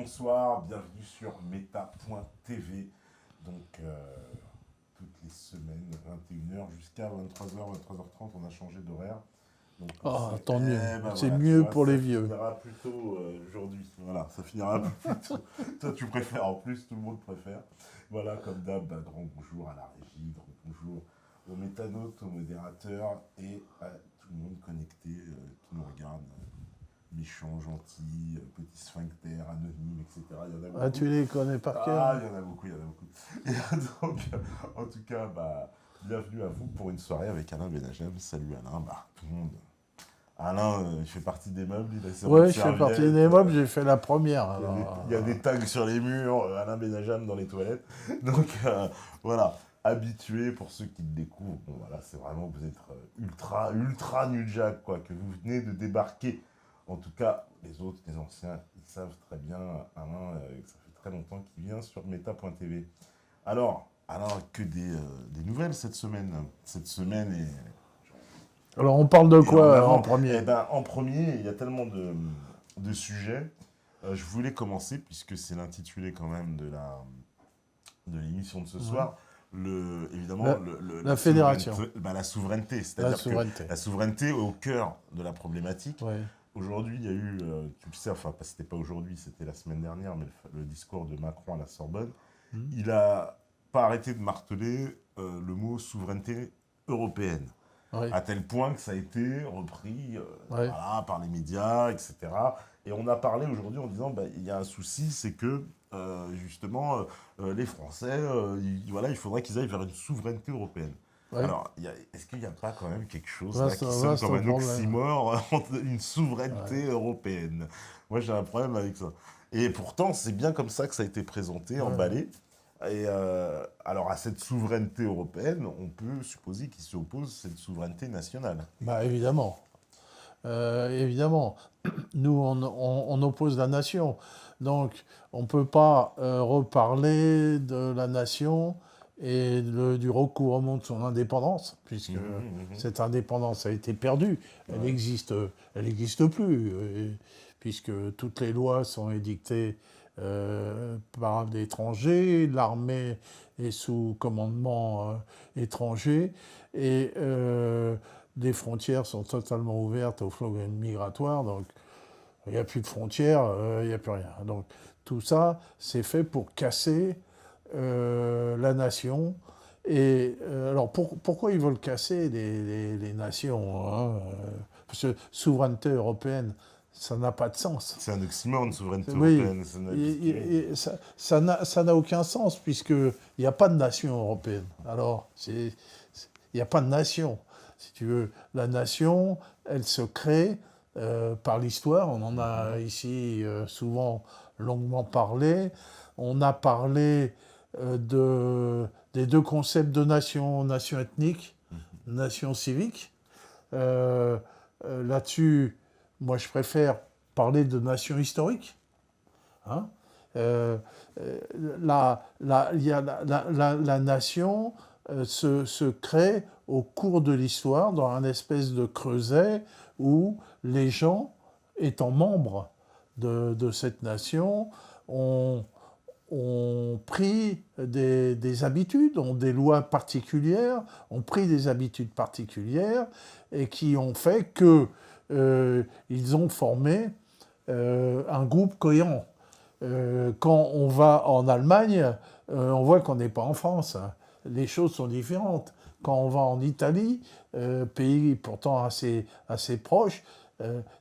bonsoir, bienvenue sur meta.tv. Donc, toutes les semaines, 21h jusqu'à 23h, 23h30, on a changé d'horaire. Donc, tant mieux. C'est voilà, mieux vois, pour les ça vieux. Ça finira plus tôt aujourd'hui. Voilà, ça finira plus tôt. Toi, tu préfères en plus, tout le monde préfère. Voilà, comme d'hab, grand bonjour à la régie, grand bonjour aux métanautes, aux modérateurs et à tout le monde connecté qui nous regarde. Méchants, gentils, petits sphincters, anonymes, etc. Il y en a beaucoup. Ah, tu les connais par cœur? Ah, il y en a beaucoup, il y en a beaucoup. Et donc, en tout cas, bienvenue à vous pour une soirée avec Alain Benachem. Salut Alain, tout le monde. Alain, il fait partie des meubles, il a ses Oui, je fais partie des meubles, j'ai fait la première. Il y a des tags sur les murs, Alain Benachem dans les toilettes. Donc, voilà. Habitué pour ceux qui le découvrent. Bon, voilà, c'est vraiment, vous êtes ultra New Jack, quoi, que vous venez de débarquer. En tout cas, les autres, les anciens, ils savent très bien, Alain, que ça fait très longtemps qu'il vient sur meta.tv. Alors, Alain, que des nouvelles cette semaine. Cette semaine est... Alors, on parle de quoi en premier? Eh ben, en premier, il y a tellement de sujets. Je voulais commencer, puisque c'est l'intitulé quand même de l'émission de ce soir. Évidemment, la fédération. La souveraineté, c'est-à-dire que la souveraineté est au cœur de la problématique. Ouais. Aujourd'hui, il y a eu, tu le sais, enfin, c'était pas aujourd'hui, c'était la semaine dernière, mais le discours de Macron à la Sorbonne, il n'a pas arrêté de marteler le mot souveraineté européenne, à tel point que ça a été repris voilà, par les médias, etc. Et on a parlé aujourd'hui en disant, il y a un souci, c'est que, justement, les Français, il faudrait qu'ils aillent vers une souveraineté européenne. Ouais. Alors, est-ce qu'il n'y a pas quand même quelque chose là qui sonne comme un oxymore entre une souveraineté européenne? Moi, j'ai un problème avec ça. Et pourtant, c'est bien comme ça que ça a été présenté, emballé. Et alors, à cette souveraineté européenne, on peut supposer qu'il s'y oppose cette souveraineté nationale. Évidemment. Évidemment. Nous, on oppose la nation. Donc, on ne peut pas reparler de la nation et du recouvrement de son indépendance, puisque cette indépendance a été perdue. Elle n'existe plus, puisque toutes les lois sont édictées par l'étranger, l'armée est sous commandement étranger, et les frontières sont totalement ouvertes aux flux migratoires, donc il n'y a plus de frontières, il n'y a plus rien. Donc tout ça, c'est fait pour casser la nation. Et alors pourquoi ils veulent casser les nations parce que souveraineté européenne, ça n'a pas de sens. C'est un oxymore, une souveraineté européenne. Ça n'a aucun sens, puisqu'il n'y a pas de nation européenne. Alors, il n'y a pas de nation. Si tu veux, la nation, elle se crée par l'histoire. On en a ici souvent longuement parlé. On a parlé des deux concepts de nation ethnique, nation civique. Là-dessus, moi, je préfère parler de nation historique. Hein, la nation se crée au cours de l'histoire dans un espèce de creuset où les gens, étant membres de cette nation, ont pris des habitudes, ont des lois particulières, ont pris des habitudes particulières et qui ont fait que ils ont formé un groupe cohérent. Quand on va en Allemagne, on voit qu'on n'est pas en France. Les choses sont différentes. Quand on va en Italie, pays pourtant assez proche,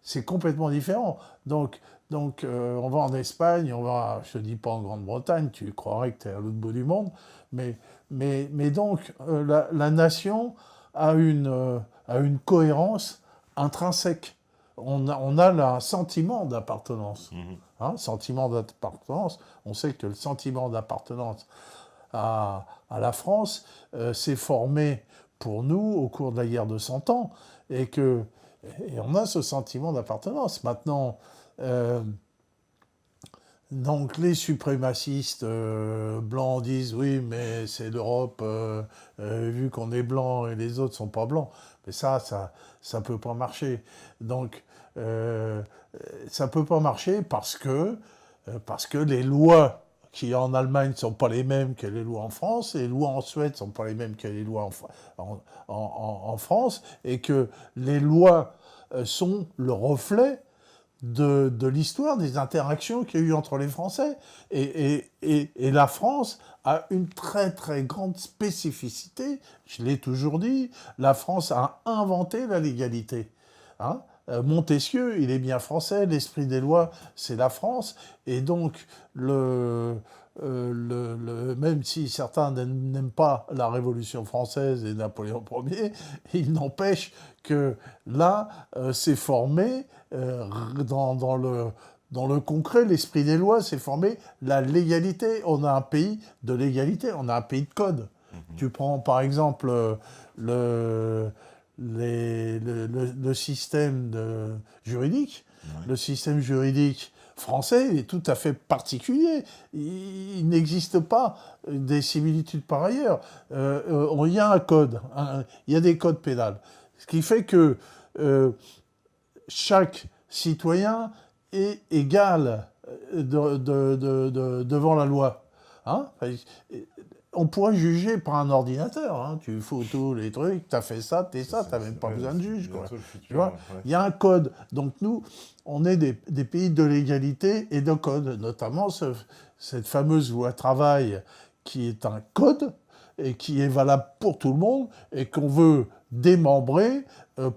c'est complètement différent. Donc on va en Espagne, on va, je ne te dis pas en Grande-Bretagne, tu croirais que tu es à l'autre bout du monde, mais donc la nation a une cohérence intrinsèque. On a un sentiment d'appartenance. Sentiment d'appartenance. On sait que le sentiment d'appartenance à la France s'est formé pour nous au cours de la guerre de 100 ans et on a ce sentiment d'appartenance. Maintenant, donc les suprémacistes blancs disent oui, mais c'est l'Europe, vu qu'on est blanc et les autres sont pas blancs. Mais ça peut pas marcher. Donc ça peut pas marcher parce que parce que les lois qui en Allemagne ne sont pas les mêmes que les lois en France, et les lois en Suède ne sont pas les mêmes que les lois en France, et que les lois sont le reflet de l'histoire, des interactions qu'il y a eu entre les Français. Et la France a une très très grande spécificité, je l'ai toujours dit, la France a inventé la légalité. Hein, Montesquieu, il est bien français, l'esprit des lois, c'est la France, et donc même si certains n'aiment pas la Révolution française et Napoléon Ier, il n'empêche que là, c'est formé dans le concret, l'esprit des lois, c'est formé la légalité. On a un pays de légalité, on a un pays de code. Tu prends par exemple le système juridique. Ouais. Le système juridique français est tout à fait particulier. Il n'existe pas des similitudes par ailleurs. Il y a un code, il y a des codes pénals. Ce qui fait que chaque citoyen est égal devant la loi. Hein, on pourrait juger par un ordinateur. Hein. Tu fous tous les trucs, tu as fait ça, t'es ça, tu n'as même pas besoin de juge. Quoi. Tu vois, il y a un code. Donc nous, on est des pays de légalité et de code. Notamment cette fameuse loi travail qui est un code et qui est valable pour tout le monde et qu'on veut démembrer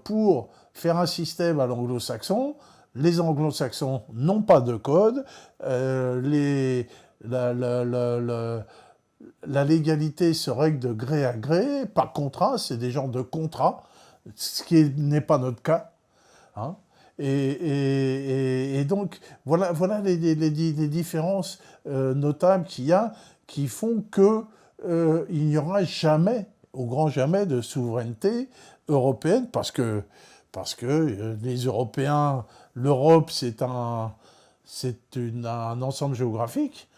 pour faire un système à l'anglo-saxon. Les anglo-saxons n'ont pas de code. La légalité se règle de gré à gré, par contrat, c'est des gens de contrat, ce qui n'est pas notre cas. Hein. Et donc, voilà les différences notables qu'il y a qui font qu'il n'y aura jamais, au grand jamais, de souveraineté européenne, parce que les Européens, l'Europe, c'est un ensemble géographique,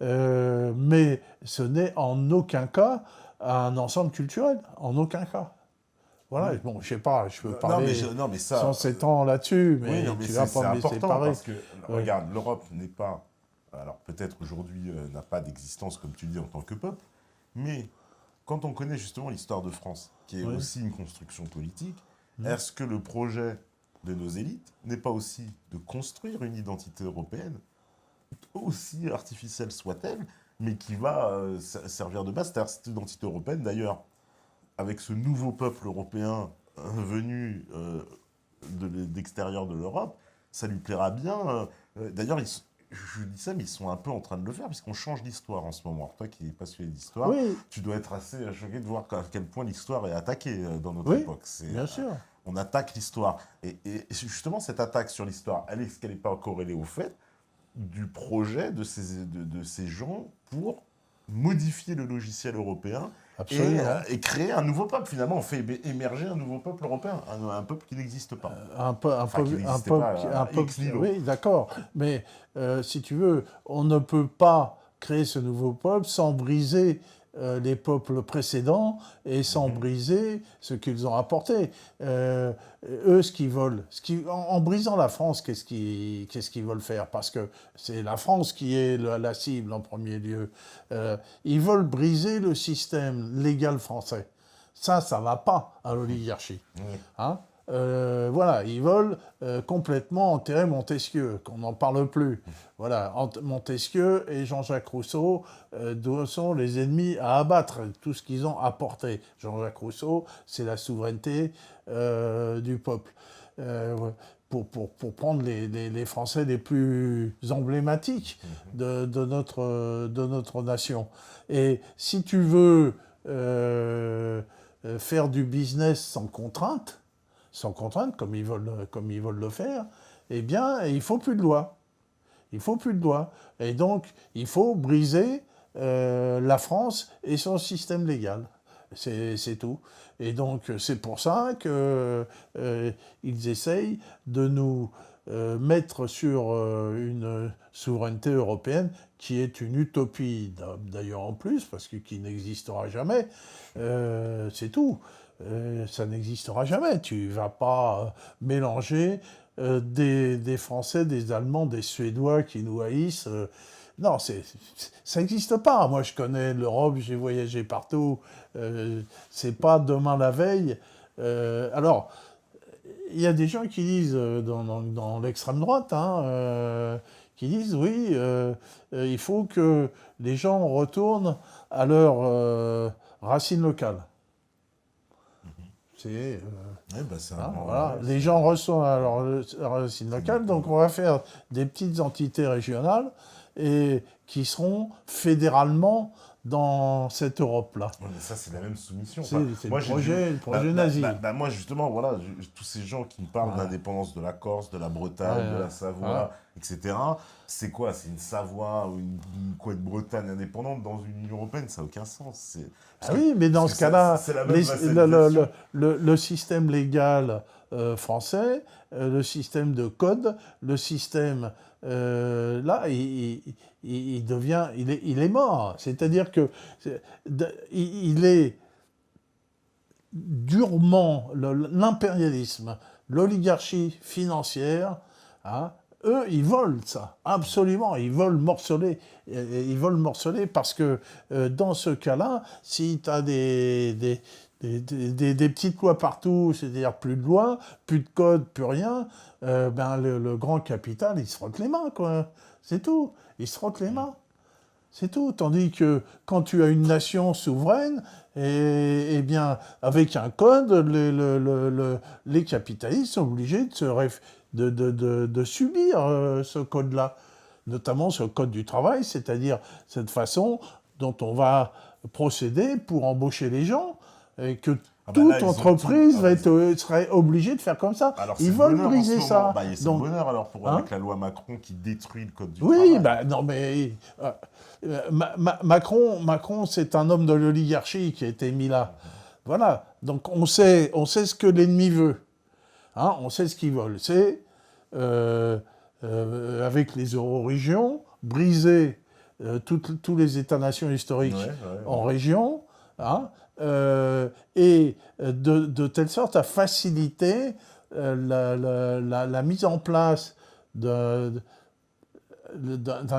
mais ce n'est en aucun cas un ensemble culturel, en aucun cas. Voilà, oui. Bon, je sais pas, je peux parler ça, sans s'étendre là-dessus, mais, oui, mais tu vas pas me laisser parler. Parce que, regarde, l'Europe n'est pas, alors peut-être aujourd'hui n'a pas d'existence, comme tu dis, en tant que peuple, mais quand on connaît justement l'histoire de France, qui est aussi une construction politique, est-ce que le projet de nos élites n'est pas aussi de construire une identité européenne, aussi artificielle soit-elle, mais qui va servir de base, c'est-à-dire cette identité européenne, d'ailleurs, avec ce nouveau peuple européen venu d'extérieur de l'Europe, ça lui plaira bien. D'ailleurs, je dis ça, mais ils sont un peu en train de le faire, puisqu'on change l'histoire en ce moment. Alors, toi qui es passionné d'histoire, tu dois être assez choqué de voir à quel point l'histoire est attaquée dans notre époque. Bien sûr. On attaque l'histoire. Et justement, cette attaque sur l'histoire, est-ce qu'elle n'est pas corrélée au fait du projet de ces gens pour modifier le logiciel européen et créer un nouveau peuple. Finalement, on fait émerger un nouveau peuple européen, un peuple qui n'existe pas. Un peuple, oui, d'accord. Mais si tu veux, on ne peut pas créer ce nouveau peuple sans briser les peuples précédents et sans briser ce qu'ils ont apporté. Eux, ce qu'ils veulent, en brisant la France, qu'est-ce qu'ils veulent faire? Parce que c'est la France qui est la cible en premier lieu. Ils veulent briser le système légal français. Ça ne va pas à l'oligarchie. Hein? Voilà, ils veulent complètement enterrer Montesquieu, qu'on n'en parle plus. Voilà, Montesquieu et Jean-Jacques Rousseau sont les ennemis à abattre, tout ce qu'ils ont apporté. Jean-Jacques Rousseau, c'est la souveraineté du peuple. Pour prendre les Français les plus emblématiques de notre nation. Et si tu veux faire du business sans contrainte, comme ils veulent le faire, eh bien, il ne faut plus de loi. Il ne faut plus de loi. Et donc, il faut briser la France et son système légal. C'est tout. Et donc, c'est pour ça qu'ils essayent de nous mettre sur une souveraineté européenne qui est une utopie, d'ailleurs en plus, parce que qui n'existera jamais. C'est tout. Ça n'existera jamais. Tu ne vas pas mélanger des Français, des Allemands, des Suédois qui nous haïssent. Non, ça n'existe pas. Moi, je connais l'Europe, j'ai voyagé partout. C'est pas demain la veille. Alors, il y a des gens qui disent, dans l'extrême droite, qui disent, oui, il faut que les gens retournent à leurs racines locales. C'est... Ouais, bah, c'est voilà. Les gens retournent à leurs racines locales, donc on va faire des petites entités régionales et qui seront fédéralement dans cette Europe-là. Ouais, mais ça, c'est la même soumission. C'est Moi, le projet nazi. Moi, justement, voilà, tous ces gens qui me parlent d'indépendance de la Corse, de la Bretagne, de la Savoie, etc., c'est quoi? C'est une Savoie ou une Bretagne indépendante dans une Union européenne? Ça n'a aucun sens. Oui, mais dans ce cas-là, le système légal français, le système de code, le système... là, il est mort. C'est-à-dire que il est durement l'impérialisme, l'oligarchie financière, eux, ils volent ça, absolument. Ils veulent morceler parce que dans ce cas-là, si tu as des petites lois partout, c'est-à-dire plus de lois, plus de codes, plus rien, le grand capital, il se frotte les mains, quoi. C'est tout. Il se frotte les mains. C'est tout. Tandis que quand tu as une nation souveraine, et bien, avec un code, les capitalistes sont obligés de subir ce code-là. Notamment ce code du travail, c'est-à-dire cette façon dont on va procéder pour embaucher les gens, et que toute entreprise serait obligée de faire comme ça. Alors, ils veulent briser ça. C'est le bonheur alors avec la loi Macron qui détruit le code du travail. Oui, non mais Macron, c'est un homme de l'oligarchie qui a été mis là. Voilà. Donc on sait ce que l'ennemi veut. On sait ce qu'ils veulent. C'est avec les eurorégions briser tous les États-nations historiques en région. Et de telle sorte à faciliter la mise en place d'un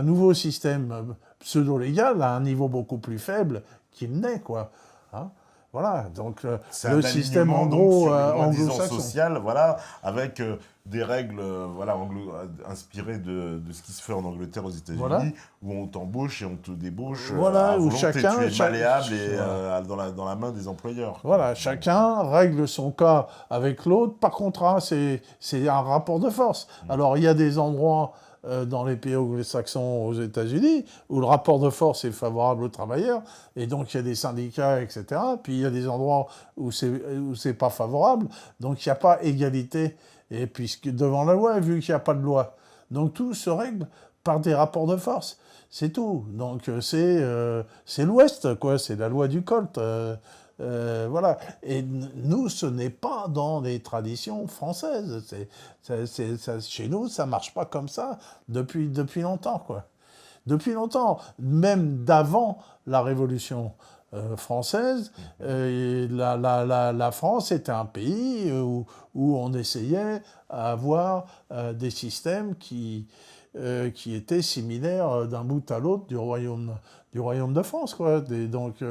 nouveau système pseudo-légal à un niveau beaucoup plus faible qu'il n'est, quoi. Voilà, donc le système en gros anglo-saxon. Social, voilà, avec des règles inspirées de ce qui se fait en Angleterre, aux États-Unis, où on t'embauche et on te débauche à volonté, chacun, tu es malléable et dans la main des employeurs. Voilà, chacun règle son cas avec l'autre par contrat, c'est un rapport de force. Alors il y a des endroits dans les pays anglo-saxons aux États-Unis, où le rapport de force est favorable aux travailleurs, et donc il y a des syndicats, etc. Puis il y a des endroits où c'est pas favorable, donc il n'y a pas égalité, et puisque devant la loi, vu qu'il n'y a pas de loi. Donc tout se règle par des rapports de force, c'est tout. Donc c'est l'Ouest, quoi, c'est la loi du Colt. Voilà. Et nous, ce n'est pas dans les traditions françaises. Chez nous, ça ne marche pas comme ça depuis longtemps, quoi. Depuis longtemps, même d'avant la Révolution française, la France était un pays où on essayait à avoir des systèmes qui étaient similaires d'un bout à l'autre du royaume de France, quoi. Donc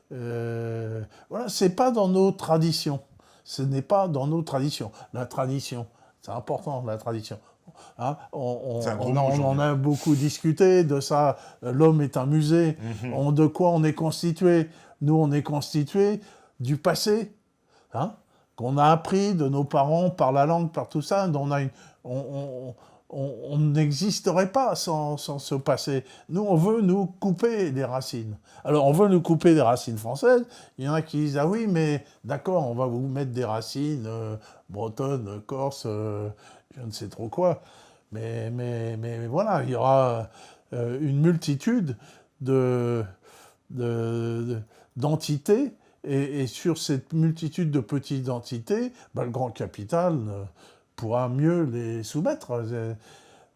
voilà, c'est pas dans nos traditions. Ce n'est pas dans nos traditions. La tradition, c'est important, la tradition. On en a beaucoup discuté de ça. L'homme est un musée. De quoi on est constitué? Nous, on est constitué du passé, qu'on a appris de nos parents par la langue, par tout ça. On n'existerait pas sans ce passé. Nous, on veut nous couper des racines. Alors, on veut nous couper des racines françaises. Il y en a qui disent « Ah oui, mais d'accord, on va vous mettre des racines bretonnes, corses, je ne sais trop quoi. » Mais voilà, il y aura une multitude d'entités. Et sur cette multitude de petites entités, le grand capital pourra mieux les soumettre.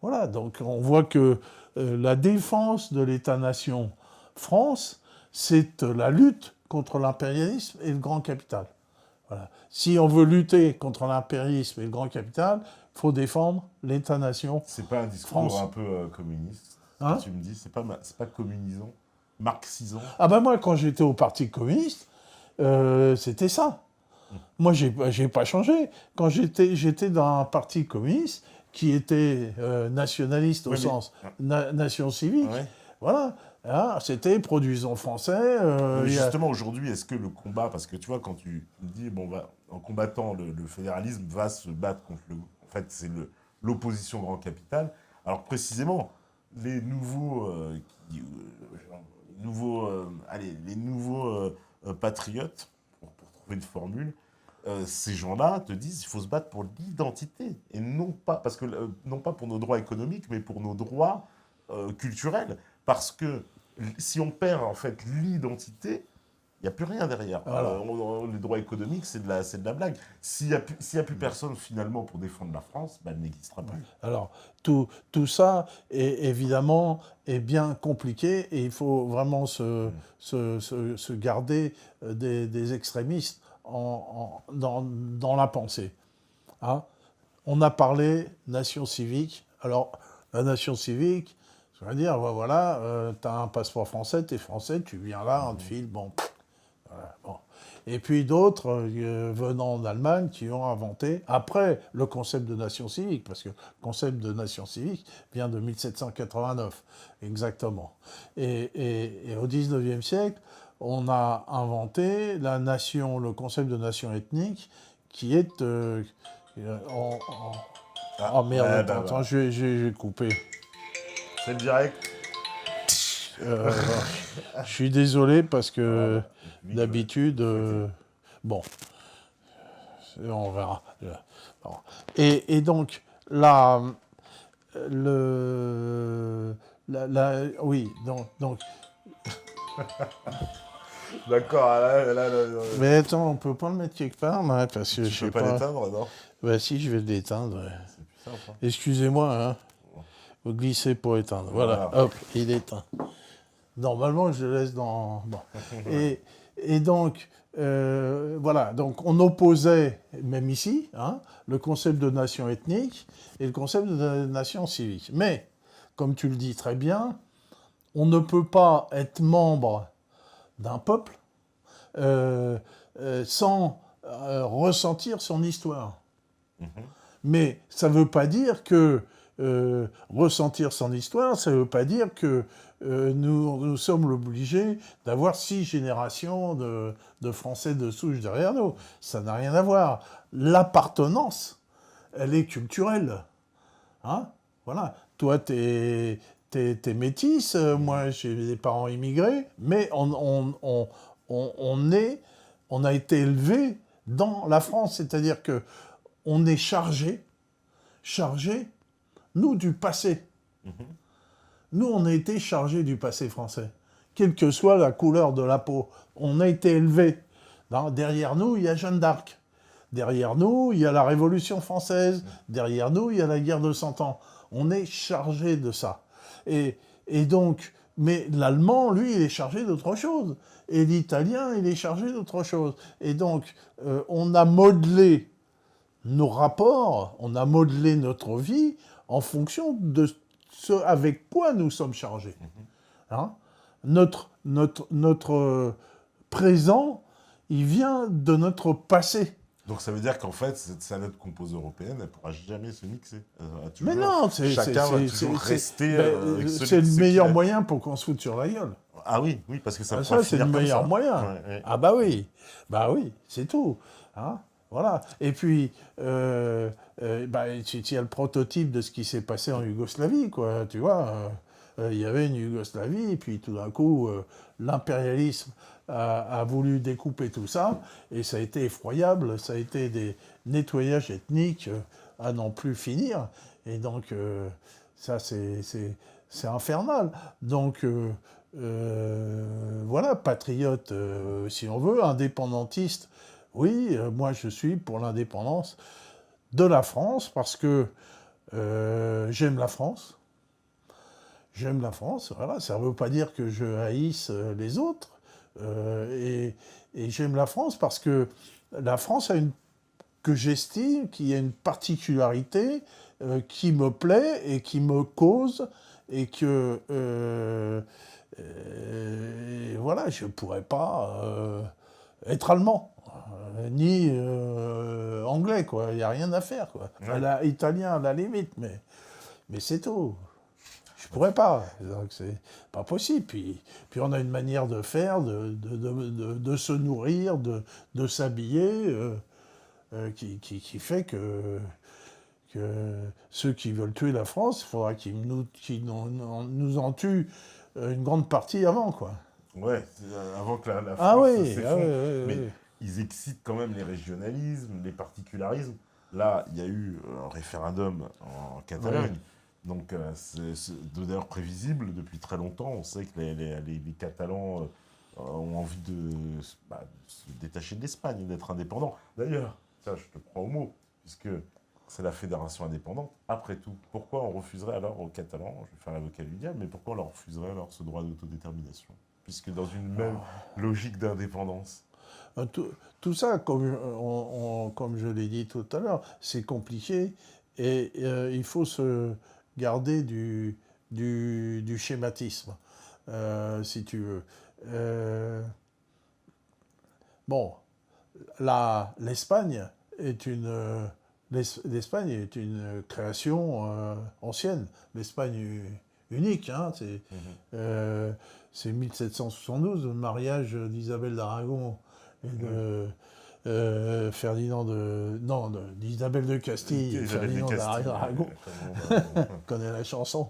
Voilà, donc on voit que la défense de l'État-nation France, c'est la lutte contre l'impérialisme et le grand capital. Voilà. Si on veut lutter contre l'impérialisme et le grand capital, il faut défendre l'État-nation. C'est pas un discours France. un peu communiste, Hein? que tu me dis, c'est pas communisant, marxisant. Ah ben moi, quand j'étais au Parti communiste, c'était ça. Moi, j'ai pas changé. Quand j'étais dans un parti communiste qui était nationaliste au Ouais, sens nation civique, Ouais. voilà. Hein, c'était produisons français. Mais justement, aujourd'hui, est-ce que le combat, parce que tu vois, quand tu me dis, bon, en combattant le fédéralisme, va se battre contre en fait, c'est l'opposition grand capital. Alors précisément, les nouveaux, les nouveaux patriotes, pour trouver une formule, ces gens-là te disent il faut se battre pour l'identité et non pas parce que non pas pour nos droits économiques mais pour nos droits culturels parce que si on perd en fait l'identité il n'y a plus rien derrière. Voilà. Les droits économiques, c'est de la blague. S'il n'y a plus personne finalement pour défendre la France, elle n'existera plus. Alors, tout ça, évidemment, est bien compliqué et il faut vraiment se garder des extrémistes dans la pensée. Hein? On a parlé nation civique. Alors, la nation civique, ça veut dire, voilà, tu as un passeport français, tu es français, tu viens là, on te file, bon. Voilà, bon. Et puis d'autres, venant d'Allemagne, qui ont inventé, après le concept de nation civique, parce que le concept de nation civique vient de 1789, exactement. Et au XIXe siècle, on a inventé la nation, le concept de nation ethnique, qui est... oh merde, attends, je vais couper. C'est le direct. Je suis désolé parce que d'habitude, bon, on verra. Bon. Et donc oui, donc. D'accord, là. Mais attends, on peut pas le mettre quelque part, là, parce que Tu je peux sais pas pas. l'éteindre, non? Bah si, je vais l'éteindre. C'est plus simple. Hein. Excusez-moi, hein. Vous glissez pour éteindre. Voilà, hop, il est éteint. Normalement, je le laisse dans... Bon. Et donc, voilà, donc on opposait, même ici, hein, le concept de nation ethnique et le concept de nation civique. Mais, comme tu le dis très bien, on ne peut pas être membre d'un peuple sans ressentir son histoire. Mais ça ne veut pas dire que ressentir son histoire, ça ne veut pas dire que nous sommes obligés d'avoir 6 générations de Français de souche derrière nous. Ça n'a rien à voir. L'appartenance, elle est culturelle. Hein? Voilà. Toi, t'es métisse, moi, j'ai des parents immigrés, mais on a été élevé dans la France. C'est-à-dire que on est chargé, nous, du passé. Nous, on a été chargés du passé français. Quelle que soit la couleur de la peau, on a été élevés. Derrière nous, il y a Jeanne d'Arc. Derrière nous, il y a la Révolution française. Derrière nous, il y a la guerre de 100 ans. On est chargé de ça. Et donc, mais l'allemand, lui, il est chargé d'autre chose. Et l'italien, il est chargé d'autre chose. Et donc, on a modelé nos rapports, on a modelé notre vie en fonction de ce avec quoi nous sommes chargés. Hein? Notre présent, il vient de notre passé. Donc ça veut dire qu'en fait, cette salade composée européenne, elle ne pourra jamais se mixer. Mais non, chacun va toujours rester. C'est le meilleur moyen pour qu'on se foute sur la gueule. Ah oui, parce que ça c'est le meilleur moyen. Ouais. Ah bah oui, c'est tout. Hein? Voilà. Et puis, il y a le prototype de ce qui s'est passé en Yougoslavie, quoi. Tu vois, il y avait une Yougoslavie, et puis tout d'un coup, l'impérialisme a voulu découper tout ça, et ça a été effroyable. Ça a été des nettoyages ethniques à n'en plus finir. Et donc, ça, c'est infernal. Donc, voilà, patriote, si on veut, indépendantiste. Oui, moi je suis pour l'indépendance de la France parce que j'aime la France. J'aime la France, voilà. Ça ne veut pas dire que je haïsse les autres. Et j'aime la France parce que la France a une que j'estime qu'il y a une particularité qui me plaît et qui me cause, et que voilà, je ne pourrais pas être allemand, ni anglais, quoi. Il n'y a rien à faire, quoi. Ouais. Italien à la limite, mais c'est tout. Je pourrais pas. Donc c'est pas possible. Puis on a une manière de faire, de se nourrir, de s'habiller, qui fait que ceux qui veulent tuer la France, il faudra qu'ils nous en tuent une grande partie avant, quoi. Ouais, avant que la Ah France oui, ah oui, s'effondre. oui, Mais oui. ils excitent quand même les régionalismes, les particularismes. Là, il y a eu un référendum en Oui. Catalogne. Donc, c'est d'ailleurs prévisible depuis très longtemps. On sait que les Catalans ont envie de se détacher de l'Espagne, d'être indépendants. D'ailleurs, tiens, je te prends au mot, puisque c'est la fédération indépendante. Après tout, pourquoi on refuserait alors aux Catalans, je vais faire l'avocat du diable, mais pourquoi on leur refuserait alors ce droit d'autodétermination? Puisque dans une même logique d'indépendance. Tout, tout ça, comme je l'ai dit tout à l'heure, c'est compliqué et il faut se garder du schématisme, si tu veux. Euh, bon, l'Espagne est l'Espagne est une création ancienne. L'Espagne unique, hein, Mhm. c'est 1772, le mariage d'Isabelle d'Aragon et Oui. de Ferdinand d'Isabelle de Castille et J'avais des Ferdinand Castille, d'Aragon. comme on a- On connaît la chanson,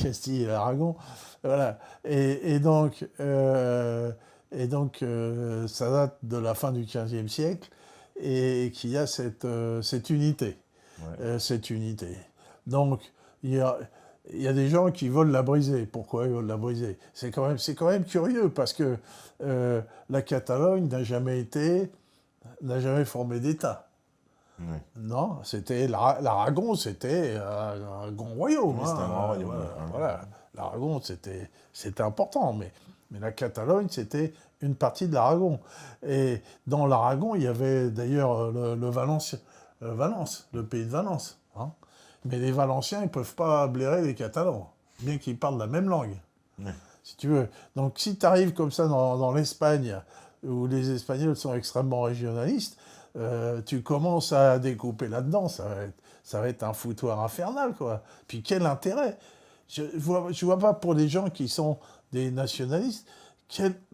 Castille et Aragon. Voilà. Et donc, ça date de la fin du XVe siècle et qu'il y a cette unité. Ouais. Cette unité. Donc, il y a, il y a des gens qui veulent la briser. Pourquoi ils veulent la briser? C'est quand même curieux parce que la Catalogne n'a jamais formé d'État. Ouais. Non, l'Aragon, c'était un grand royaume. Oui, c'est un grand Hein, royaume. voilà, Ouais. voilà. L'Aragon, c'était important, mais la Catalogne, c'était une partie de l'Aragon. Et dans l'Aragon, il y avait d'ailleurs Valence, le pays de Valence. Hein. Mais les Valenciens, ils ne peuvent pas blairer les Catalans, bien qu'ils parlent la même langue, Ouais. si tu veux. Donc si tu arrives comme ça dans l'Espagne, où les Espagnols sont extrêmement régionalistes, tu commences à découper là-dedans, ça va être un foutoir infernal, quoi. Puis quel intérêt? Je vois pas pour les gens qui sont des nationalistes,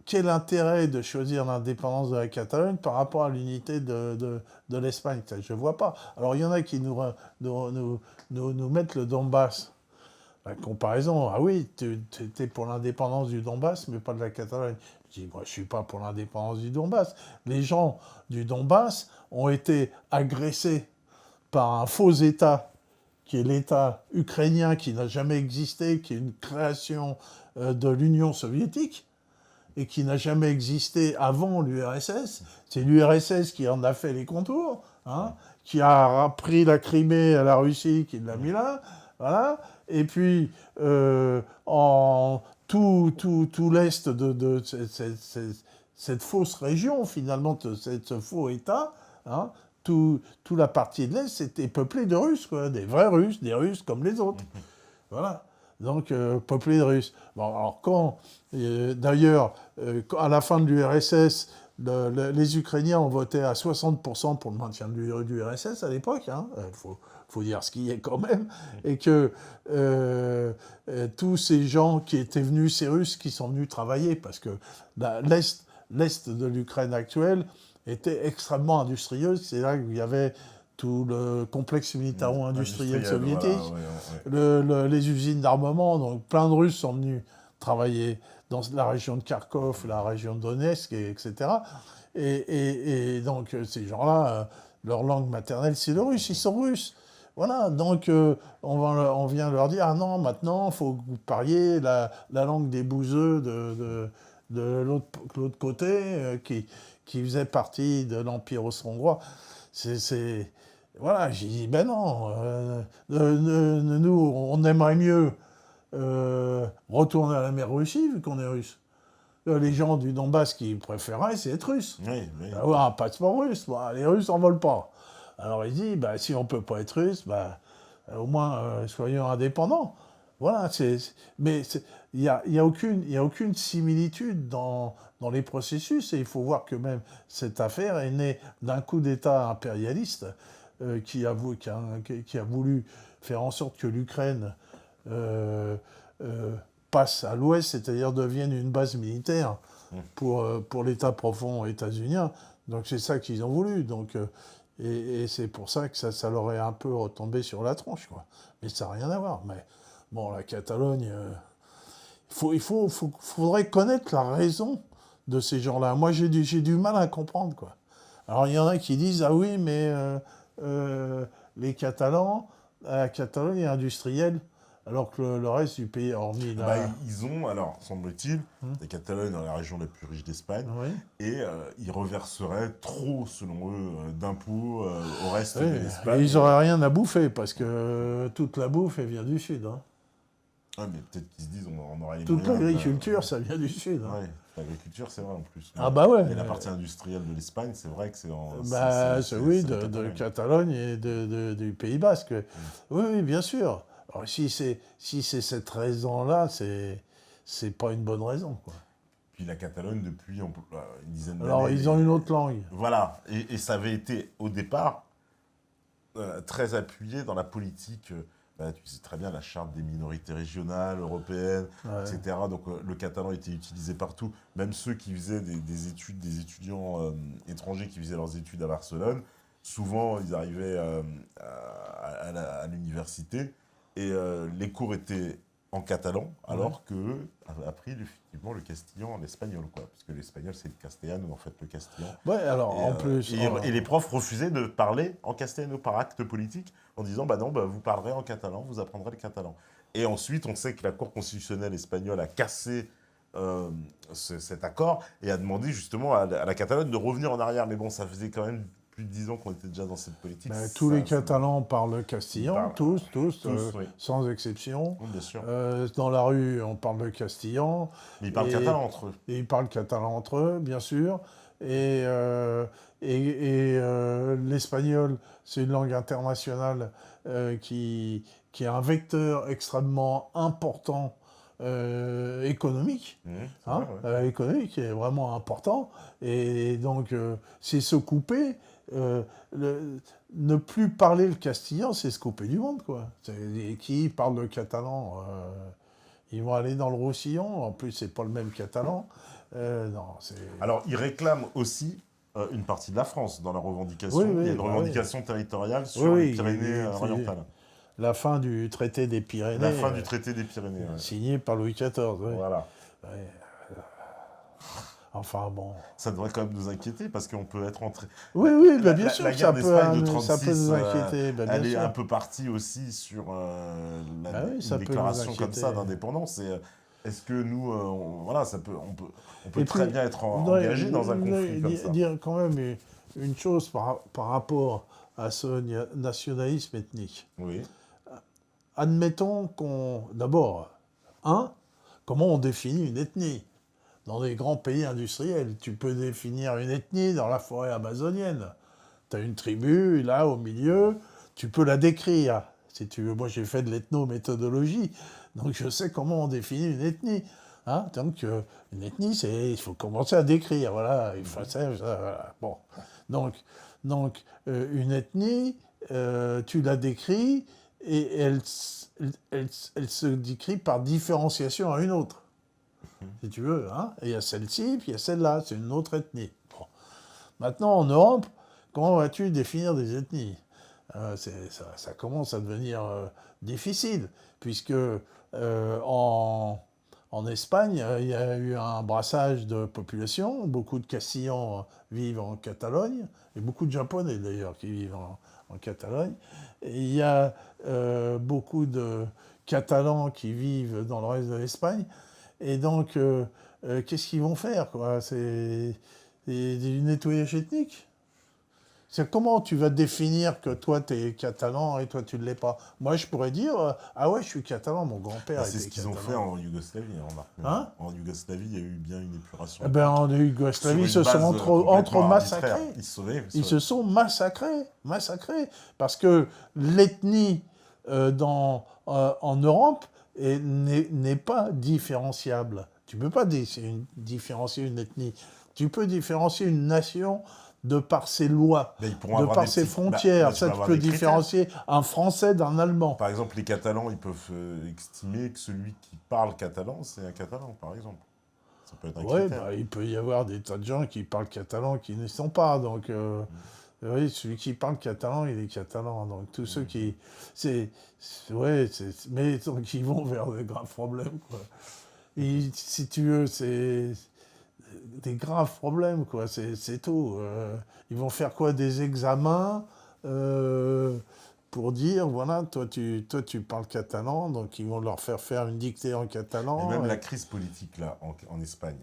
quel intérêt de choisir l'indépendance de la Catalogne par rapport à l'unité de l'Espagne? Ça, je vois pas. Alors il y en a qui nous mettent le Donbass. La comparaison, ah oui, tu es pour l'indépendance du Donbass, mais pas de la Catalogne. Je dis, moi, je ne suis pas pour l'indépendance du Donbass. Les gens du Donbass ont été agressés par un faux État, qui est l'État ukrainien, qui n'a jamais existé, qui est une création de l'Union soviétique, et qui n'a jamais existé avant l'URSS. C'est l'URSS qui en a fait les contours, hein, qui a pris la Crimée à la Russie, qui l'a mis là, voilà. Et puis, en tout l'est de cette fausse région, finalement, ce faux État, hein, toute la partie de l'Est, c'était peuplé de Russes, quoi, des vrais Russes, des Russes comme les autres. Voilà. Donc, peuplé de Russes. Bon, alors d'ailleurs, à la fin de l'URSS, les Ukrainiens ont voté à 60% pour le maintien de l'URSS à l'époque, hein, faut dire ce qu'il y a quand même, et que tous ces gens qui étaient venus, ces Russes qui sont venus travailler, parce que l'Est de l'Ukraine actuelle était extrêmement industrieuse, c'est là où il y avait tout le complexe militaro-industriel soviétique, Voilà, ouais. les usines d'armement, donc plein de Russes sont venus travailler dans la région de Kharkov, la région de Donetsk, etc. Et donc ces gens-là, leur langue maternelle, c'est le russe, ils sont russes. Voilà, donc on vient leur dire, ah non, maintenant, il faut que vous parliez la langue des bouseux de l'autre côté, qui faisait partie de l'Empire austro-hongrois. Voilà, j'ai dit, ben non, nous, on aimerait mieux retourner à la mer Russie, vu qu'on est russe. les gens du Donbass qui préféraient, c'est être russe. Oui, oui. Avoir un passeport russe. Bon, les Russes n'en veulent pas. Alors il dit, si on ne peut pas être russe, au moins soyons indépendants. Voilà, mais il n'y a aucune similitude dans les processus, et il faut voir que même cette affaire est née d'un coup d'État impérialiste qui a voulu faire en sorte que l'Ukraine euh, passe à l'ouest, c'est-à-dire devienne une base militaire pour l'État profond états-unien. Donc c'est ça qu'ils ont voulu. Donc, et c'est pour ça que ça leur est un peu retombé sur la tronche, quoi. Mais ça n'a rien à voir. Mais bon, la Catalogne, faudrait connaître la raison de ces gens-là. Moi, j'ai du mal à comprendre, quoi. Alors il y en a qui disent, ah oui, mais les Catalans, la Catalogne est industrielle, alors que le reste du pays, hormis là... Ils ont, alors, semble-t-il, la Catalogne dans la région la plus riche d'Espagne, Oui. et ils reverseraient trop, selon eux, d'impôts au reste Oui, de l'Espagne. et ils n'auraient rien à bouffer, parce que toute la bouffe, elle vient du Sud. Hein. Ouais, mais peut-être qu'ils se disent, on aura les Toute moyens l'agriculture, ça vient du Sud. Hein. Ouais, l'agriculture, c'est vrai en plus. Ah bah ouais. Et la partie industrielle de l'Espagne, c'est vrai que c'est en... Oui, de Catalogne et du Pays Basque. Oui, bien sûr. Alors, si c'est cette raison-là, c'est pas une bonne raison, quoi. Puis la Catalogne, depuis une dizaine d'années... Alors, ils ont une autre langue. Voilà, et ça avait été, au départ, très appuyé dans la politique... tu sais très bien la charte des minorités régionales, européennes, etc. Donc le catalan était utilisé partout. Même ceux qui faisaient des études, des étudiants étrangers qui faisaient leurs études à Barcelone, souvent ils arrivaient à l'université et les cours étaient en catalan, alors qu'eux avaient appris effectivement le castillan en espagnol, quoi. Parce que l'espagnol c'est le castellano, en fait, le castillan. Ouais, alors en plus... Et les profs refusaient de parler en castellano par acte politique, en disant non, vous parlerez en catalan, vous apprendrez le catalan. Et ensuite, on sait que la Cour constitutionnelle espagnole a cassé cet accord et a demandé justement à la Catalogne de revenir en arrière. Mais bon, ça faisait quand même plus de 10 ans qu'on était déjà dans cette politique. tous les Catalans parlent castillan, tous, oui. sans exception. Oui, bien sûr. Dans la rue, on parle le castillan. Mais ils parlent catalan entre eux. Et ils parlent catalan entre eux, bien sûr. Et l'espagnol, c'est une langue internationale qui est un vecteur extrêmement important économique. Économique est vraiment important. Et donc, c'est se couper. Ne plus parler le castillan, c'est se couper du monde, quoi. Qui parle le catalan ils vont aller dans le Roussillon. En plus, c'est pas le même catalan. Alors, ils réclament aussi une partie de la France dans la revendication. Il y a une revendication territoriale sur les Pyrénées-Orientales. La fin du traité des Pyrénées. La fin du traité des Pyrénées. Signé par Louis XIV. Voilà. Enfin bon. Ça devrait quand même nous inquiéter parce qu'on peut être entré. Oui, bien sûr. La guerre d'Espagne de 36, ça peut nous inquiéter. Elle est un peu partie aussi sur une déclaration comme ça d'indépendance. Est-ce que nous, on peut très bien être engagé dans un conflit comme ça. Dire quand même une chose par rapport à ce nationalisme ethnique. Oui. Admettons d'abord, comment on définit une ethnie ? Dans des grands pays industriels, tu peux définir une ethnie dans la forêt amazonienne. Tu as une tribu, là, au milieu, tu peux la décrire. Si tu veux, moi, j'ai fait de l'ethnométhodologie, donc je sais comment on définit une ethnie. Donc, une ethnie, il faut commencer à décrire. Voilà, il faut ça, voilà. Bon. Donc, une ethnie, tu la décris, et elle se décrit par différenciation à une autre. Si tu veux, Et il y a celle-ci, puis il y a celle-là, c'est une autre ethnie. Bon. Maintenant, en Europe, comment vas-tu définir des ethnies ? Ça commence à devenir difficile, puisque en Espagne, il y a eu un brassage de population, beaucoup de Castillans vivent en Catalogne, et beaucoup de Japonais d'ailleurs qui vivent en Catalogne. Et il y a beaucoup de Catalans qui vivent dans le reste de l'Espagne. Et donc, qu'est-ce qu'ils vont faire, quoi ? C'est du nettoyage ethnique. C'est comment tu vas définir que toi, tu es catalan et toi, tu ne l'es pas? Moi, je pourrais dire, ah ouais, je suis catalan, mon grand-père C'est était ce qu'ils ont fait catalan. en Yougoslavie, hein, remarque. Hein? En Yougoslavie, il y a eu bien une épuration. Eh ben, en Yougoslavie, ils se sur une sont base entre complètement massacrés. arbitraire. Ils se sauvaient. Ils se sont massacrés. Parce que l'ethnie en Europe n'est pas différenciable. Tu ne peux pas différencier une ethnie. Tu peux différencier une nation de par ses lois, de par ses frontières. Ça, tu peux différencier un Français d'un Allemand. Par exemple, les Catalans, ils peuvent estimer que celui qui parle catalan, c'est un Catalan, par exemple. Ça peut être un critère. Il peut y avoir des tas de gens qui parlent catalan qui ne sont pas. Donc, oui, celui qui parle catalan, il est catalan. Donc, tous ceux qui... mais donc, ils vont vers de graves problèmes, quoi. Et, si tu veux, c'est des graves problèmes, quoi. C'est tout. Ils vont faire quoi? Des examens pour dire, voilà, toi tu parles catalan, donc ils vont leur faire une dictée en catalan. Et même la crise politique, là, en Espagne,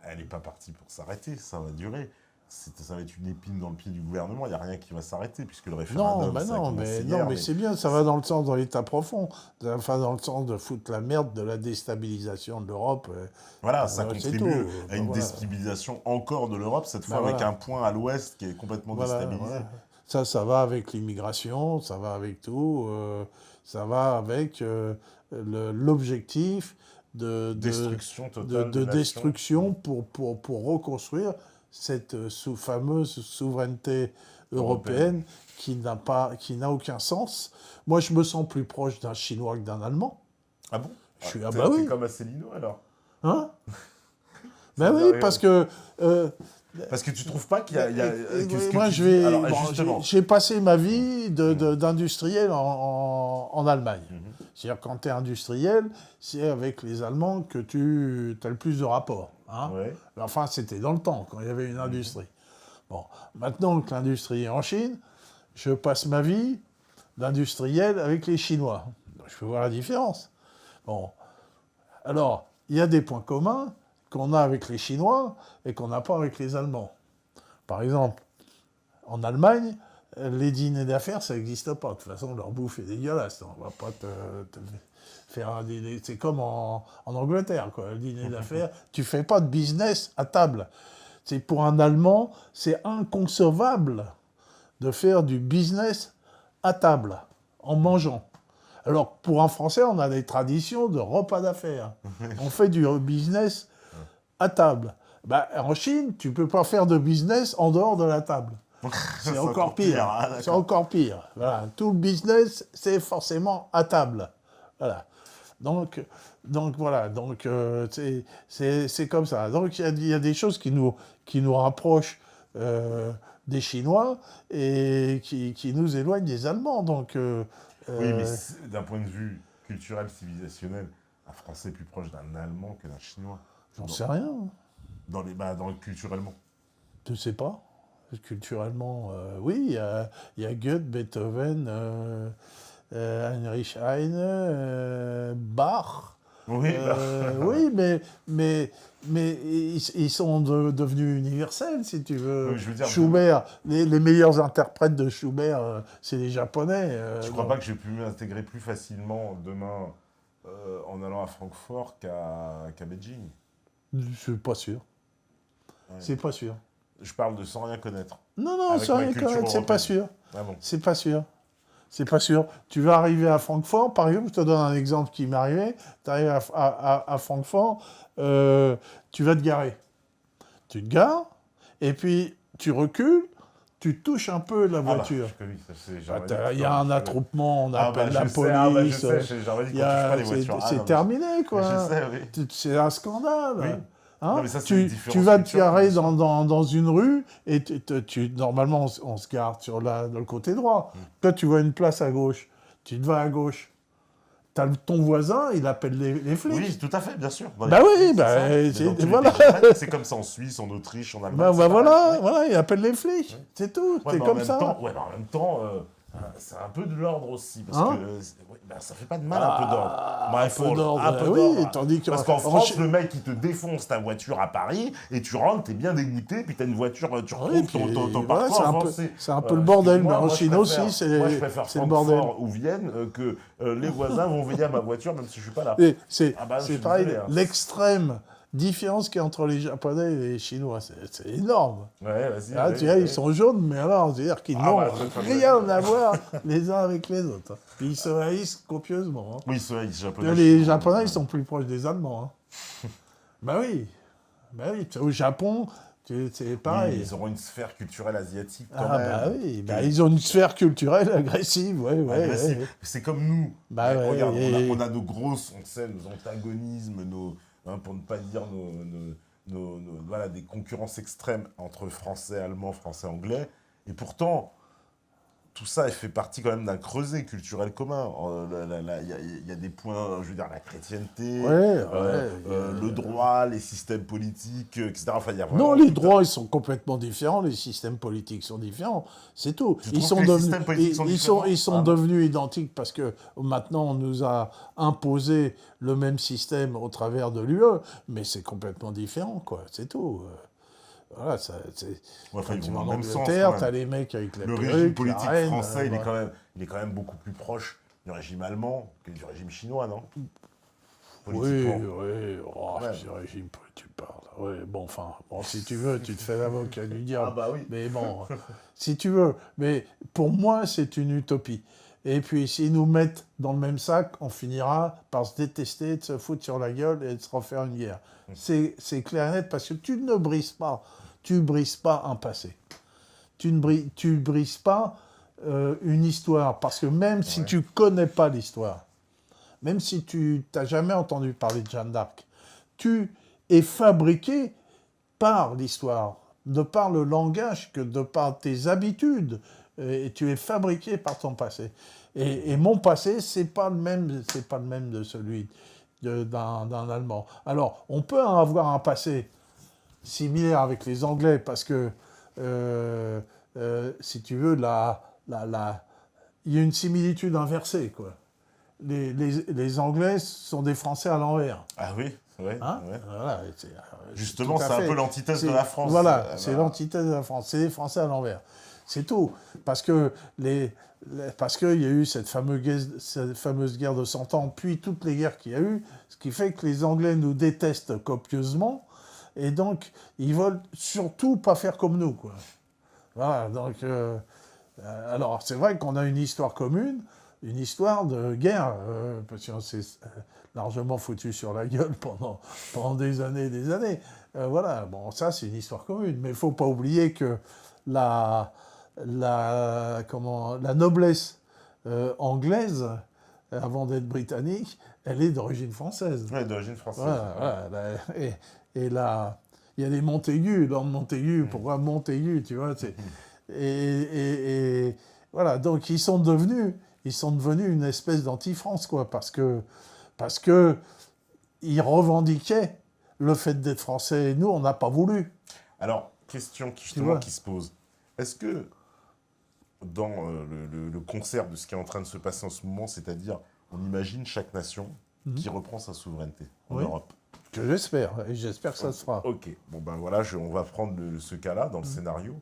elle n'est pas partie pour s'arrêter, ça va durer. Ça va être une épine dans le pied du gouvernement, il n'y a rien qui va s'arrêter, puisque le référendum, mais c'est bien, ça va dans le sens, dans l'état profond, enfin dans le sens de foutre la merde de la déstabilisation de l'Europe. Voilà, ça contribue à une déstabilisation encore de l'Europe, cette fois avec un point à l'ouest qui est complètement déstabilisé. Voilà. Ça va avec l'immigration, ça va avec tout, ça va avec l'objectif de destruction totale de destruction pour reconstruire cette fameuse souveraineté européenne qui n'a aucun sens. Moi, je me sens plus proche d'un Chinois que d'un Allemand. Ah bon? Oui. C'est comme Asselineau, alors? Hein? Ben oui, parce que... parce que tu trouves pas qu'il y a... moi, j'ai passé ma vie d'industriel en Allemagne. C'est-à-dire, quand tu es industriel, c'est avec les Allemands que tu as le plus de rapports. Hein? Ouais. Enfin, c'était dans le temps, quand il y avait une industrie. Bon, maintenant que l'industrie est en Chine, je passe ma vie d'industriel avec les Chinois. Donc, je peux voir la différence. Bon, alors, il y a des points communs qu'on a avec les Chinois et qu'on n'a pas avec les Allemands. Par exemple, en Allemagne, les dîners d'affaires, ça n'existe pas. De toute façon, leur bouffe est dégueulasse. On ne va pas te faire un dîner. C'est comme en Angleterre, quoi. Le dîner d'affaires, tu ne fais pas de business à table. Pour un Allemand, c'est inconcevable de faire du business à table, en mangeant. Alors, pour un Français, on a des traditions de repas d'affaires. On fait du business à table. En Chine, tu ne peux pas faire de business en dehors de la table. C'est encore pire. C'est encore pire. Voilà. Tout le business, c'est forcément à table. Voilà. Donc voilà. Donc c'est comme ça. Donc il y a des choses qui nous rapprochent des Chinois et qui nous éloignent des Allemands. Donc oui, mais d'un point de vue culturel, civilisationnel, un Français est plus proche d'un Allemand que d'un Chinois. J'en sais rien. Culturellement. Je ne sais pas. Culturellement, oui, il y a Goethe, Beethoven, Heinrich Heine, Bach. Oui, oui, mais ils sont devenus universels, si tu veux. Oui, je veux dire, Schubert, les meilleurs interprètes de Schubert, c'est les Japonais. Je crois pas que j'ai pu m'intégrer plus facilement demain en allant à Francfort qu'à Beijing. Je suis pas sûr. Ouais. C'est pas sûr. Je parle de sans rien connaître. Non, sans rien connaître, c'est pas sûr. Ah bon. C'est pas sûr. C'est pas sûr. Tu vas arriver à Francfort, par exemple, je te donne un exemple qui m'est arrivé. Tu arrives à Francfort, tu vas te garer. Tu te gares, et puis tu recules, tu touches un peu la voiture. Il y a un attroupement, on appelle la police. C'est terminé, quoi. Je sais, oui. C'est un scandale. Oui. Hein? Non, mais ça, tu vas te garer dans une rue et normalement on se gare sur le côté droit. Toi tu vois une place à gauche, tu te vas à gauche. T'as ton voisin, il appelle les flics. Oui, tout à fait, bien sûr. Voilà, c'est comme ça en Suisse, en Autriche, en Allemagne. Voilà, il appelle les flics. Ouais. C'est tout. C'est comme ça. en même temps, C'est un peu de l'ordre aussi, parce Hein? que ça fait pas de mal un peu d'ordre. Un peu d'ordre, oui, tandis que... Parce qu'en France, le mec, il te défonce ta voiture à Paris, et tu rentres, t'es bien dégoûté, puis t'as une voiture, tu Oui, retrouves ton voilà, parcours c'est un peu le bordel, mais en Chine aussi, moi, je préfère c'est le bordel. Francfort ou Vienne que les voisins vont veiller à ma voiture, même si je suis pas là. C'est Ah bah, je suis pareil, désolé, hein. l'extrême différence qu'il y a entre les Japonais et les Chinois, c'est énorme. Ouais, vas-y. Ah, tu vois, ils sont jaunes, mais alors, c'est-à-dire qu'ils n'ont rien à voir les uns avec les autres. Puis ils se haïssent copieusement. Hein. Oui, c'est les Japonais. Les Japonais, ils sont plus proches des Allemands. Hein. Bah oui. Au Japon, c'est pareil. Oui, ils auront une sphère culturelle asiatique quand Ah même. bah oui, ils ont une sphère culturelle agressive, Agressive. ouais. C'est comme nous. Bah ouais, regarde, on a nos grosses, on sait, nos antagonismes, pour ne pas dire voilà, des concurrences extrêmes entre français, allemand, français, anglais. Et pourtant, tout ça fait partie quand même d'un creuset culturel commun. Il y a des points, je veux dire, la chrétienté, le droit, les systèmes politiques, etc. Enfin, il y a non, les droits, ils sont complètement différents, les systèmes politiques sont différents, c'est tout. Ils sont devenus identiques parce que maintenant, on nous a imposé le même système au travers de l'UE, mais c'est complètement différent, quoi, c'est tout. Voilà, enfin, ils vont dans en le même sens. Angleterre, t'as les mecs avec la perruque, le régime politique la reine, français, il est quand même beaucoup plus proche du régime allemand que du régime chinois, non? Oui. Oh, du régime, tu parles. Oui, bon, si tu veux, tu te fais l'avocat du diable. Ah bah oui. Mais bon, si tu veux. Mais pour moi, c'est une utopie. Et puis, s'ils nous mettent dans le même sac, on finira par se détester, de se foutre sur la gueule et de se refaire une guerre. C'est clair et net parce que tu ne brises pas. Tu brises pas un passé. Tu brises pas une histoire. Parce que même si tu connais pas l'histoire, même si tu n'as jamais entendu parler de Jeanne d'Arc, tu es fabriqué par l'histoire, de par le langage, que de par tes habitudes, et tu es fabriqué par ton passé. Et mon passé, c'est pas le même de celui d'un Allemand. Alors, on peut avoir un passé similaire avec les Anglais, parce que, si tu veux, il y a une similitude inversée, quoi. Les Anglais sont des Français à l'envers. Ah oui, Hein ouais. Voilà, justement, c'est un peu l'antithèse de la France. Voilà, c'est l'antithèse de la France. C'est les Français à l'envers. C'est tout. Parce qu'il y a eu cette fameuse guerre de 100 ans, puis toutes les guerres qu'il y a eu, ce qui fait que les Anglais nous détestent copieusement, et donc ils veulent surtout pas faire comme nous, quoi. Voilà, donc... alors, c'est vrai qu'on a une histoire commune, une histoire de guerre, parce qu'on s'est largement foutu sur la gueule pendant des années et des années. Voilà, bon, ça, c'est une histoire commune. Mais il ne faut pas oublier que la noblesse anglaise, avant d'être britannique, elle est d'origine française. Oui, d'origine française. Voilà. Et il y a les Montaigu, Lord Montaigu, pourquoi Montaigu, tu vois, et voilà, donc ils sont devenus une espèce d'anti-France, quoi, parce que ils revendiquaient le fait d'être français, et nous, on n'a pas voulu. Alors, question qui se pose. Est-ce que dans le concert de ce qui est en train de se passer en ce moment, c'est-à-dire, on imagine chaque nation qui reprend sa souveraineté en Europe? Que j'espère, et j'espère que ça se fera. Ok, bon ben voilà, on va prendre ce cas-là dans le scénario.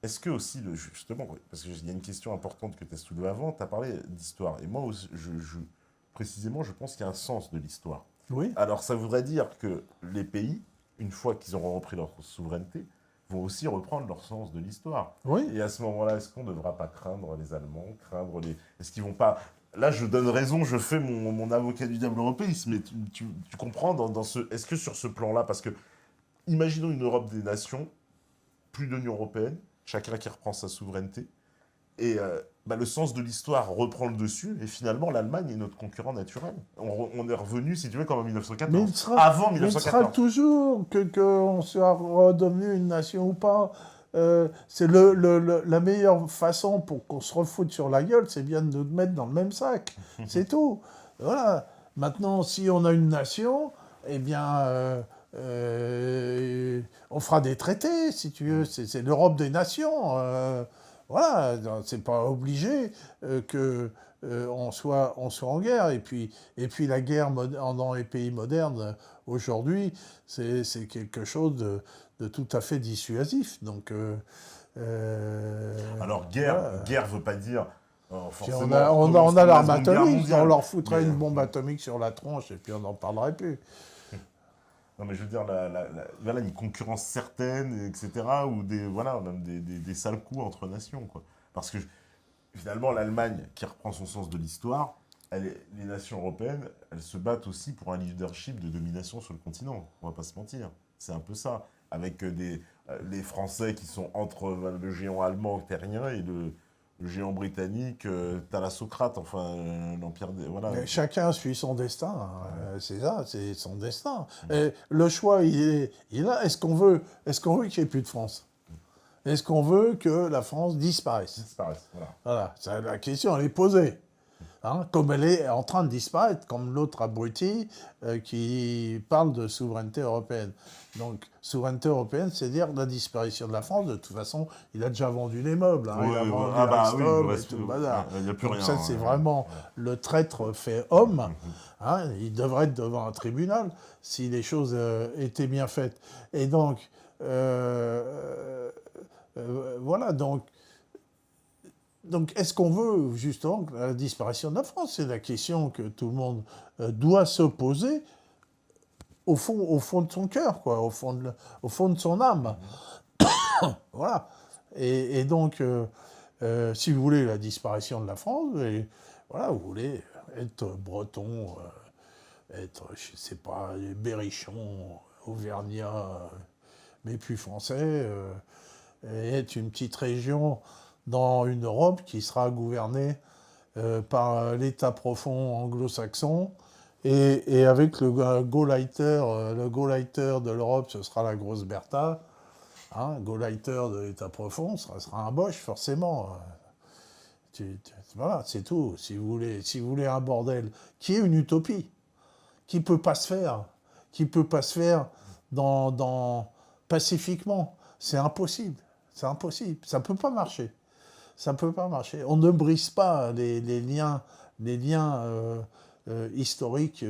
Est-ce que aussi, justement, parce qu'il y a une question importante que tu as soulevée avant, tu as parlé d'histoire. Et moi, précisément, je pense qu'il y a un sens de l'histoire. Oui. Alors, ça voudrait dire que les pays, une fois qu'ils auront repris leur souveraineté, vont aussi reprendre leur sens de l'histoire. Oui. Et à ce moment-là, est-ce qu'on ne devra pas craindre les Allemands, Est-ce qu'ils vont pas... Là, je donne raison, je fais mon avocat du diable européisme, mais tu comprends Est-ce que sur ce plan-là, parce que, imaginons une Europe des nations, plus d'Union européenne, chacun qui reprend sa souveraineté, et le sens de l'histoire reprend le dessus, et finalement, l'Allemagne est notre concurrent naturel. On est revenu, si tu veux, comme en 1914. Avant 1914. Mais il sera toujours, qu'on soit redevenu une nation ou pas. C'est la meilleure façon pour qu'on se refoute sur la gueule, c'est bien de nous mettre dans le même sac. C'est tout. Voilà. Maintenant, si on a une nation, eh bien... on fera des traités, si tu veux. C'est l'Europe des nations. voilà, c'est pas obligé que on soit en guerre. Et puis la guerre dans les pays modernes aujourd'hui, c'est quelque chose de tout à fait dissuasif. Donc Alors, voilà. guerre veut pas dire Puis forcément on a la l'arme Seconde Guerre atomique, on mondiale. leur foutrait Mais, une bombe atomique sur la tronche et puis on n'en parlerait plus. non, mais je veux dire, voilà, une concurrence certaine, etc. Ou voilà, même des sales coups entre nations, quoi. Parce que finalement, l'Allemagne, qui reprend son sens de l'histoire, les nations européennes, elles se battent aussi pour un leadership de domination sur le continent. On va pas se mentir. C'est un peu ça. Avec les Français qui sont entre le géant allemand terrien et le géant britannique thalassocrate, enfin, l'empire des... Voilà. Mais chacun suit son destin, hein. C'est ça, c'est son destin. Et le choix, il est là. Est-ce qu'on veut qu'il n'y ait plus de France? Est-ce qu'on veut que la France disparaisse? Disparaissent, voilà. Voilà, la question, elle est posée. Hein, comme elle est en train de disparaître, comme l'autre abruti qui parle de souveraineté européenne. Donc, souveraineté européenne, c'est dire la disparition de la France. De toute façon, il a déjà vendu les meubles. Hein, il a vendu Alstom et tout le bazar. Il n'y a plus Donc rien. ça, c'est vraiment le traître fait homme. Hein, il devrait être devant un tribunal si les choses étaient bien faites. Et donc, voilà, donc, est-ce qu'on veut justement la disparition de la France? C'est la question que tout le monde doit se poser au fond de son cœur, quoi, au fond de son âme. Voilà. Et donc, si vous voulez la disparition de la France, voilà, vous voulez être breton, être, je sais pas, berrichon, auvergnat, mais plus français, et être une petite région dans une Europe qui sera gouvernée par l'État profond anglo-saxon, et avec le Gauleiter de l'Europe, ce sera la grosse Bertha. Hein, Gauleiter de l'État profond, ça sera un Bosch, forcément. Voilà, c'est tout. Si vous voulez un bordel qui est une utopie, qui peut pas se faire pacifiquement, c'est impossible. C'est impossible. Ça peut pas marcher. Ça peut pas marcher. On ne brise pas les liens historiques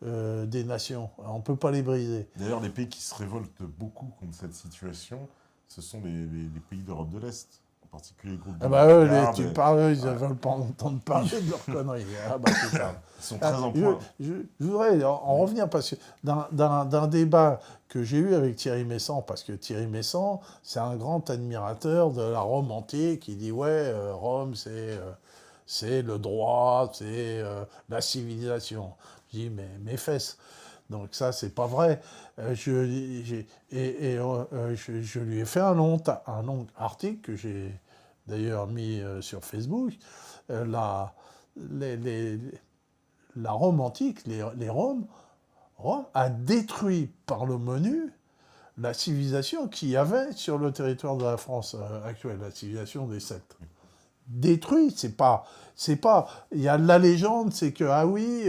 des nations. On ne peut pas les briser. D'ailleurs, les pays qui se révoltent beaucoup contre cette situation, ce sont les pays d'Europe de l'Est, en particulier les groupes de eux, tu parles, ils ne veulent pas entendre parler de leurs conneries. C'est ça. Ils sont très en point. Je voudrais en revenir, parce que d'un débat que j'ai eu avec Thierry Messant, parce que Thierry Messant, c'est un grand admirateur de la Rome antique, qui dit, ouais, Rome, c'est le droit, c'est la civilisation. Je dis, mais mes fesses. Donc ça, c'est pas vrai. Je lui ai fait un long article que j'ai d'ailleurs mis sur Facebook. La Rome antique, Rome a détruit par le menu la civilisation qu'il y avait sur le territoire de la France actuelle, la civilisation des Celtes. Détruit, c'est pas, il y a la légende, c'est que, ah oui,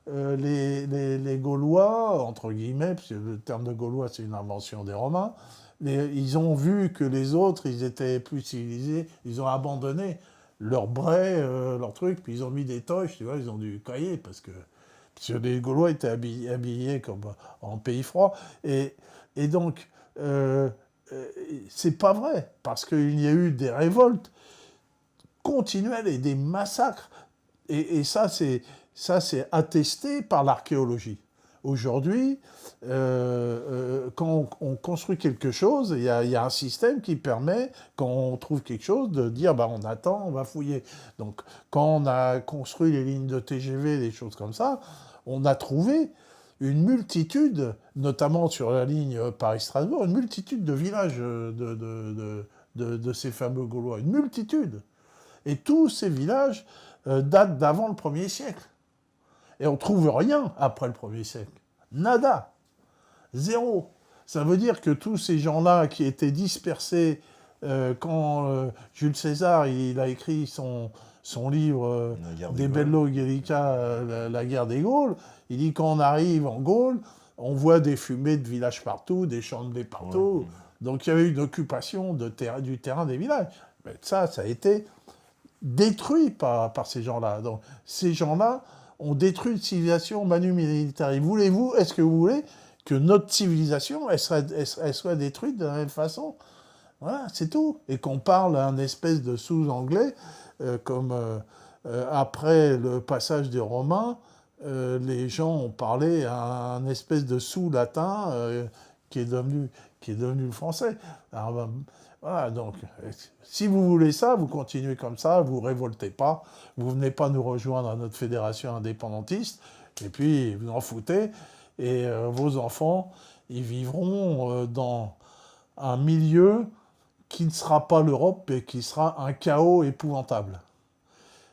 les Gaulois, entre guillemets, parce que le terme de Gaulois, c'est une invention des Romains, ils ont vu que les autres, ils étaient plus civilisés, ils ont abandonné leur bray, leur truc, puis ils ont mis des toches, tu vois, ils ont dû cailler, parce que les Gaulois étaient habillés comme en pays froid, et donc, c'est pas vrai, parce qu'il y a eu des révoltes continuels et des massacres. Et ça, c'est attesté par l'archéologie. Aujourd'hui, quand on construit quelque chose, il y a un système qui permet, quand on trouve quelque chose, de dire on attend, on va fouiller. Donc, quand on a construit les lignes de TGV, des choses comme ça, on a trouvé une multitude, notamment sur la ligne Paris-Strasbourg, une multitude de villages de ces fameux Gaulois. Une multitude. Et tous ces villages datent d'avant le 1er siècle. Et on ne trouve rien après le 1er siècle. Nada. Zéro. Ça veut dire que tous ces gens-là qui étaient dispersés quand Jules César il a écrit son livre De Bello Gallica, la guerre des Gaules, il dit quand on arrive en Gaule, on voit des fumées de villages partout, des champs de blé partout. Ouais. Donc il y avait une occupation du terrain des villages. Mais ça a été détruit par ces gens-là. Donc, ces gens-là ont détruit une civilisation manu militari. Est-ce que vous voulez que notre civilisation, elle soit détruite de la même façon? Voilà, c'est tout. Et qu'on parle à un espèce de sous-anglais, comme après le passage des Romains, les gens ont parlé à un espèce de sous-latin qui est devenu le français. Alors, voilà, donc, si vous voulez ça, vous continuez comme ça, vous ne révoltez pas, vous ne venez pas nous rejoindre à notre fédération indépendantiste, et puis vous en foutez, et vos enfants, ils vivront dans un milieu qui ne sera pas l'Europe, et qui sera un chaos épouvantable.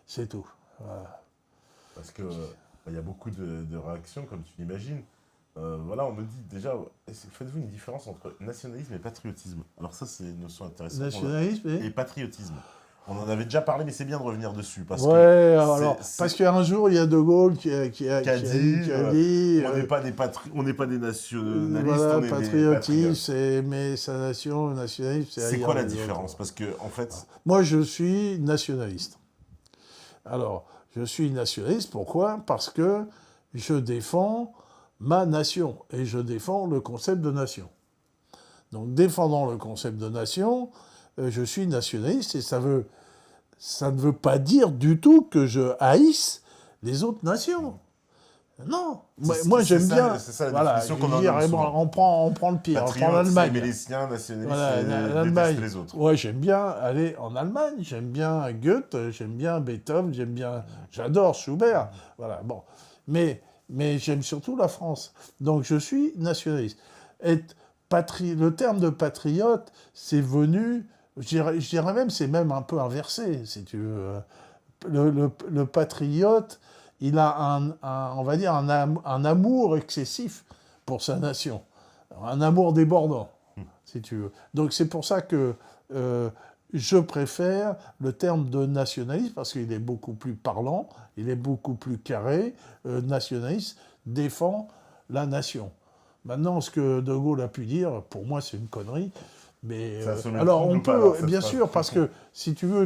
C'est tout. Voilà. Parce que il y a beaucoup de réactions, comme tu l'imagines. Voilà, on me dit déjà, faites-vous une différence entre nationalisme et patriotisme? Alors ça, c'est une notion intéressante. Nationalisme Et patriotisme. On en avait déjà parlé, mais c'est bien de revenir dessus. Parce parce qu'un jour, il y a De Gaulle qui a dit on n'est pas des nationalistes, voilà, on est patriotisme, des mais sa nation, le nationalisme, c'est quoi la différence? Parce que, en fait... Moi, je suis nationaliste. Alors, je suis nationaliste, pourquoi? Parce que je défends ma nation, et je défends le concept de nation. Donc, défendant le concept de nation, je suis nationaliste, et ça ne veut pas dire du tout que je haïsse les autres nations. Non, moi j'aime bien. C'est ça la définition qu'on en donne souvent. On prend le pire, on prend l'Allemagne. Aimer les siens, nationaliste, voilà, détester les autres. Ouais, j'aime bien aller en Allemagne, j'aime bien Goethe, j'aime bien Beethoven, j'adore Schubert. Voilà, bon. Mais j'aime surtout la France. Donc je suis nationaliste. Le terme de patriote, c'est venu, je dirais même, c'est même un peu inversé, si tu veux. Le patriote, il a on va dire un amour excessif pour sa nation, un amour débordant, si tu veux. Donc c'est pour ça que je préfère le terme de nationaliste, parce qu'il est beaucoup plus parlant, il est beaucoup plus carré. Nationaliste défend la nation. Maintenant, ce que De Gaulle a pu dire, pour moi, c'est une connerie. Mais alors, on peut, bien sûr, parce que, si tu veux,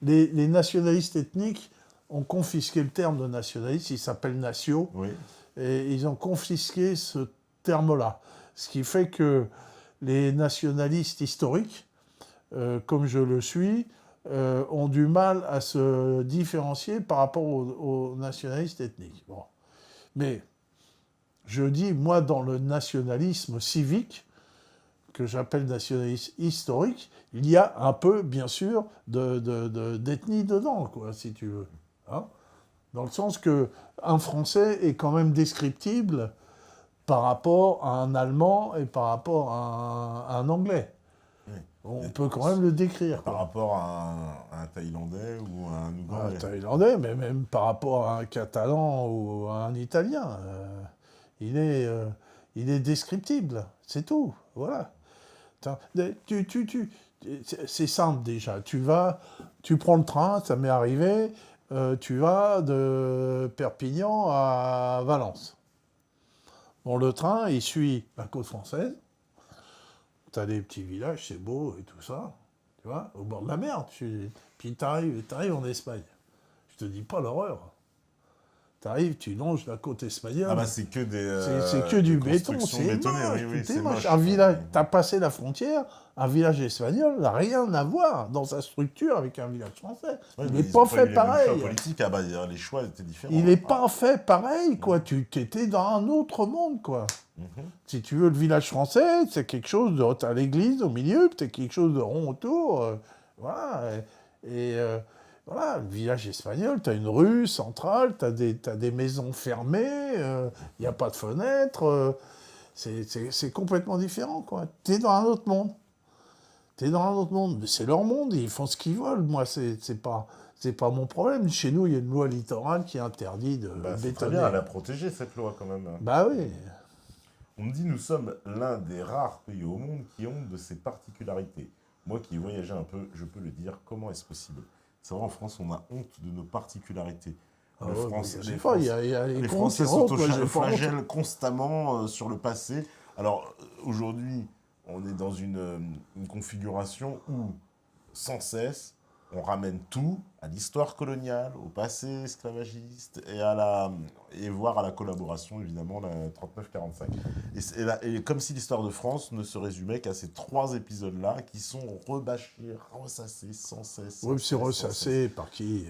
les nationalistes ethniques ont confisqué le terme de nationaliste, il s'appelle natio, oui. Et ils ont confisqué ce terme-là. Ce qui fait que les nationalistes historiques, comme je le suis, ont du mal à se différencier par rapport aux nationalistes ethniques. Bon. Mais je dis, moi, dans le nationalisme civique, que j'appelle nationalisme historique, il y a un peu, bien sûr, d'ethnie dedans, quoi, si tu veux. Hein, dans le sens qu'un Français est quand même descriptible par rapport à un Allemand et par rapport à un Anglais. Oui. On peut quand même le décrire. Par rapport à un Thaïlandais ou à un Ougandais. Un Thaïlandais, mais même par rapport à un Catalan ou à un Italien. Il est descriptible, c'est tout. Voilà. C'est simple déjà. Tu prends le train, ça m'est arrivé, tu vas de Perpignan à Valence. Bon, le train, il suit la côte française. Tu as des petits villages, c'est beau et tout ça. Tu vois, au bord de la mer. Puis tu arrives en Espagne. Je te dis pas l'horreur. Tu arrives, tu longes la côte espagnole. Ah bah c'est que c'est que du béton, c'est moche. Un village, t'as passé la frontière, un village espagnol n'a rien à voir dans sa structure avec un village français. Ouais, il n'est pas fait pareil. Les choix étaient différents. Il n'est pas fait pareil, quoi. Tu étais dans un autre monde, quoi. Si tu veux, le village français, c'est quelque chose de... T'as l'église au milieu, puis t'as quelque chose de rond autour. Voilà. Voilà, le village espagnol, tu as une rue centrale, tu as des maisons fermées, il n'y a pas de fenêtres, c'est complètement différent, quoi. Tu es dans un autre monde. Mais c'est leur monde, ils font ce qu'ils veulent. Moi, c'est pas mon problème. Chez nous, il y a une loi littorale qui interdit de bétonner. C'est très bien, elle a protégé cette loi, quand même. Bah oui. On me dit, nous sommes l'un des rares pays au monde qui ont de ces particularités. Moi qui ai voyagé un peu, je peux le dire, comment est-ce possible? C'est vrai, en France, on a honte de nos particularités. Les Français s'autoflagellent constamment sur le passé. Alors, aujourd'hui, on est dans une configuration où sans cesse, on ramène tout à l'histoire coloniale, au passé esclavagiste et voire à la collaboration, évidemment, la 39-45. Et comme si l'histoire de France ne se résumait qu'à ces 3 épisodes-là qui sont rebâchés, ressassés sans cesse. Oui, c'est ressassé par qui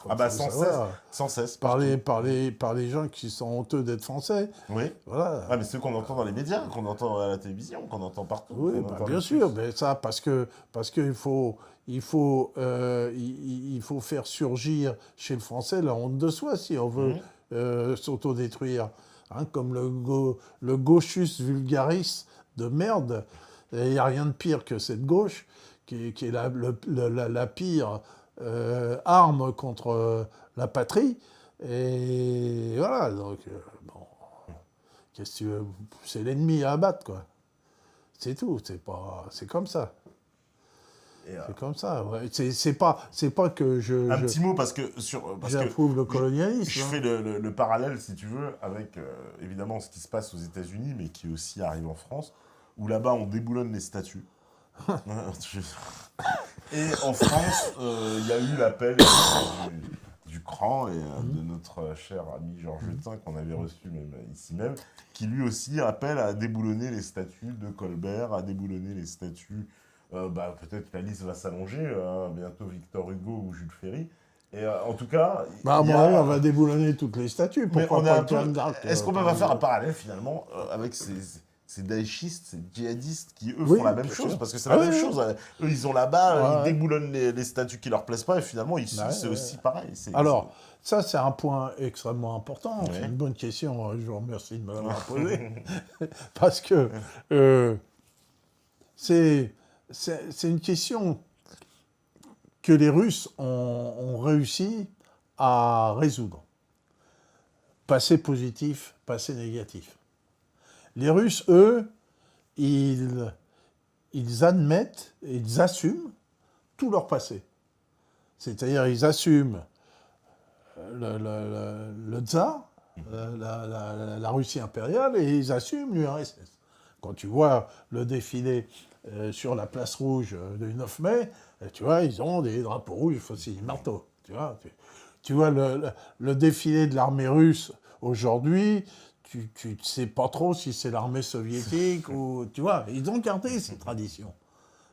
Ah bah sans cesse, sans cesse. Par les gens qui sont honteux d'être français. Oui. Voilà. Ah, mais ceux qu'on entend dans les médias, qu'on entend à la télévision, qu'on entend partout. Oui, bien sûr, mais ça, parce qu'il faut faire surgir chez le Français la honte de soi si on veut s'autodétruire. Hein, comme le gauchus vulgaris de merde. Il n'y a rien de pire que cette gauche, qui est la pire arme contre la patrie. Et voilà, donc, bon, qu'est-ce que tu veux, c'est l'ennemi à abattre, quoi. C'est tout, c'est comme ça. C'est comme ça, ouais. C'est pas que petit mot, parce que j'approuve le colonialisme. Je fais le parallèle, si tu veux, avec évidemment ce qui se passe aux États-Unis, mais qui aussi arrive en France, où là-bas on déboulonne les statues. Et en France, il y a eu l'appel du CRAN et de notre cher ami Georges Hutin, qu'on avait reçu ici même, qui lui aussi appelle à déboulonner les statues de Colbert, à déboulonner les statues. Peut-être que la liste va s'allonger, bientôt Victor Hugo ou Jules Ferry. Et en tout cas... on va déboulonner toutes les statues. Pourquoi pas Jeanne d'Arc Est-ce qu'on peut pas faire un parallèle, finalement, avec ces daïchistes, ces djihadistes qui, eux, font la même chose? Sûr. Parce que c'est la même chose. Eux, ils ont là-bas, ils déboulonnent les statues qui leur plaisent pas, et finalement, ici, c'est aussi pareil. Alors, ça, c'est un point extrêmement important. C'est une bonne question. Je vous remercie de me l'avoir posée. Parce que c'est une question que les Russes ont réussi à résoudre. Passé positif, passé négatif. Les Russes, eux, ils admettent, ils assument tout leur passé. C'est-à-dire, ils assument le tsar, la Russie impériale, et ils assument l'URSS. Quand tu vois le défilé sur la place rouge du 9 mai, tu vois, ils ont des drapeaux rouges, aussi marteau. Tu vois le défilé de l'armée russe aujourd'hui, tu ne sais pas trop si c'est l'armée soviétique ou... Tu vois, ils ont gardé ces traditions.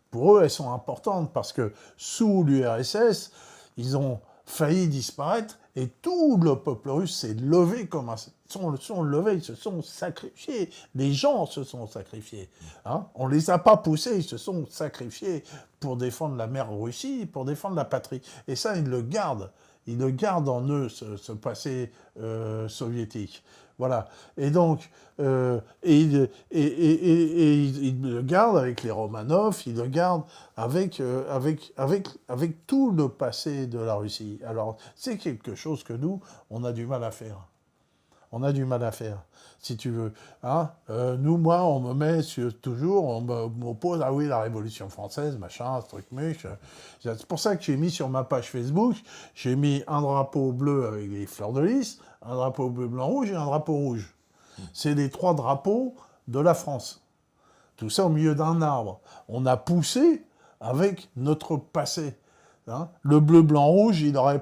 Pour eux, elles sont importantes parce que sous l'URSS, ils ont failli disparaître et tout le peuple russe s'est levé comme un... Ils sont levés, ils se sont sacrifiés. Les gens se sont sacrifiés. Hein, on ne les a pas poussés, ils se sont sacrifiés pour défendre la mère Russie, pour défendre la patrie. Et ça, ils le gardent. Ils le gardent en eux, ce passé soviétique. Voilà. Et donc, ils le gardent avec les Romanov, ils le gardent avec tout le passé de la Russie. Alors, c'est quelque chose que nous, on a du mal à faire. On a du mal à faire, si tu veux. Hein, moi, on me met toujours, on m'oppose, ah oui, la Révolution française, machin, ce truc muche. C'est pour ça que j'ai mis sur ma page Facebook, j'ai mis un drapeau bleu avec des fleurs de lys, un drapeau bleu, blanc, rouge et un drapeau rouge. C'est les 3 drapeaux de la France. Tout ça au milieu d'un arbre. On a poussé avec notre passé. Hein, le bleu, blanc, rouge, il n'aurait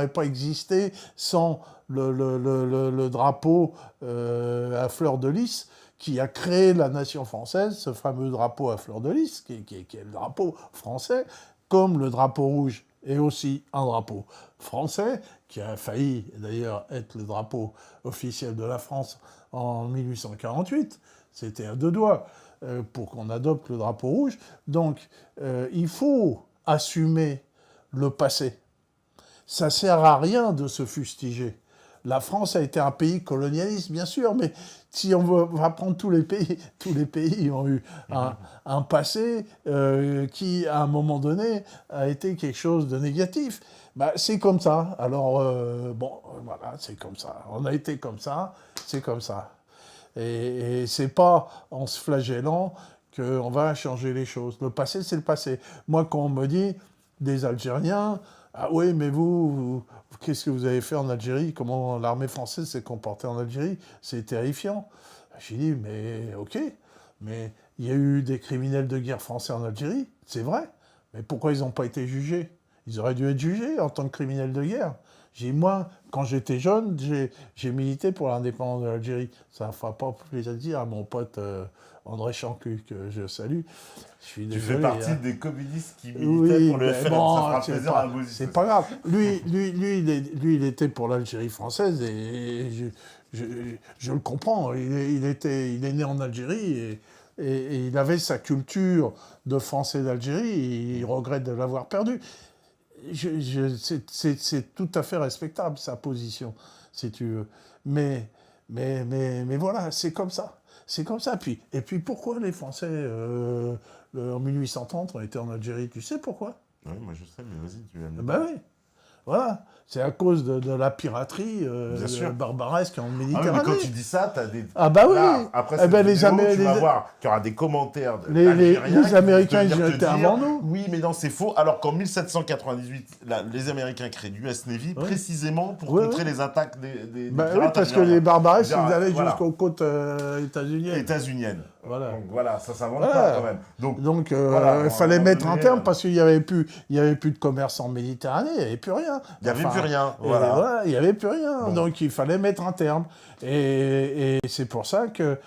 pas existé sans le drapeau à fleur de lys qui a créé la nation française, ce fameux drapeau à fleur de lys, qui est le drapeau français, comme le drapeau rouge est aussi un drapeau français, qui a failli d'ailleurs être le drapeau officiel de la France en 1848. C'était à 2 doigts pour qu'on adopte le drapeau rouge. Donc, il faut assumer le passé. Ça ne sert à rien de se fustiger. La France a été un pays colonialiste, bien sûr, mais si on va prendre tous les pays ont eu un passé qui, à un moment donné, a été quelque chose de négatif. C'est comme ça. Alors, voilà, c'est comme ça. On a été comme ça, c'est comme ça. Et c'est pas en se flagellant qu'on va changer les choses. Le passé, c'est le passé. Moi, quand on me dit des Algériens, ah oui, mais vous qu'est-ce que vous avez fait en Algérie? Comment l'armée française s'est comportée en Algérie? C'est terrifiant. J'ai dit, mais ok, mais il y a eu des criminels de guerre français en Algérie, c'est vrai, Mais pourquoi ils n'ont pas été jugés? Ils auraient dû être jugés en tant que criminels de guerre. Moi, quand j'étais jeune, j'ai milité pour l'indépendance de l'Algérie. Ça ne fera pas plaisir à dire à mon pote André Chancu, que je salue. Je suis Tu désolé, fais partie hein. des communistes qui militaient pour le FLN, bon, ça fera plaisir à Bozzi. c'est pas grave. Lui, il était pour l'Algérie française et je le comprends. Il est né en Algérie et il avait sa culture de Français d'Algérie et il regrette de l'avoir perdue. C'est tout à fait respectable, sa position, si tu veux. Mais voilà, c'est comme ça. C'est comme ça. Et puis pourquoi les Français, en 1830, ont été en Algérie? Tu sais pourquoi? Oui, moi je sais, mais vas-y, tu vas me dire. Ben oui. Voilà. C'est à cause de la piraterie Bien sûr. barbaresque en Ah oui, Méditerranée. mais quand tu dis ça, t'as des... Ah bah oui. Là, après cette vidéo, tu vas voir qu'il y aura des commentaires les d'Algériens Américains, qui vont ils te étaient dire, avant nous. oui, mais non, c'est faux. Alors qu'en 1798, les Américains créent l'US Navy précisément pour contrer les attaques des oui, pirates parce que algériens. les barbaresques, ils Voilà. allaient jusqu'aux côtes états-uniennes. États-uniennes. Voilà. Donc voilà, ça s'invente Voilà. pas quand même. Donc voilà, il fallait à un mettre moment un donné, terme parce qu'il n'y avait plus de commerce en Méditerranée, il n'y avait plus rien. Il n'y avait plus rien. Voilà. Il n'y avait plus rien. Bon. Donc il fallait mettre un terme. Et c'est pour ça que,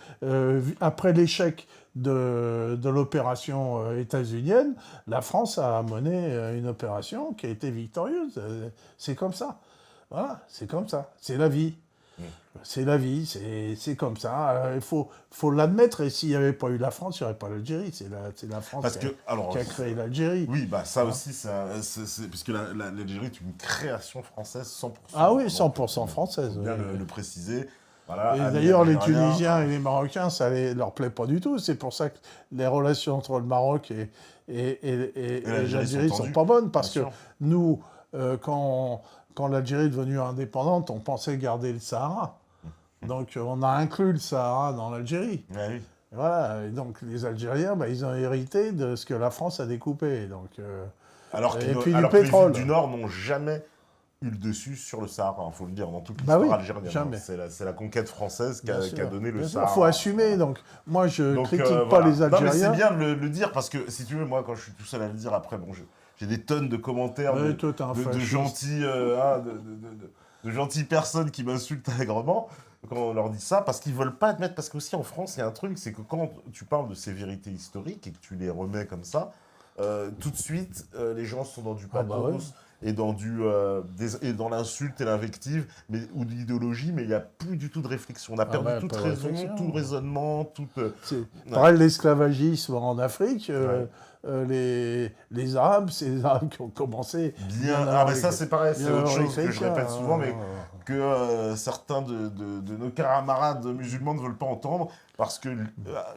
après l'échec de l'opération états-unienne, la France a mené une opération qui a été victorieuse. C'est comme ça. Voilà, c'est comme ça. C'est la vie. C'est la vie, c'est comme ça. Il faut l'admettre. Et s'il n'y avait pas eu la France, il n'y aurait pas l'Algérie. C'est la France qui a créé l'Algérie. Oui, bah ça aussi, puisque l'Algérie est une création française 100%. Ah oui, 100% française. Il faut bien le préciser. Voilà, et d'ailleurs, les Tunisiens et les Marocains, ça ne leur plaît pas du tout. C'est pour ça que les relations entre le Maroc et l'Algérie ne sont pas bonnes. Parce que nous, quand l'Algérie est devenue indépendante, on pensait garder le Sahara. Donc on a inclus le Sahara dans l'Algérie. Oui. Et voilà. Et donc les Algériens, ils ont hérité de ce que la France a découpé. Donc, alors que les villes du Nord n'ont jamais eu le dessus sur le Sahara, il faut le dire, dans toute l'histoire algérienne. Jamais. C'est la conquête française qui a donné le Sahara. Il faut assumer. Donc moi, je ne critique pas les Algériens. Non, mais c'est bien de le dire, parce que si tu veux, moi, quand je suis tout seul à le dire, après, bon, j'ai des tonnes de commentaires de gentilles personnes qui m'insultent allègrement quand on leur dit ça, parce qu'ils ne veulent pas admettre. Parce qu'aussi en France, il y a un truc, c'est que quand tu parles de ces vérités historiques et que tu les remets comme ça, tout de suite, les gens sont dans du pathos et dans dans l'insulte et l'invective, ou de l'idéologie, mais il n'y a plus du tout de réflexion. On a perdu toute raison, tout raisonnement, Pareil, l'esclavagisme en Afrique. Les Arabes, c'est les Arabes qui ont commencé. Mais ça, c'est pareil, c'est autre chose que je répète souvent, mais que certains de nos camarades musulmans ne veulent pas entendre, parce que,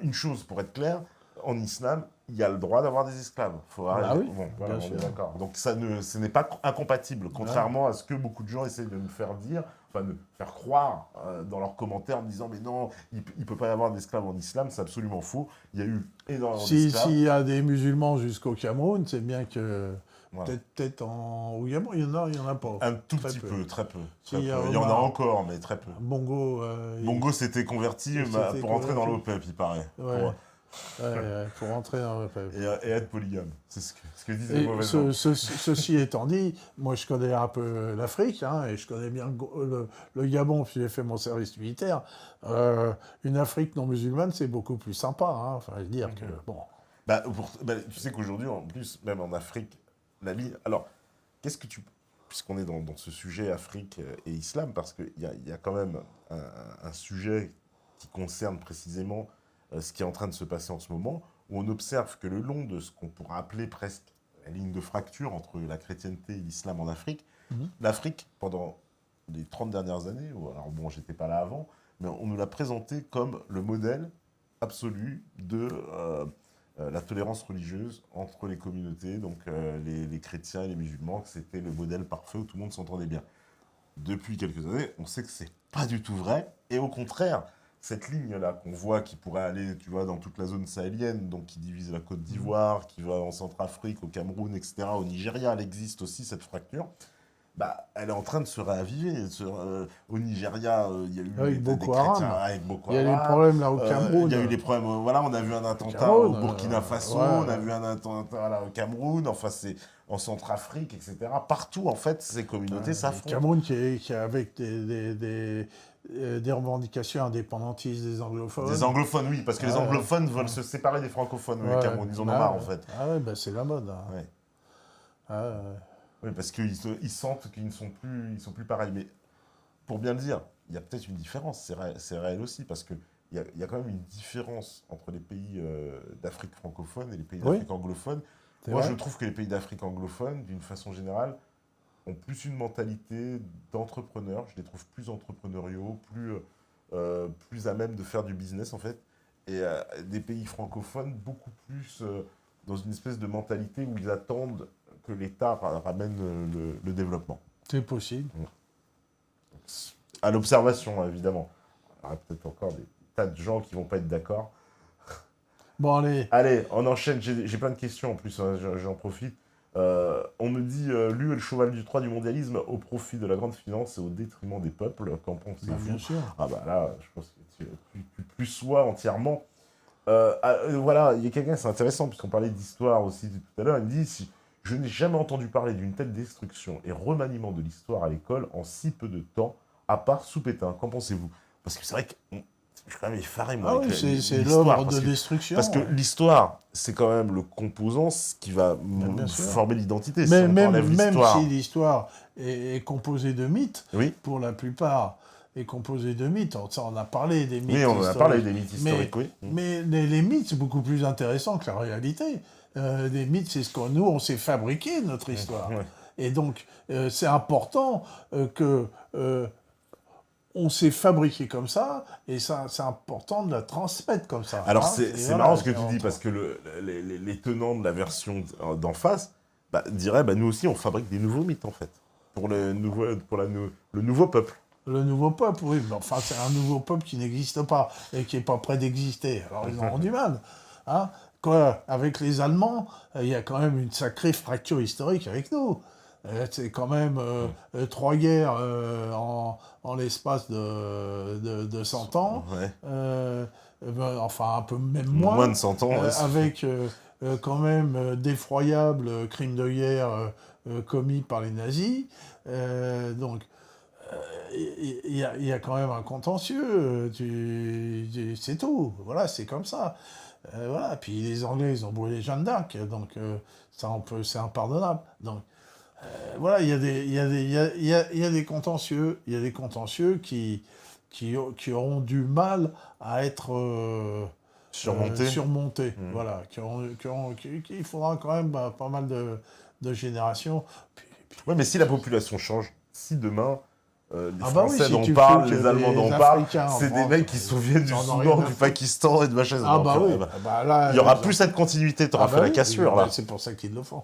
une chose, pour être clair, en islam, il y a le droit d'avoir des esclaves. On est d'accord. Donc ce n'est pas incompatible, contrairement à ce que beaucoup de gens essaient de nous faire dire, enfin de faire croire dans leurs commentaires en disant mais non, il ne peut pas y avoir d'esclaves en islam, c'est absolument faux. Il y a eu énormément d'esclaves. S'il y a des musulmans jusqu'au Cameroun, c'est bien que... Peut-être au Gabon, il n'y en a pas. Un tout petit peu, très peu. Il y en a encore, mais très peu. Bongo s'était converti pour entrer dans l'OPEP, il paraît. Pour rentrer dans l'OPEP. Et être polygame, c'est ce que disent les mauvais gens. Ceci étant dit, moi je connais un peu l'Afrique, et je connais bien le Gabon, puis j'ai fait mon service militaire. Une Afrique non musulmane, c'est beaucoup plus sympa. Enfin, je veux dire que, bon... tu sais qu'aujourd'hui, en plus, même en Afrique, la vie... Alors, qu'est-ce que tu... Puisqu'on est dans ce sujet Afrique et islam, parce qu'il y a quand même un sujet qui concerne précisément ce qui est en train de se passer en ce moment, où on observe que le long de ce qu'on pourrait appeler presque la ligne de fracture entre la chrétienté et l'islam en Afrique, l'Afrique, pendant les 30 dernières années, alors bon, j'étais pas là avant, mais on nous l'a présenté comme le modèle absolu de la tolérance religieuse entre les communautés, donc les chrétiens et les musulmans, que c'était le modèle parfait où tout le monde s'entendait bien. Depuis quelques années, on sait que c'est pas du tout vrai, et au contraire, cette ligne-là qu'on voit qui pourrait aller, tu vois, dans toute la zone sahélienne, donc qui divise la Côte d'Ivoire, qui va en Centrafrique, au Cameroun, etc., au Nigeria, elle existe aussi, cette fracture. bah, elle est en train de se réaviver. Au Nigeria, il y a eu Avec des Boko chrétiens Haram. avec Boko Il y a les Haram. problèmes là au Il Cameroun. y a eu des problèmes. Voilà, on a vu un Au attentat au Cameroun, Burkina Faso, ouais. on a vu un attentat voilà, au Cameroun, enfin, c'est en Centrafrique, etc. Partout, en fait, ces communautés Le s'affrontent. Cameroun qui est avec des revendications indépendantistes des Des anglophones. anglophones, oui, parce que les Ouais, anglophones veulent se séparer des francophones, oui, au ouais, Cameroun. Ils en ont bah marre, ouais. en fait. Ah ouais, bah c'est la mode. Hein. Ouais. Ah ouais. Oui, parce ils sentent qu'ils ne ils sont plus pareils. Mais pour bien le dire, il y a peut-être une différence, c'est réel aussi, parce qu'il y a quand même une différence entre les pays d'Afrique francophone et les pays Oui, d'Afrique anglophone. c'est Moi, je vrai. trouve que les pays d'Afrique anglophone, d'une façon générale, ont plus une mentalité d'entrepreneurs. Je les trouve plus entrepreneuriaux, plus à même de faire du business, en fait. Et des pays francophones, beaucoup plus dans une espèce de mentalité où ils attendent que l'État ramène le développement. C'est possible. À l'observation, évidemment. Il y aura peut-être encore des tas de gens qui vont pas être d'accord. Bon, allez. Allez, on enchaîne. J'ai plein de questions en plus, hein, j'en profite. On me dit, l'U est le cheval du 3 du mondialisme au profit de la grande finance et au détriment des peuples. Qu'en Bah, pensez-vous? bien sûr. Ah bah là, je pense que tu plus sois entièrement. Voilà, il y a quelqu'un, c'est intéressant, puisqu'on parlait d'histoire aussi tout à l'heure. Il me dit, si je n'ai jamais entendu parler d'une telle destruction et remaniement de l'histoire à l'école en si peu de temps, à part sous Pétain. Qu'en pensez-vous? Parce que c'est vrai que je suis quand même effaré, moi, Ah avec oui, c'est l'histoire. l'œuvre de destruction. Parce que l'histoire, c'est quand même le composant qui va Bien sûr. former l'identité. Si Mais on enlève même l'histoire. si l'histoire est composée de mythes, Oui, pour la plupart, est composée de mythes. Ça, on a parlé des mythes oui, on en a historiques. parlé des mythes historiques, oui. Mais les mythes, c'est beaucoup plus intéressant que la réalité. Les mythes, c'est ce que nous, on s'est fabriqué, notre histoire. Ouais. Et donc, c'est important que on s'est fabriqué comme ça, et ça, c'est important de la transmettre comme ça. Alors, hein. c'est Voilà, marrant ce que tu dis, entre- parce que les tenants de la version d'en face diraient, nous aussi, on fabrique des nouveaux mythes, en fait, pour le nouveau peuple. Le nouveau peuple, oui, mais enfin, c'est un nouveau peuple qui n'existe pas et qui n'est pas prêt d'exister. Alors, ils auront du mal. Hein. Quoi, avec les Allemands, il y a quand même une sacrée fracture historique avec nous. C'est quand même 3 guerres en l'espace de 100 ans. Ouais. Enfin, un peu même Moins de 100 ans. Ouais. avec quand même d'effroyables crimes de guerre commis par les nazis. Donc, il y a quand même un contentieux, c'est tout, voilà, c'est comme ça. Voilà. Puis les Anglais, ils ont brûlé Jeanne d'Arc, donc ça, c'est impardonnable. Donc voilà, il y a des contentieux, qui auront du mal à être surmontés. Voilà, il faudra quand même pas mal de générations. Ouais, mais si la population change, si demain les Ah bah oui, Français si dont tu parlent, fous que les Allemands des dont parlent, Africains en c'est des France, mecs qui se souviennent du ils en ont rien Soudan, à du foutre. Pakistan et de machin. Ah Donc, bah oui, bah là, il y aura plus cette continuité, t'auras fait la oui, cassure, bah, là. c'est pour ça qu'ils le font.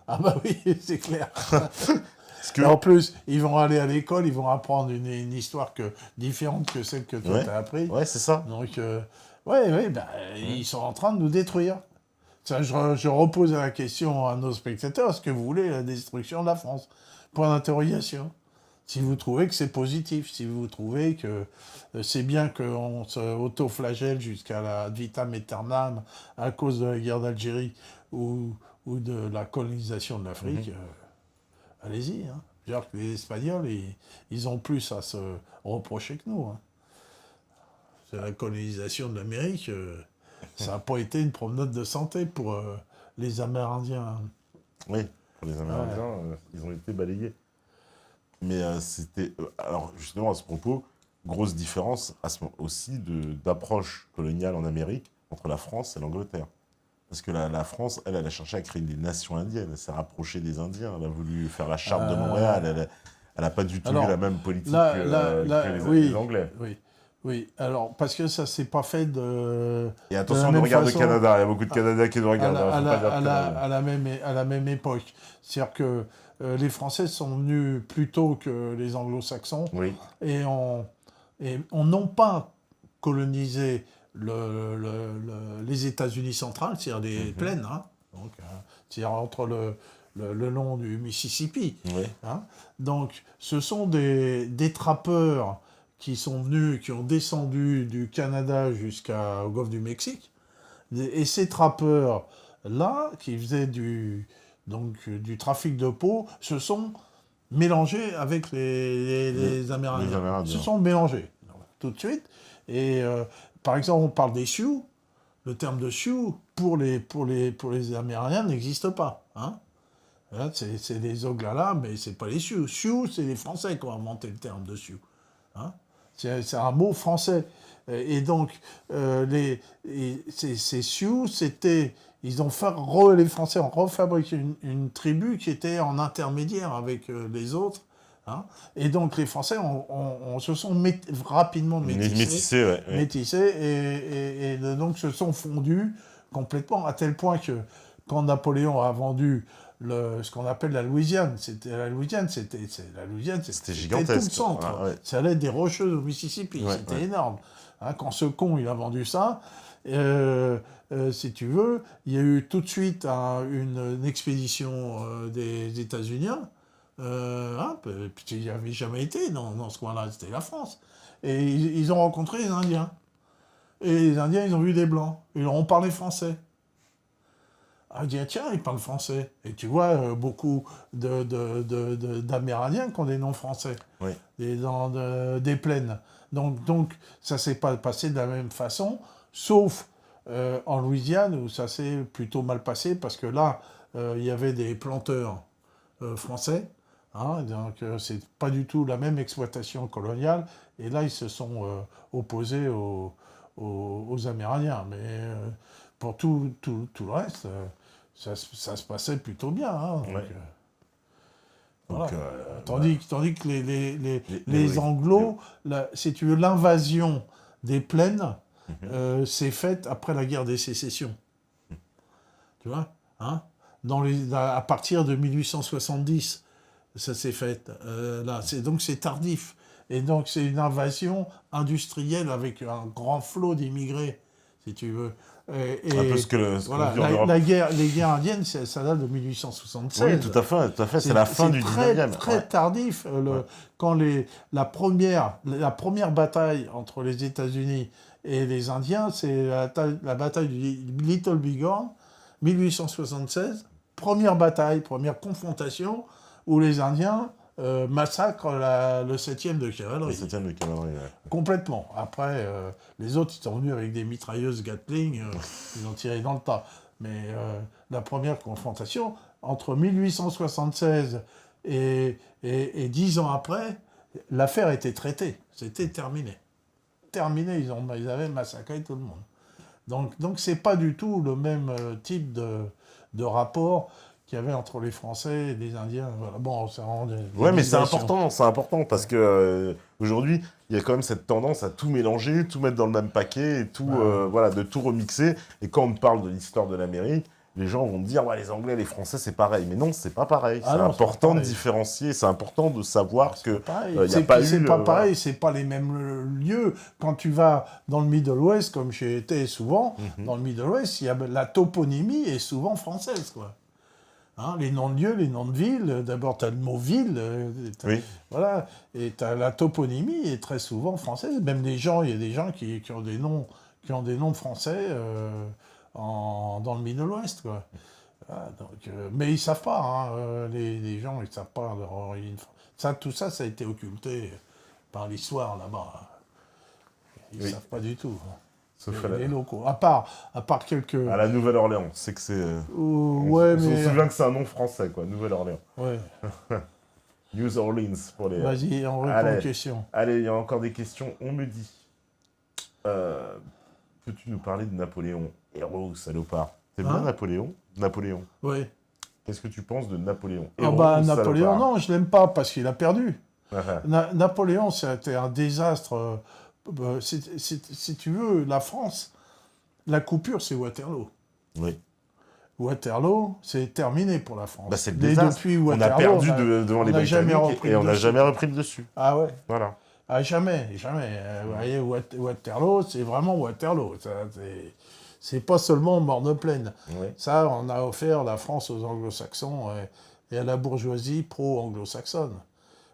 Ah bah oui, c'est clair. Parce que, Et en plus, ils vont aller à l'école, ils vont apprendre une histoire différente que celle que toi Ouais. t'as appris. ouais, c'est ça. Donc, ils sont en train de nous détruire. Ça, je repose la question à nos spectateurs, est-ce que vous voulez la destruction de la France? Point d'interrogation. Si vous trouvez que c'est positif, si vous trouvez que c'est bien qu'on se auto-flagelle jusqu'à la ad vitam aeternam à cause de la guerre d'Algérie ou de la colonisation de l'Afrique, allez-y. Hein. C'est-à-dire que les Espagnols, ils ont plus à se reprocher que nous. Hein. C'est la colonisation de l'Amérique. Ça n'a pas été une promenade de santé pour les Amérindiens. Oui, pour les Amérindiens, ils ont été balayés. Mais c'était... alors, justement, à ce propos, grosse différence aussi d'approche coloniale en Amérique entre la France et l'Angleterre. Parce que la France, elle a cherché à créer des nations indiennes. Elle s'est rapprochée des Indiens. Elle a voulu faire la charte de Montréal. Elle n'a pas du tout eu la même politique que les Anglais. Oui, alors, parce que ça s'est pas fait de... Et de attention, la on nous même regarde façon, au Canada. Il y a beaucoup de Canadiens qui nous à regardent. la, à Faut la- pas dire à de la- conneries. à la même époque. C'est-à-dire que les Français sont venus plus tôt que les Anglo-Saxons Oui. et on n'ont pas colonisé les États-Unis centrales, c'est-à-dire les plaines, hein, donc, c'est-à-dire entre le long du Mississippi. Oui. Hein. Donc, ce sont des trappeurs qui sont venus, qui ont descendu du Canada jusqu'au golfe du Mexique. Et ces trappeurs-là, qui faisaient du trafic de peau, se sont mélangés avec les Amérindiens. Les Amérindiens. Se sont mélangés tout de suite. Et par exemple, on parle des Sioux. Le terme de Sioux, pour les Amérindiens, n'existe pas. Hein. Là, c'est les Oglala, mais c'est pas les Sioux. Sioux, c'est les Français qui ont inventé le terme de Sioux. Hein. C'est un mot français. Et donc, ces Sioux, les Français ont refabriqué une tribu qui était en intermédiaire avec les autres. Hein. Et donc, les Français se sont rapidement métissés, et donc se sont fondus complètement, à tel point que quand Napoléon a vendu ce qu'on appelle la Louisiane, c'était gigantesque. Tout le centre. Ah, ouais. Ça allait des Rocheuses au Mississippi, c'était énorme. Hein, quand ce con il a vendu ça, si tu veux, il y a eu tout de suite une expédition des États-Unis. Puis il n'y avait jamais été dans ce coin-là, c'était la France. Et ils ont rencontré les Indiens. Et les Indiens, ils ont vu des Blancs. Ils leur ont parlé français. Ah, ils disent, tiens, ils parlent français. Et tu vois beaucoup d'Amérindiens qui ont des noms français. Oui. Des plaines. Donc ça ne s'est pas passé de la même façon, sauf en Louisiane, où ça s'est plutôt mal passé, parce que là, il y avait des planteurs français. Hein, donc c'est pas du tout la même exploitation coloniale. Et là, ils se sont opposés aux Amérindiens. Mais pour tout le reste, ça se passait plutôt bien. Hein, voilà. Tandis que les Anglos, si tu veux, l'invasion des plaines s'est faite après la guerre des sécessions. Tu vois, hein, à partir de 1870, ça s'est fait. Donc c'est tardif. Et donc c'est une invasion industrielle avec un grand flot d'immigrés, si tu veux. Un peu ce que les guerres indiennes, ça date de 1876. Oui, tout à fait. C'est la fin du 19e. C'est très tardif. Quand la première bataille entre les États-Unis et les Indiens, c'est la bataille du Little Bighorn, 1876. Première bataille, première confrontation, où les Indiens massacrent le 7e de cavalerie. Le 7e de cavalerie, ouais. Complètement. Après, les autres, ils sont venus avec des mitrailleuses Gatling, ils ont tiré dans le tas. Mais la première confrontation, entre 1876 et 10 ans après, l'affaire était traitée. C'était terminé. Terminé, ils avaient massacré tout le monde. Donc c'est pas du tout le même type de rapport qu'il y avait entre les Français et les Indiens. Voilà. Bon, ça rend ouais, mais c'est important parce que aujourd'hui, il y a quand même cette tendance à tout mélanger, tout mettre dans le même paquet, et tout, de tout remixer. Et quand on parle de l'histoire de l'Amérique, les gens vont dire, ouais, les Anglais, les Français, c'est pareil. Mais non, c'est pas pareil. C'est important de différencier, c'est important de savoir que il n'y a pas eu... C'est pas pareil, c'est pas les mêmes lieux. Quand tu vas dans le Middle West, comme j'ai été souvent, dans le Middle West, la toponymie est souvent française, quoi. Hein, les noms de lieux, les noms de villes, d'abord tu as le mot ville, voilà, et tu as la toponymie est très souvent française. Même il y a des gens qui ont des noms français dans le Middle West, quoi. Voilà, donc, mais ils savent pas, hein, les gens ils savent pas leur origine. Tout ça a été occulté par l'histoire là-bas. Ils savent pas du tout. Les locaux. À part quelques... À la Nouvelle-Orléans, c'est que c'est... on se souvient que c'est un nom français, quoi, Nouvelle-Orléans. Ouais. New Orleans pour les... Vas-y, on répond aux questions. Allez, il y a encore des questions. On me dit... peux-tu nous parler de Napoléon, héros salopard? T'aimes bien Napoléon? Oui. Qu'est-ce que tu penses de Napoléon, héros Napoléon, non, je l'aime pas, parce qu'il a perdu. Napoléon, c'était un désastre... si tu veux, la France, la coupure, c'est Waterloo. Oui. Waterloo, c'est terminé pour la France. C'est le désastre. Depuis Waterloo, on a perdu devant les Britanniques et on n'a jamais repris le dessus. Ah ouais. Voilà. Ah, jamais, jamais. Vous voyez, Waterloo, c'est vraiment Waterloo. C'est pas seulement mort de plaine. Ouais. Ça, on a offert la France aux anglo-saxons et à la bourgeoisie pro-anglo-saxonne.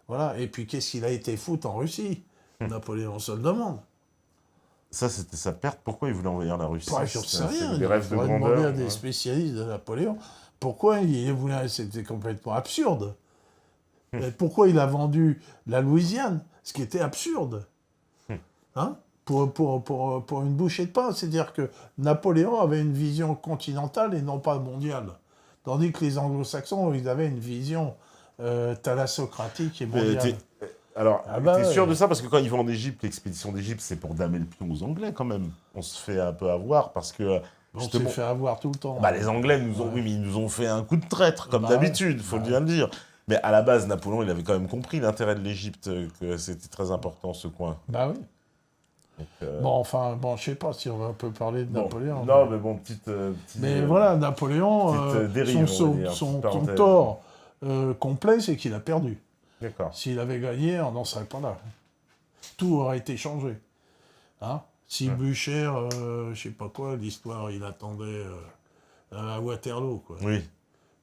Voilà. Et puis, qu'est-ce qu'il a été foutre en Russie Napoléon, on se le demande. Ça, c'était sa perte. Pourquoi il voulait envahir la Russie? J'en sais rien. Des Il rêves de faudrait grandeur. demander à des spécialistes de Napoléon. Pourquoi il voulait... C'était complètement absurde. Et pourquoi il a vendu la Louisiane? Ce qui était absurde. Hein, pour une bouchée de pain. C'est-à-dire que Napoléon avait une vision continentale et non pas mondiale. Tandis que les anglo-saxons, ils avaient une vision thalassocratique et mondiale. Alors, bah, t'es sûr de ça? Parce que quand ils vont en Égypte, l'expédition d'Égypte, c'est pour damer le pion aux Anglais, quand même. On se fait un peu avoir, parce que... On s'est fait avoir tout le temps. Bah, les Anglais nous ont, oui, mais ils nous ont fait un coup de traître, comme d'habitude, faut bien le dire. Mais à la base, Napoléon, il avait quand même compris l'intérêt de l'Égypte, que c'était très important, ce coin. Bah oui. Donc, Bon, enfin, je sais pas si on peut parler de Napoléon. Non, mais bon, petite... mais voilà, Napoléon, dérive, son tort complet, c'est qu'il a perdu. D'accord. S'il avait gagné, on n'en serait pas là. Tout aurait été changé. Hein, si Blücher, je sais pas quoi, l'histoire, il attendait à Waterloo, quoi. Oui.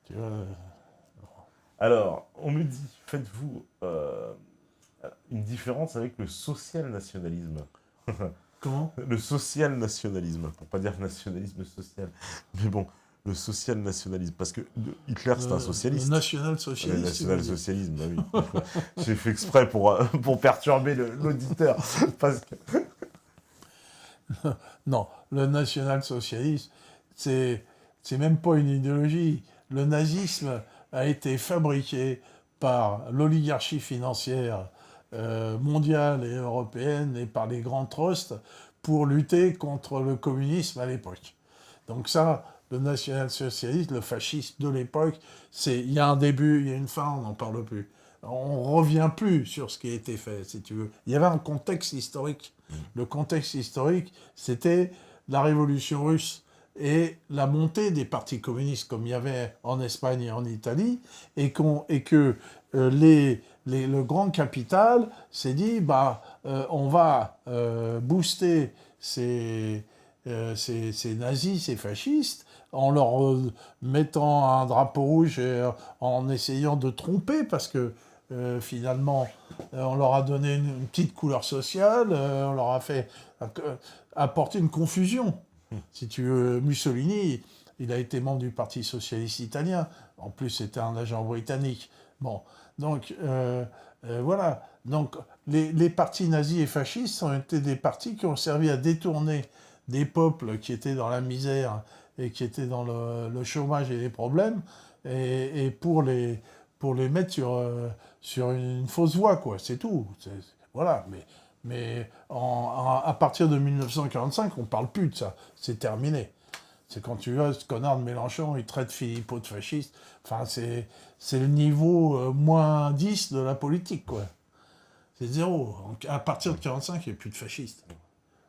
Tu vois, alors, on me dit, faites-vous une différence avec le social-nationalisme? comment? Le social-nationalisme, pour pas dire nationalisme social. Mais bon, le social-nationalisme, parce que Hitler, c'est un socialiste. Le national-socialiste. Le national-socialisme, bah oui. J'ai fait exprès pour perturber l'auditeur. Parce que... Non, le national-socialisme, c'est même pas une idéologie. Le nazisme a été fabriqué par l'oligarchie financière mondiale et européenne et par les grands trusts pour lutter contre le communisme à l'époque. Donc ça, le national-socialisme, le fascisme de l'époque, il y a un début, il y a une fin, on n'en parle plus. On ne revient plus sur ce qui a été fait, si tu veux. Il y avait un contexte historique. Le contexte historique, c'était la révolution russe et la montée des partis communistes, comme il y avait en Espagne et en Italie, et que le grand capital s'est dit, on va booster ces nazis, ces fascistes, en leur mettant un drapeau rouge et en essayant de tromper, parce que finalement, on leur a donné une petite couleur sociale, on leur a fait apporter une confusion. Si tu veux, Mussolini, il a été membre du Parti socialiste italien. En plus, c'était un agent britannique. Bon, donc voilà. Donc les partis nazis et fascistes ont été des partis qui ont servi à détourner des peuples qui étaient dans la misère et qui étaient dans le chômage et les problèmes, et pour les mettre sur une fausse voie, quoi. C'est tout. Voilà. Mais à partir de 1945, on ne parle plus de ça. C'est terminé. C'est quand tu vois ce connard de Mélenchon, il traite Philippot de fasciste. Enfin, c'est le niveau moins 10 de la politique, quoi. C'est zéro. À partir de 1945, il n'y a plus de fascistes.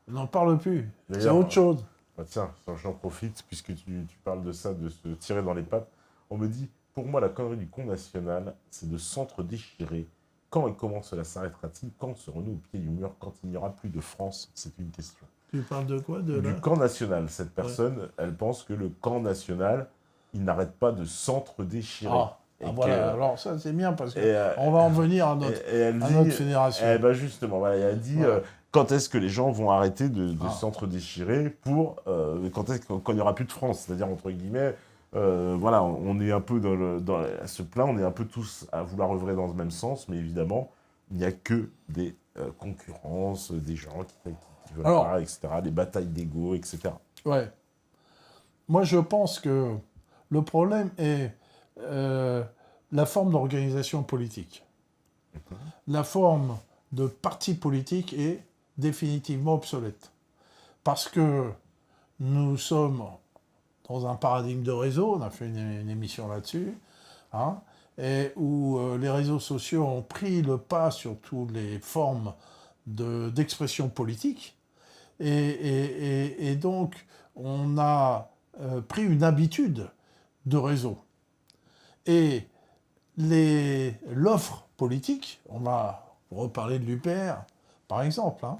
On n'en parle plus. C'est autre chose. Bah tiens, j'en profite, puisque tu parles de ça, de se tirer dans les pattes. On me dit, pour moi, la connerie du camp national, c'est de s'entre-déchirer. Quand et comment cela s'arrêtera-t-il? Quand serons-nous au pied du mur? Quand il n'y aura plus de France? C'est une question. Tu parles de quoi? Du camp national. Cette personne, elle pense que le camp national, il n'arrête pas de s'entre-déchirer. Voilà, alors ça c'est bien, parce qu'on va en venir à notre fédération. Justement, voilà, elle dit quand est-ce que les gens vont arrêter de s'entre-déchirer pour quand il n'y aura plus de France, c'est-à-dire entre guillemets, voilà, on est un peu à ce plein, on est un peu tous à vouloir œuvrer dans le même sens, mais évidemment, il n'y a que des concurrences, des gens qui veulent pas, etc., des batailles d'ego, etc. Ouais. Moi, je pense que le problème est la forme d'organisation politique. La forme de parti politique est définitivement obsolète. Parce que nous sommes dans un paradigme de réseau, on a fait une émission là-dessus, hein, et où les réseaux sociaux ont pris le pas sur toutes les formes d'expression politique, et donc on a pris une habitude de réseau. Et l'offre politique, on va reparler de l'UPR, par exemple, hein,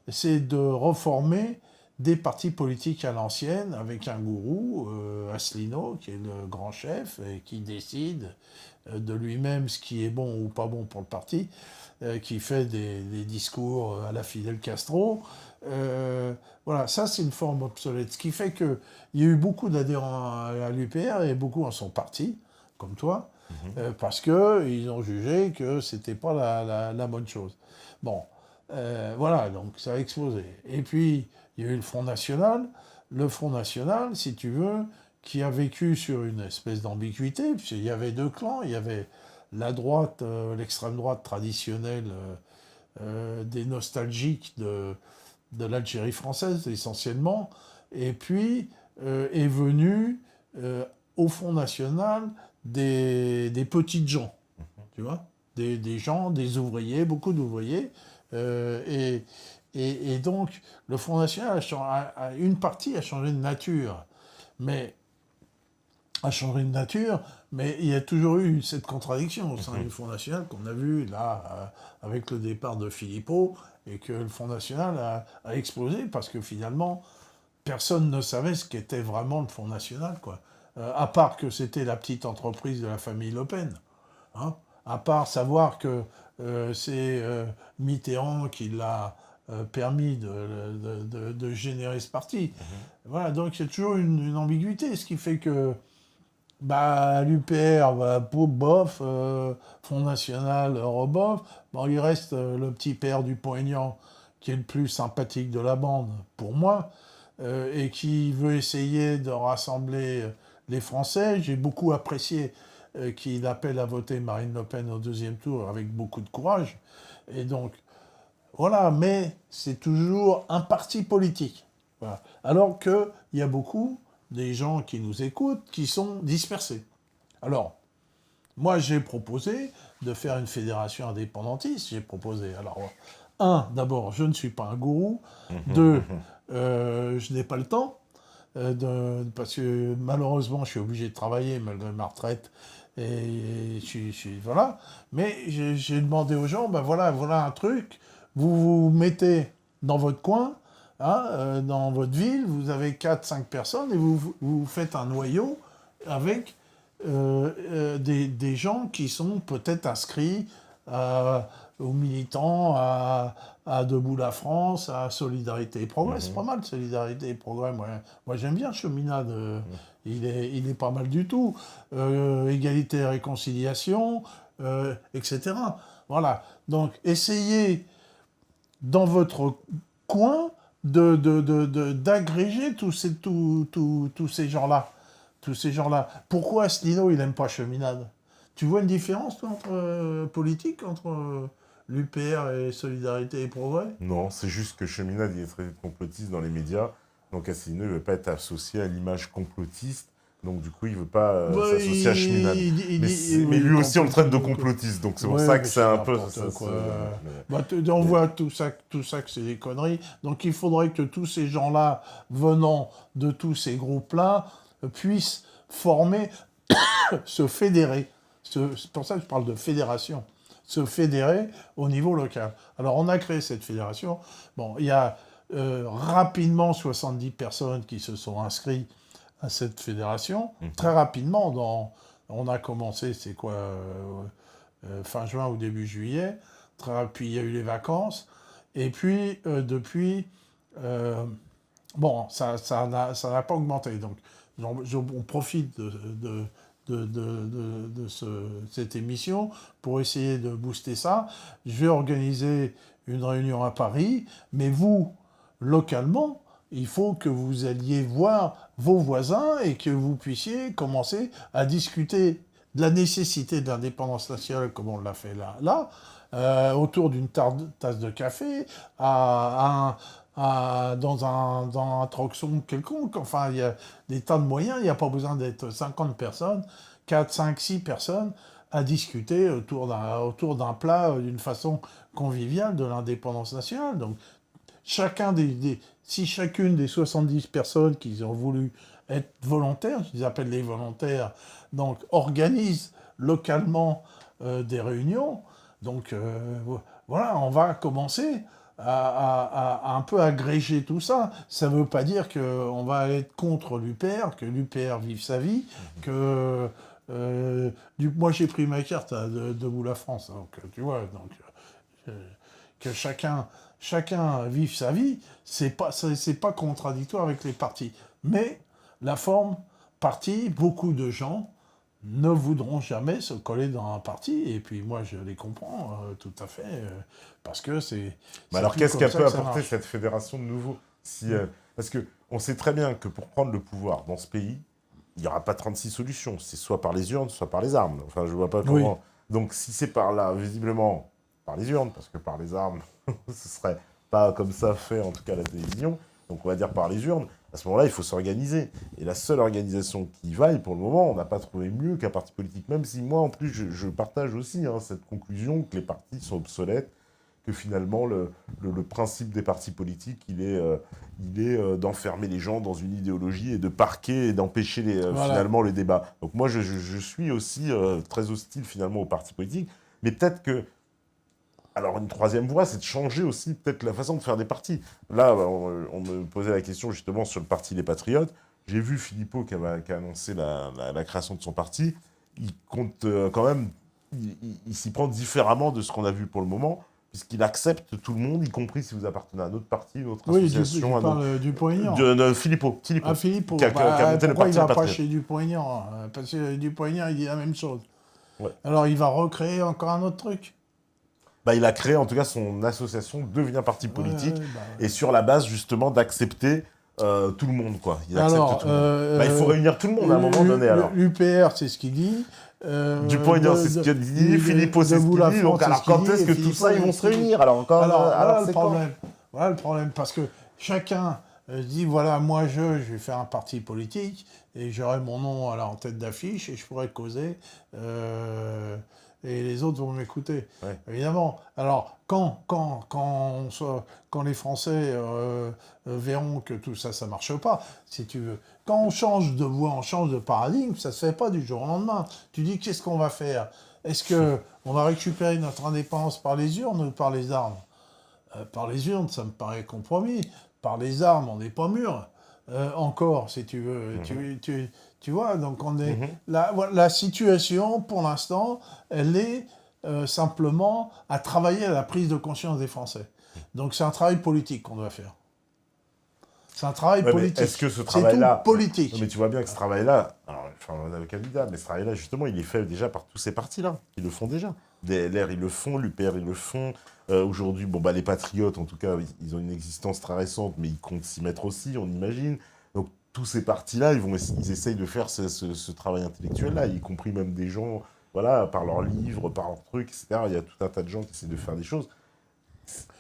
c'est de reformer des partis politiques à l'ancienne avec un gourou, Asselineau, qui est le grand chef et qui décide de lui-même ce qui est bon ou pas bon pour le parti, qui fait des discours à la Fidel Castro. Voilà, ça c'est une forme obsolète. Ce qui fait qu'il y a eu beaucoup d'adhérents à l'UPR et beaucoup en sont partis, comme toi, parce qu'ils ont jugé que c'était pas la bonne chose. Bon, voilà, donc ça a explosé. Et puis, il y a eu le Front National. Le Front National, si tu veux, qui a vécu sur une espèce d'ambiguïté, puisqu'il y avait deux clans. Il y avait la droite, l'extrême droite traditionnelle des nostalgiques de l'Algérie française, essentiellement. Et puis, est venu au Front National des petites gens, tu vois, des gens, des ouvriers, beaucoup d'ouvriers. Et donc, le Front National, une partie a changé de nature. Mais il y a toujours eu cette contradiction au sein du Front National qu'on a vu là avec le départ de Philippot et que le Front National a explosé parce que finalement personne ne savait ce qu'était vraiment le Front National, quoi. À part que c'était la petite entreprise de la famille Le Pen, hein, à part savoir que c'est Mitterrand qui l'a permis de générer ce parti. Voilà, donc il y a toujours une ambiguïté, ce qui fait que l'UPR, bof, Front National, bof. Bon, il reste le petit père Dupont-Aignan, qui est le plus sympathique de la bande, pour moi, et qui veut essayer de rassembler les Français. J'ai beaucoup apprécié qu'il appelle à voter Marine Le Pen au deuxième tour avec beaucoup de courage. Et donc, voilà, mais c'est toujours un parti politique. Voilà. Alors qu'il y a beaucoup des gens qui nous écoutent qui sont dispersés. Alors, moi, j'ai proposé de faire une fédération indépendantiste. J'ai proposé, alors, d'abord, je ne suis pas un gourou. Deux, je n'ai pas le temps. Parce que malheureusement, je suis obligé de travailler malgré ma retraite. Et voilà. Mais j'ai demandé aux gens, voilà un truc. Vous vous mettez dans votre coin, hein, dans votre ville, vous avez 4-5 personnes et vous faites un noyau avec des gens qui sont peut-être inscrits aux militants, à Debout la France, à Solidarité et Progrès. C'est pas mal, Solidarité et Progrès. Moi j'aime bien Cheminade. Il est pas mal du tout. Égalité et Réconciliation, etc. Voilà. Donc, essayez dans votre coin d'agréger tous ces gens-là. Tous ces gens-là. Pourquoi Asselineau, il n'aime pas Cheminade? Tu vois une différence, toi, entre politique, entre l'UPR et Solidarité et Progrès? Non, c'est juste que Cheminade, il est traité de complotiste dans les médias. Donc Asselineau, il ne veut pas être associé à l'image complotiste. Donc du coup, il ne veut pas s'associer à Cheminade. Mais lui aussi, on le traite de complotiste. Donc c'est pour ça que c'est un peu... On voit tout ça que c'est des conneries. Donc il faudrait que tous ces gens-là, venant de tous ces groupes-là, puissent former, se fédérer. C'est pour ça que je parle de fédération. Se fédérer au niveau local. Alors on a créé cette fédération. Bon, il y a rapidement 70 personnes qui se sont inscrites à cette fédération. Très rapidement, on a commencé, c'est quoi, fin juin ou début juillet. Puis il y a eu les vacances. Et puis, depuis, ça n'a pas augmenté. Donc, on profite de cette émission pour essayer de booster ça. Je vais organiser une réunion à Paris, mais vous, localement, il faut que vous alliez voir vos voisins et que vous puissiez commencer à discuter de la nécessité de l'indépendance nationale, comme on l'a fait là, autour d'une tasse de café, dans un troxon quelconque. Enfin, il y a des tas de moyens. Il n'y a pas besoin d'être 50 personnes, 4, 5, 6 personnes à discuter autour d'un plat d'une façon conviviale de l'indépendance nationale. Donc, si chacune des 70 personnes qui ont voulu être volontaires, je les appelle les volontaires, donc organise localement des réunions, donc voilà, on va commencer à un peu agréger tout ça. Ça ne veut pas dire qu'on va être contre l'UPR, que l'UPR vive sa vie, que... moi, j'ai pris ma carte de Debout la France, donc tu vois, donc, que chacun vive sa vie, c'est pas contradictoire avec les partis. Mais la forme parti, beaucoup de gens ne voudront jamais se coller dans un parti, et puis moi je les comprends tout à fait, parce que c'est... Mais alors qu'est-ce qu'elle peut apporter cette fédération de nouveau parce qu'on sait très bien que pour prendre le pouvoir dans ce pays, il n'y aura pas 36 solutions, c'est soit par les urnes, soit par les armes. Enfin, je vois pas comment... Oui. Donc si c'est par là, visiblement, par les urnes, parce que par les armes, ce serait pas comme ça fait, en tout cas à la télévision, donc on va dire par les urnes, à ce moment-là, il faut s'organiser. Et la seule organisation qui vaille, pour le moment, on n'a pas trouvé mieux qu'un parti politique. Même si moi, en plus, je partage aussi cette conclusion que les partis sont obsolètes, que finalement, le principe des partis politiques, il est d'enfermer les gens dans une idéologie et de parquer et d'empêcher finalement les débats. Donc moi, je suis aussi très hostile finalement aux partis politiques. Mais peut-être que... Alors, une troisième voie, c'est de changer aussi peut-être la façon de faire des partis. Là, on me posait la question justement sur le parti des Patriotes. J'ai vu Philippot qui a annoncé la création de son parti. Il compte quand même... Il s'y prend différemment de ce qu'on a vu pour le moment, puisqu'il accepte tout le monde, y compris si vous appartenez à un autre parti, une autre association. Oui, tu parles Dupont-Aignan. Philippot. Ah, Philippot. Qui a monté le pourquoi parti il ne va pas chez Dupont-Aignan? Parce que Dupont-Aignan, il dit la même chose. Ouais. Alors, il va recréer encore un autre truc. Il a créé, en tout cas, son association devient parti politique, et sur la base, justement, d'accepter tout le monde, quoi. Il accepte tout le monde. Il faut réunir tout le monde à un moment donné, alors. L'UPR, c'est ce qu'il dit. Dupont-Aignan, c'est ce qu'il dit. Philippot, c'est ce qu'il dit. Donc, alors, quand est-ce que tout ça, ils vont se réunir? Alors, voilà le problème. Voilà le problème, parce que chacun dit, voilà, moi, je vais faire un parti politique, et j'aurai mon nom en tête d'affiche, et je pourrai causer... et les autres vont m'écouter, évidemment. Alors, quand les Français verront que tout ça, ça ne marche pas, si tu veux, quand on change de voie, on change de paradigme, ça ne se fait pas du jour au lendemain. Tu dis, qu'est-ce qu'on va faire? Est-ce qu'on va récupérer notre indépendance par les urnes ou par les armes? Par les urnes, ça me paraît compromis. Par les armes, on n'est pas mûr. Encore, si tu veux. Tu vois, donc on est... La situation, pour l'instant, elle est simplement à travailler à la prise de conscience des Français. Donc c'est un travail politique qu'on doit faire. C'est un travail politique. Est-ce que ce travail-là... C'est tout politique. Non, mais tu vois bien que ce travail-là, on a le candidat, mais ce travail-là, justement, il est fait déjà par tous ces partis-là. Ils le font déjà. LR, ils le font, l'UPR, ils le font. Aujourd'hui, les Patriotes, en tout cas, ils ont une existence très récente, mais ils comptent s'y mettre aussi, on imagine. Donc, tous ces partis-là, ils essayent de faire ce travail intellectuel-là, y compris même des gens, voilà, par leurs livres, par leurs trucs, etc. Il y a tout un tas de gens qui essaient de faire des choses.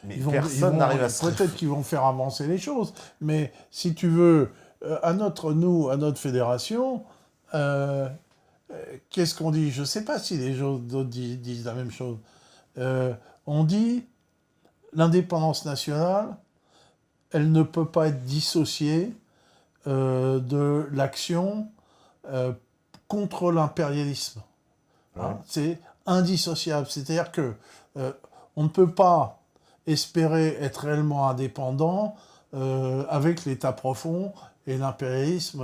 Mais personne n'arrive à se... Peut-être qu'ils vont faire avancer les choses, mais si tu veux, à notre fédération, qu'est-ce qu'on dit? Je ne sais pas si les autres disent la même chose. On dit l'indépendance nationale, elle ne peut pas être dissociée de l'action contre l'impérialisme. Hein, c'est indissociable. C'est-à-dire que on ne peut pas espérer être réellement indépendant avec l'État profond et l'impérialisme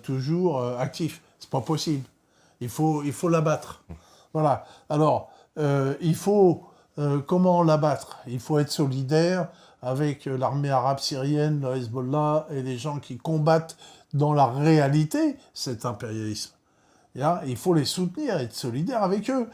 toujours actif. C'est pas possible. Il faut l'abattre. Voilà. Alors, il faut... comment l'abattre? Il faut être solidaire avec l'armée arabe syrienne, le Hezbollah et les gens qui combattent dans la réalité cet impérialisme. Il faut les soutenir, être solidaire avec eux.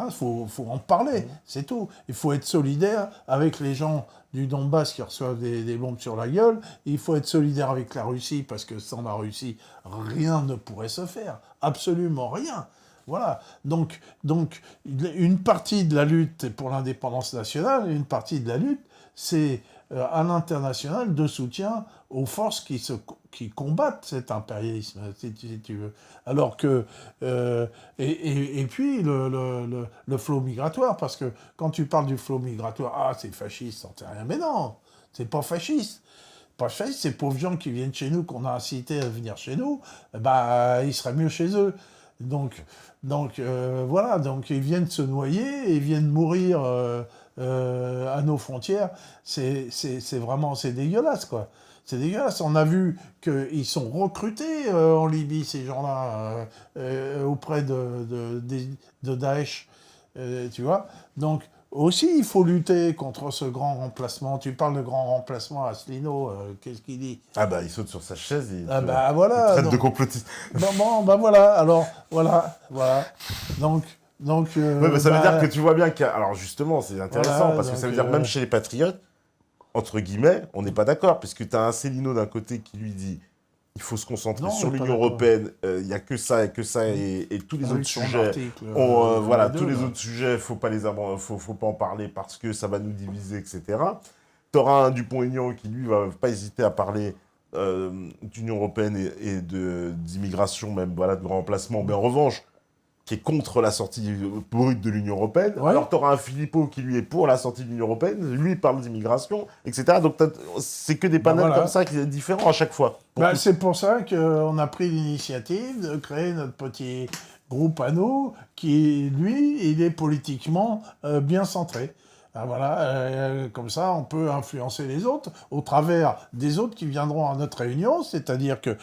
Il faut en parler, c'est tout. Il faut être solidaire avec les gens du Donbass qui reçoivent des bombes sur la gueule. Il faut être solidaire avec la Russie, parce que sans la Russie, rien ne pourrait se faire. Absolument rien. Voilà. Donc, une partie de la lutte est pour l'indépendance nationale, et une partie de la lutte, c'est à l'international de soutien aux forces qui combattent cet impérialisme, si tu veux. Alors que... et puis, le flot migratoire, parce que quand tu parles du flot migratoire, c'est fasciste, t'en sais rien. Mais non, c'est pas fasciste. Pas fasciste, ces pauvres gens qui viennent chez nous, qu'on a incité à venir chez nous, ils seraient mieux chez eux. Donc voilà, donc ils viennent se noyer, ils viennent mourir à nos frontières, c'est vraiment c'est dégueulasse, quoi. C'est dégueulasse. On a vu qu'ils sont recrutés en Libye, ces gens-là, auprès de Daesh, tu vois. Donc, aussi, il faut lutter contre ce grand remplacement. Tu parles de grand remplacement, Asselineau, qu'est-ce qu'il dit? Ah bah, il saute sur sa chaise et Ah bah il voilà. traite Donc, de complotiste. bon, bah voilà. Alors, voilà. Donc, Ouais, bah, ça veut dire que tu vois bien qu'il y a... Alors justement, c'est intéressant, voilà, parce que donc, ça veut dire même chez les patriotes, entre guillemets, on n'est pas d'accord, parce que tu as un Célineau d'un côté qui lui dit il faut se concentrer non, sur on est pas l'Union d'accord. européenne, il n'y a que ça et que ça, et tous les autres Avec son sujets, article, voilà, les tous deux, les là. autres sujets, faut pas en parler parce que ça va nous diviser, etc. Tu auras un Dupont-Aignan qui, lui, va pas hésiter à parler d'Union européenne et d'immigration, même, voilà, de remplacement, mais en revanche, qui est contre la sortie brute de l'Union européenne. Ouais. Alors, tu auras un Philippot qui, lui, est pour la sortie de l'Union européenne. Lui, il parle d'immigration, etc. Donc, c'est que des panels voilà. comme ça qui sont différents à chaque fois. Bah, c'est pour ça qu'on a pris l'initiative de créer notre petit groupe à nous, qui, lui, il est politiquement bien centré. Ah, voilà, comme ça, on peut influencer les autres au travers des autres qui viendront à notre réunion, c'est-à-dire que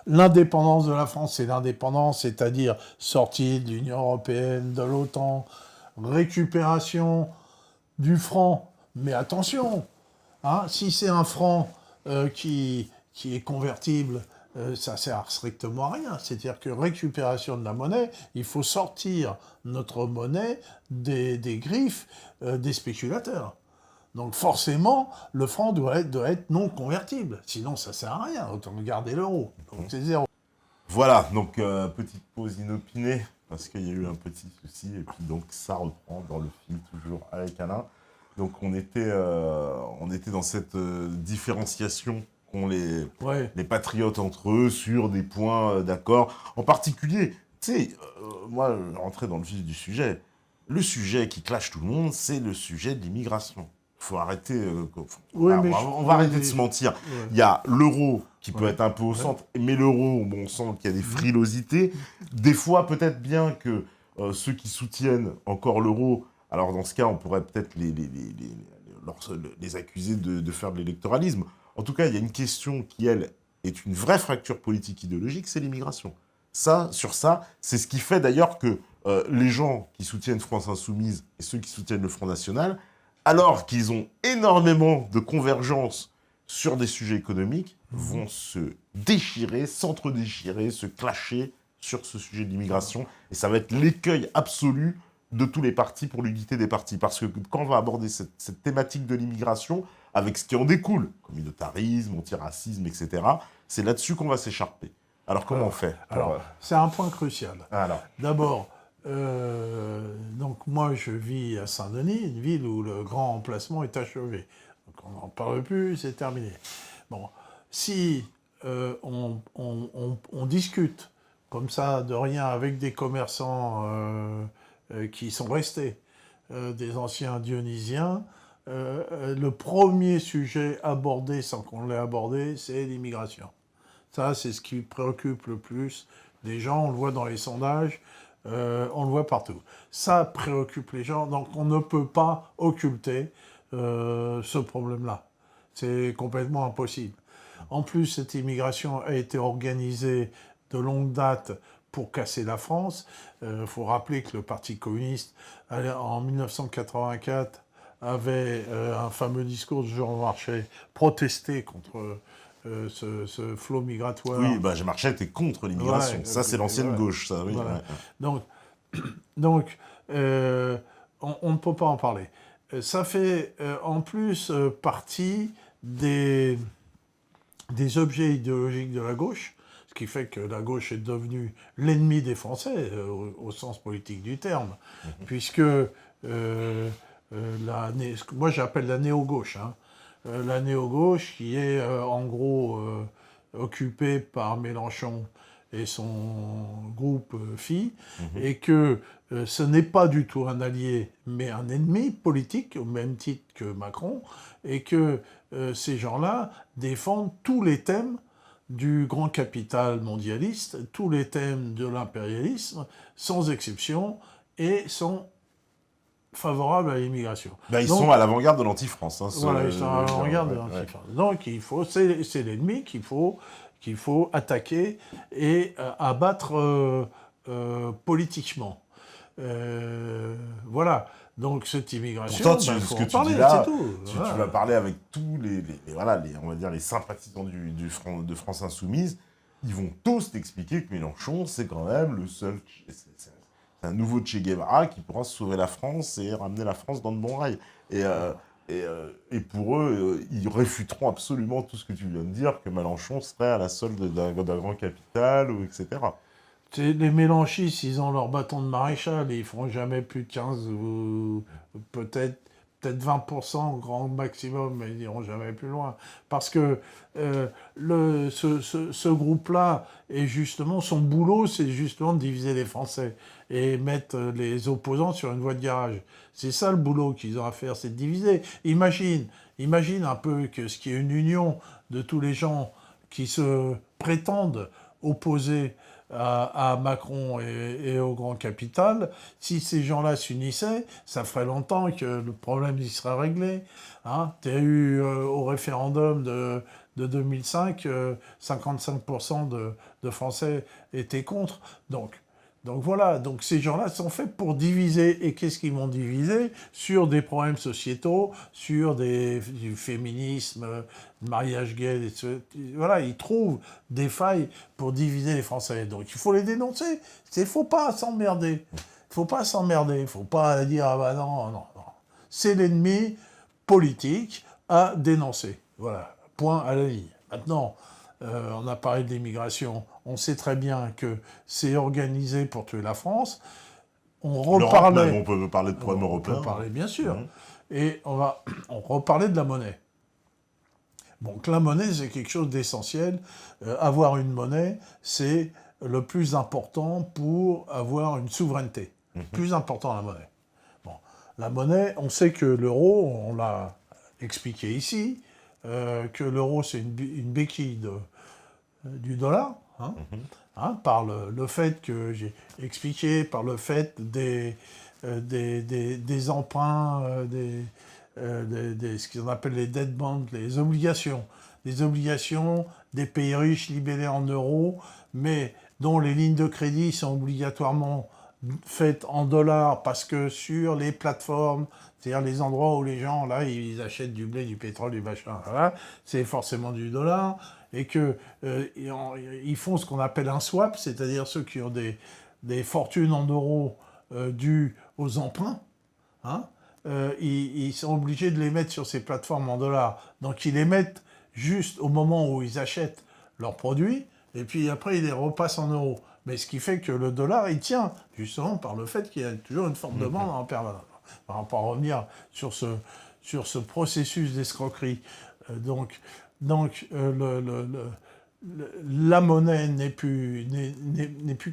l'indépendance de la France, c'est l'indépendance, c'est-à-dire sortie de l'Union européenne, de l'OTAN, récupération du franc. Mais attention, hein, si c'est un franc qui est convertible, ça sert strictement à rien. C'est-à-dire que récupération de la monnaie, il faut sortir notre monnaie des griffes des spéculateurs. Donc forcément, le franc doit être non convertible. Sinon, ça sert à rien. Autant garder l'euro. Donc c'est zéro. Voilà, donc petite pause inopinée, parce qu'il y a eu un petit souci, et puis donc ça reprend dans le fil, toujours avec Alain. Donc on était dans cette différenciation qu'ont les patriotes entre eux sur des points d'accord. En particulier, tu sais, moi, rentrer dans le vif du sujet, le sujet qui clash tout le monde, c'est le sujet de l'immigration. Faut arrêter, Oui, mais on va arrêter de se mentir. Ouais. Il y a l'euro qui peut Ouais. être un peu au centre, mais l'euro, bon, on sent qu'il y a des frilosités. Des fois, peut-être bien que ceux qui soutiennent encore l'euro, alors dans ce cas, on pourrait peut-être les accuser de faire de l'électoralisme. En tout cas, il y a une question qui, elle, est une vraie fracture politique idéologique, c'est l'immigration. Ça, sur ça, c'est ce qui fait d'ailleurs que les gens qui soutiennent France Insoumise et ceux qui soutiennent le Front National, alors qu'ils ont énormément de convergence sur des sujets économiques, vont se déchirer, s'entre-déchirer, se clasher sur ce sujet de l'immigration. Et ça va être l'écueil absolu de tous les partis pour l'unité des partis. Parce que quand on va aborder cette thématique de l'immigration, avec ce qui en découle, communautarisme, antiracisme, etc., c'est là-dessus qu'on va s'écharper. Alors comment on fait Alors, c'est un point crucial. Alors. D'abord, donc moi je vis à Saint-Denis, une ville où le grand emplacement est achevé. Donc on n'en parle plus, c'est terminé. Bon, si on discute comme ça de rien avec des commerçants qui sont restés, des anciens dionysiens, le premier sujet abordé sans qu'on l'ait abordé, c'est l'immigration. Ça, c'est ce qui préoccupe le plus les gens. On le voit dans les sondages, on le voit partout. Ça préoccupe les gens, donc on ne peut pas occulter ce problème-là. C'est complètement impossible. En plus, cette immigration a été organisée de longue date pour casser la France. Faut rappeler que le Parti communiste, en 1984, avait un fameux discours de Jean Marchais protesté contre ce flot migratoire. Oui, bah, Marchais était contre l'immigration. Ouais, ça, c'est l'ancienne gauche, ça, oui. Voilà. Ouais. Donc on ne peut pas en parler. Ça fait en plus partie des objets idéologiques de la gauche, ce qui fait que la gauche est devenue l'ennemi des Français, au sens politique du terme, puisque moi j'appelle la néo-gauche, hein. La néo-gauche qui est en gros occupée par Mélenchon et son groupe FI, et que ce n'est pas du tout un allié, mais un ennemi politique, au même titre que Macron, et que ces gens-là défendent tous les thèmes du grand capital mondialiste, tous les thèmes de l'impérialisme, sans exception, et sont favorables à l'immigration. Ils sont à l'avant-garde de l'anti-France. Hein, voilà, ils sont à l'avant-garde de l'anti-France. Donc, c'est l'ennemi qu'il faut attaquer et abattre politiquement. Voilà. Donc, cette immigration, pourtant, ce que tu dis là, tu vas parler avec tous on va dire, les sympathisants de France Insoumise, ils vont tous t'expliquer que Mélenchon, c'est quand même le seul... C'est un nouveau Che Guevara qui pourra sauver la France et ramener la France dans le bon rail. Et pour eux, ils réfuteront absolument tout ce que tu viens de dire, que Mélenchon serait à la solde d'un grand capital, etc. Les Mélenchistes, ils ont leur bâton de maréchal et ils feront jamais plus de 15 ou peut-être 20% au grand maximum, mais ils n'iront jamais plus loin. Parce que ce groupe-là, son boulot, c'est justement de diviser les Français et mettre les opposants sur une voie de garage. C'est ça le boulot qu'ils ont à faire, c'est de diviser. Imagine un peu que ce qui est une union de tous les gens qui se prétendent opposés à Macron et au grand capital. Si ces gens-là s'unissaient, ça ferait longtemps que le problème y serait réglé. Hein, tu as eu au référendum de 2005, 55% de Français étaient contre. Donc voilà, donc ces gens-là sont faits pour diviser. Et qu'est-ce qu'ils vont diviser? Sur des problèmes sociétaux, sur du féminisme, du mariage gay, voilà, ils trouvent des failles pour diviser les Français. Donc il faut les dénoncer. Il ne faut pas s'emmerder. Il ne faut pas dire, ah bah non. C'est l'ennemi politique à dénoncer. Voilà, point à la ligne. Maintenant, on a parlé de l'immigration. On sait très bien que c'est organisé pour tuer la France. On peut parler de problème européen. On peut parler, bien sûr. Et on reparlait de la monnaie. Donc la monnaie, c'est quelque chose d'essentiel. Avoir une monnaie, c'est le plus important pour avoir une souveraineté. Plus important, la monnaie. Bon, la monnaie, on sait que l'euro, on l'a expliqué ici, que l'euro, c'est une béquille du dollar. Par le fait que j'ai expliqué, par le fait des emprunts, ce qu'on appelle les debt bonds, les obligations des pays riches libellés en euros, mais dont les lignes de crédit sont obligatoirement faites en dollars parce que sur les plateformes, c'est-à-dire les endroits où les gens, là, ils achètent du blé, du pétrole, du machin, voilà, c'est forcément du dollar, et qu'ils font ce qu'on appelle un swap, c'est-à-dire ceux qui ont des fortunes en euros dues aux emprunts, ils sont obligés de les mettre sur ces plateformes en dollars. Donc ils les mettent juste au moment où ils achètent leurs produits, et puis après ils les repassent en euros. Mais ce qui fait que le dollar, il tient, justement par le fait qu'il y a toujours une forte demande en permanence. On va pas revenir sur ce processus d'escroquerie. Donc la monnaie n'est plus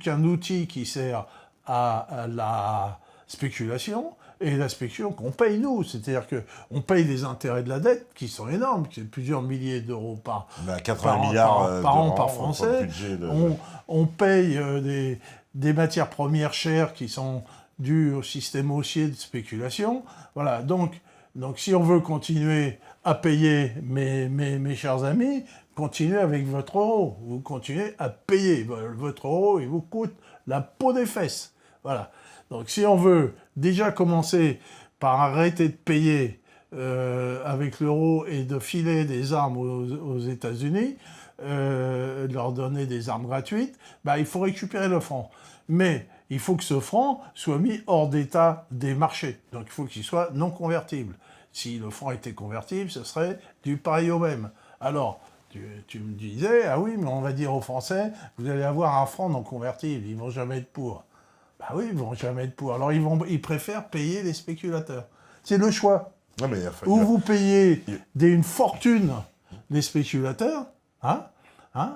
qu'un outil qui sert à la spéculation, et la spéculation qu'on paye nous. C'est-à-dire qu'on paye les intérêts de la dette, qui sont énormes, c'est plusieurs milliers d'euros par an par Français. On paye des matières premières chères qui sont dues au système haussier de spéculation. Voilà, donc si on veut continuer à payer, mes chers amis, continuez avec votre euro. Vous continuez à payer. Votre euro, il vous coûte la peau des fesses. Voilà. Donc si on veut déjà commencer par arrêter de payer avec l'euro et de filer des armes aux États-Unis, leur donner des armes gratuites, il faut récupérer le franc. Mais il faut que ce franc soit mis hors d'état des marchés. Donc il faut qu'il soit non convertible. Si le franc était convertible, ce serait du pareil au même. Alors, tu me disais, ah oui, mais on va dire aux Français, vous allez avoir un franc non convertible, ils ne vont jamais être pour. Oui, ils ne vont jamais être pour. Alors ils préfèrent payer les spéculateurs. C'est le choix. Non, mais ou vous payez une fortune les spéculateurs,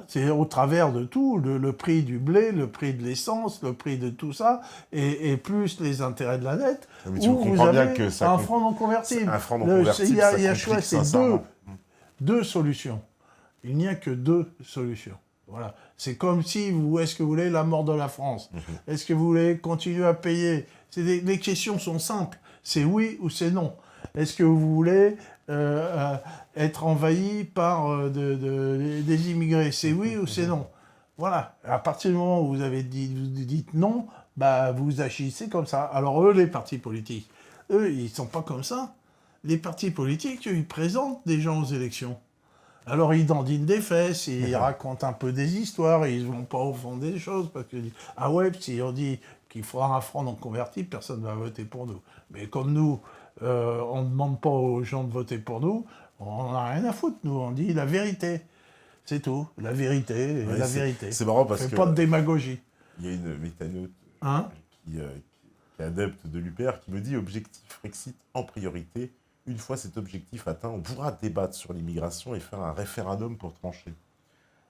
c'est au travers de tout, le prix du blé, le prix de l'essence, le prix de tout ça, et plus les intérêts de la dette, ou vous avez bien que un franc non convertible. Un franc non convertible, ça complique sincèrement. Deux solutions. Il n'y a que deux solutions. Voilà. C'est comme si, est-ce que vous voulez la mort de la France? Est-ce que vous voulez continuer à payer? Les questions sont simples. C'est oui ou c'est non. Est-ce que vous voulez être envahi par des immigrés? C'est oui ou c'est non. Voilà. À partir du moment où vous dites non, bah, vous agissez comme ça. Alors eux, les partis politiques, eux, ils ne sont pas comme ça. Les partis politiques, ils présentent des gens aux élections. Alors ils dandinent des fesses, ils racontent un peu des histoires, ils ne vont pas au fond des choses, parce que, ah ouais, si on dit qu'il faudra un franc non converti, personne ne va voter pour nous. Mais comme nous, on ne demande pas aux gens de voter pour nous, on n'a rien à foutre, nous, on dit la vérité. C'est tout, la vérité, Ouais, la vérité. C'est marrant parce Fait que... pas de démagogie. Il y a une métanote Hein qui est adepte de l'UPR qui me dit objectif Frexit en priorité. Une fois cet objectif atteint, on pourra débattre sur l'immigration et faire un référendum pour trancher.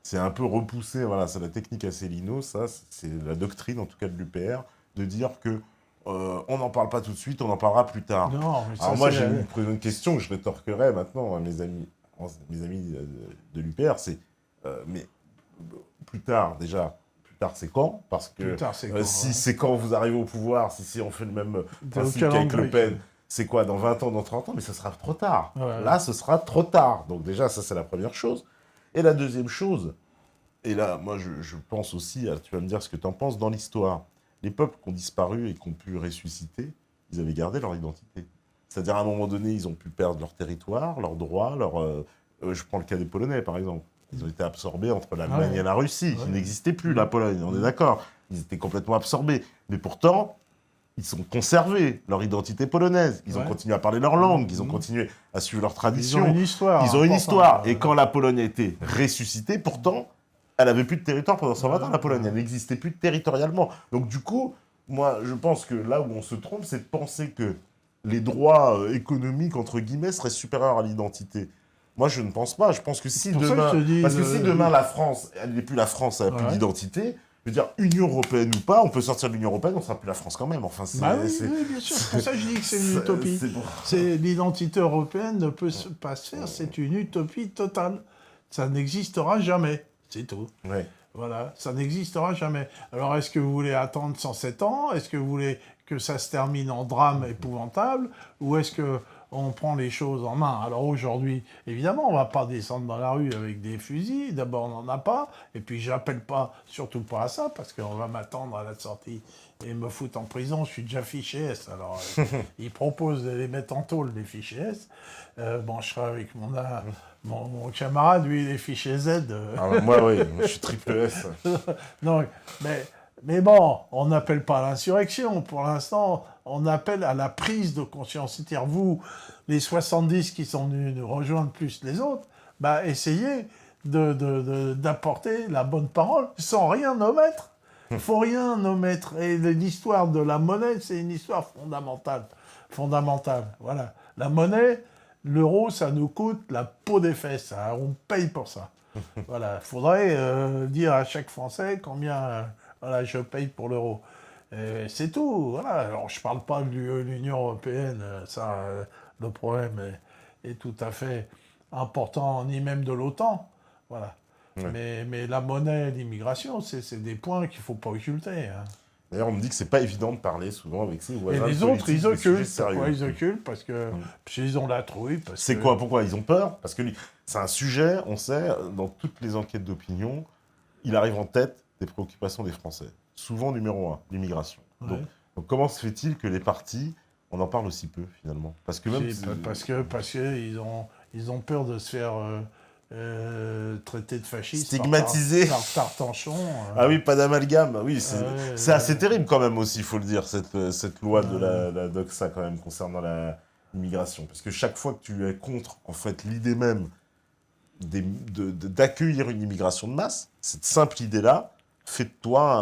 C'est un peu repoussé, voilà, c'est la technique Asselineau, ça, c'est la doctrine en tout cas de l'UPR, de dire que on n'en parle pas tout de suite, on en parlera plus tard. Non, mais ça, alors moi j'ai une question que je rétorquerai maintenant à mes amis de l'UPR, c'est mais plus tard déjà. Plus tard, c'est quand? Parce que si c'est quand vous arrivez au pouvoir, si on fait le même principe qu'avec Le Pen, c'est quoi, dans 20 ans, dans 30 ans? Mais ça sera trop tard. Ouais. Là, ce sera trop tard. Donc déjà, ça, c'est la première chose. Et la deuxième chose, et là, moi, je pense aussi, tu vas me dire ce que tu en penses, dans l'histoire, les peuples qui ont disparu et qui ont pu ressusciter, ils avaient gardé leur identité. C'est-à-dire, à un moment donné, ils ont pu perdre leur territoire, leurs droits, je prends le cas des Polonais, par exemple. Ils ont été absorbés entre l'Allemagne et la Russie, qui n'existait plus, la Pologne, on est d'accord. Ils étaient complètement absorbés. Mais pourtant, ils ont conservé leur identité polonaise. Ils ont continué à parler leur langue, ils ont continué à suivre leur tradition. Ils ont une histoire. Ils ont une histoire. Et quand la Pologne a été ressuscitée, pourtant, elle n'avait plus de territoire pendant 120 ans, la Pologne. Elle n'existait plus territorialement. Donc du coup, moi, je pense que là où on se trompe, c'est de penser que les droits économiques, entre guillemets, seraient supérieurs à l'identité. Moi, je ne pense pas. Je pense que si demain... Parce que si demain, la France, elle n'est plus la France, elle n'a plus d'identité, je veux dire, Union européenne ou pas, on peut sortir de l'Union européenne, on ne sera plus la France quand même. Enfin, oui, bien sûr. C'est pour ça que je dis que c'est une utopie. L'identité européenne ne peut pas se faire. C'est une utopie totale. Ça n'existera jamais. C'est tout. Ouais. Voilà, ça n'existera jamais. Alors, est-ce que vous voulez attendre 107 ans? Est-ce que vous voulez que ça se termine en drame épouvantable? Ou est-ce qu'on prend les choses en main? Alors aujourd'hui, évidemment, on ne va pas descendre dans la rue avec des fusils. D'abord, on n'en a pas. Et puis, j'appelle pas, surtout pas à ça, parce qu'on va m'attendre à la sortie et me foutre en prison. Je suis déjà fiché S. Alors, ils proposent de les mettre en tôle, les fichiers S. Bon, je serai avec mon camarade, lui, il est fiché Z. Moi, oui, je suis triple S. Non, mais bon, on n'appelle pas à l'insurrection. Pour l'instant, on appelle à la prise de conscience. C'est-à-dire, vous, les 70 qui sont venus nous rejoindre plus les autres, bah, essayez d'apporter la bonne parole sans rien omettre. Il ne faut rien omettre. Et l'histoire de la monnaie, c'est une histoire fondamentale. Voilà. La monnaie, l'euro, ça nous coûte la peau des fesses. Hein. On paye pour ça. Voilà. Il faudrait dire à chaque Français combien je paye pour l'euro. C'est tout. Voilà. Alors, je ne parle pas de l'Union européenne. Le problème est tout à fait important, ni même de l'OTAN. Voilà. Ouais. Mais la monnaie, l'immigration, c'est des points qu'il ne faut pas occulter. Hein. D'ailleurs, on me dit que c'est pas évident de parler souvent avec ses voisins. Et les autres, ils occultent. Pourquoi ils occultent? Parce qu'ils ont la trouille. Quoi? Pourquoi ils ont peur? Parce que c'est un sujet, on sait, dans toutes les enquêtes d'opinion, il arrive en tête des préoccupations des Français. Souvent numéro 1, l'immigration. Ouais. Donc comment se fait-il que les partis, on en parle aussi peu finalement? Parce que même parce qu'ils ont peur de se faire traité de fasciste, stigmatisé par Tartanchon. Ah oui, pas d'amalgame. Oui, c'est assez terrible quand même aussi, il faut le dire, cette loi de la Doxa quand même concernant l'immigration. Parce que chaque fois que tu es contre, en fait, l'idée même d'accueillir une immigration de masse, cette simple idée-là, fait de toi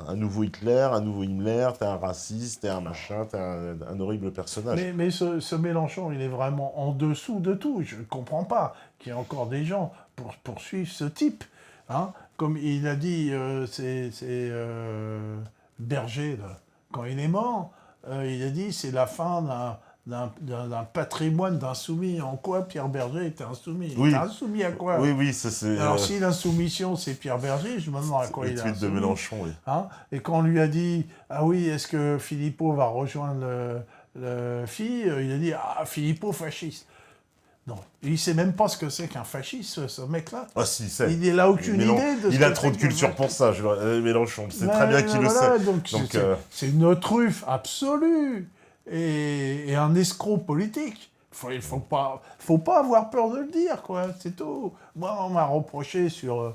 un nouveau Hitler, un nouveau Himmler, t'es un raciste, t'es un machin, t'es un horrible personnage. Mais ce Mélenchon, il est vraiment en dessous de tout. Je ne comprends pas qu'il y ait encore des gens pour poursuivre ce type. Hein. Comme il a dit, Berger, là, quand il est mort, il a dit c'est la fin d'un patrimoine d'insoumis. En quoi Pierre Berger était insoumis? Il était insoumis à quoi? Oui, ça c'est... Alors si l'insoumission c'est Pierre Berger, je me demande à quoi il est insoumis. Le tweet de Mélenchon, oui. Hein? Et quand on lui a dit, ah oui, est-ce que Philippot va rejoindre fille, il a dit « Ah, Philippot, fasciste ». Non, il ne sait même pas ce que c'est qu'un fasciste, ce mec-là. Ah si, c'est. Il n'a aucune Mais non, idée de ce il a que trop de c'est qu'un culture pour ça, Mélenchon. C'est très bien qu'il le voilà, sait. donc c'est une truffe absolue et un escroc politique. Il faut pas avoir peur de le dire, quoi. C'est tout. Moi, on m'a reproché sur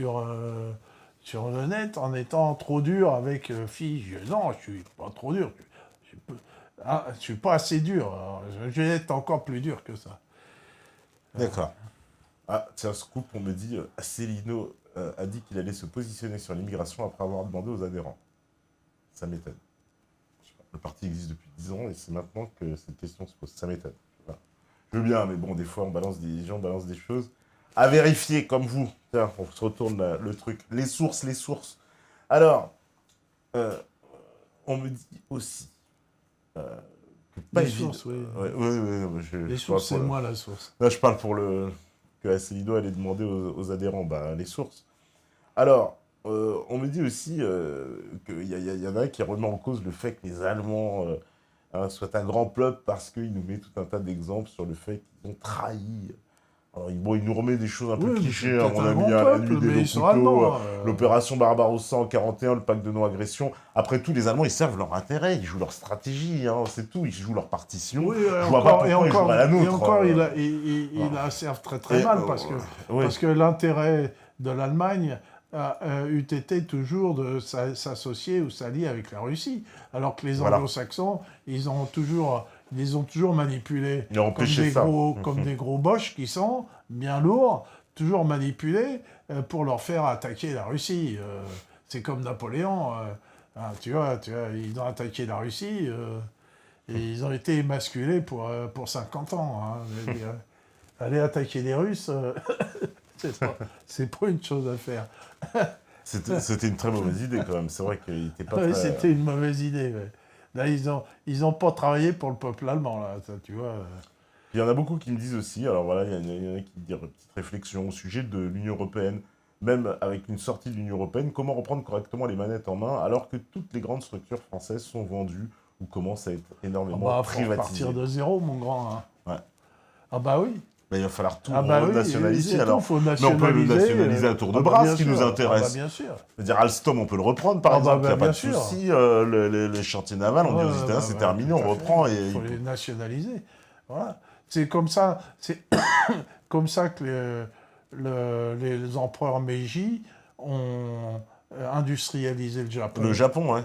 le net en étant trop dur avec filles. Non, je suis pas trop dur. Je suis pas assez dur. Alors, je vais être encore plus dur que ça. D'accord. Ah, tiens, scoop, on me dit, Asselineau a dit qu'il allait se positionner sur l'immigration après avoir demandé aux adhérents. Ça m'étonne. Le parti existe depuis 10 ans et c'est maintenant que cette question se pose. Ça m'étonne. Voilà. Je veux bien, mais bon, des fois, les gens balancent des choses. À vérifier, comme vous. Tiens, on se retourne les trucs. Les sources. Alors, on me dit aussi... les sources, oui. Les sources, c'est moi la source. Là, je parle pour que Asselineau allait demander aux adhérents les sources. Alors, on me dit aussi qu'il y en a qui remet en cause le fait que les Allemands soient un grand peuple parce qu'il nous met tout un tas d'exemples sur le fait qu'ils ont trahi. Alors, il nous remet des choses un peu clichés, à mon avis, la nuit des Locutos, l'opération Barbarossa en 41, le pacte de non-agression. Après tout, les Allemands, ils servent leur intérêt, ils jouent leur stratégie, c'est tout, ils jouent leur partition. Oui, je vois pas pourquoi ils joueraient la nôtre. Et encore, il la servent très très mal, parce que l'intérêt de l'Allemagne eût été toujours de s'associer ou s'allier avec la Russie, alors que les anglo-saxons, ils ont toujours manipulés comme des gros boches qui sont bien lourds, toujours manipulés pour leur faire attaquer la Russie. C'est comme Napoléon, tu vois, ils ont attaqué la Russie et ils ont été émasculés pour 50 ans. Aller attaquer les Russes, c'est pas une chose à faire. C'était une très mauvaise idée quand même, c'est vrai qu'il n'était pas très... C'était une mauvaise idée, ouais. Là, ils ont pas travaillé pour le peuple allemand, là, ça, tu vois. Il y en a beaucoup qui me disent aussi, alors voilà, il y en a qui disent une petite réflexion au sujet de l'Union européenne, même avec une sortie de l'Union européenne, comment reprendre correctement les manettes en main alors que toutes les grandes structures françaises sont vendues ou commencent à être énormément privatisées. Faut partir de zéro, mon grand. Ouais. Ah bah oui. Ben, il va falloir tout nationaliser. Alors, mais on peut le nationaliser à tour de bras, ce qui nous intéresse. Bien sûr. C'est-à-dire Alstom, on peut le reprendre, par exemple, il n'y a pas de souci. Les chantiers navals, on dit aux États-Unis, c'est terminé, on reprend. Il faut les nationaliser. Voilà. C'est comme ça que les empereurs Meiji ont industrialisé le Japon. Le Japon, ouais.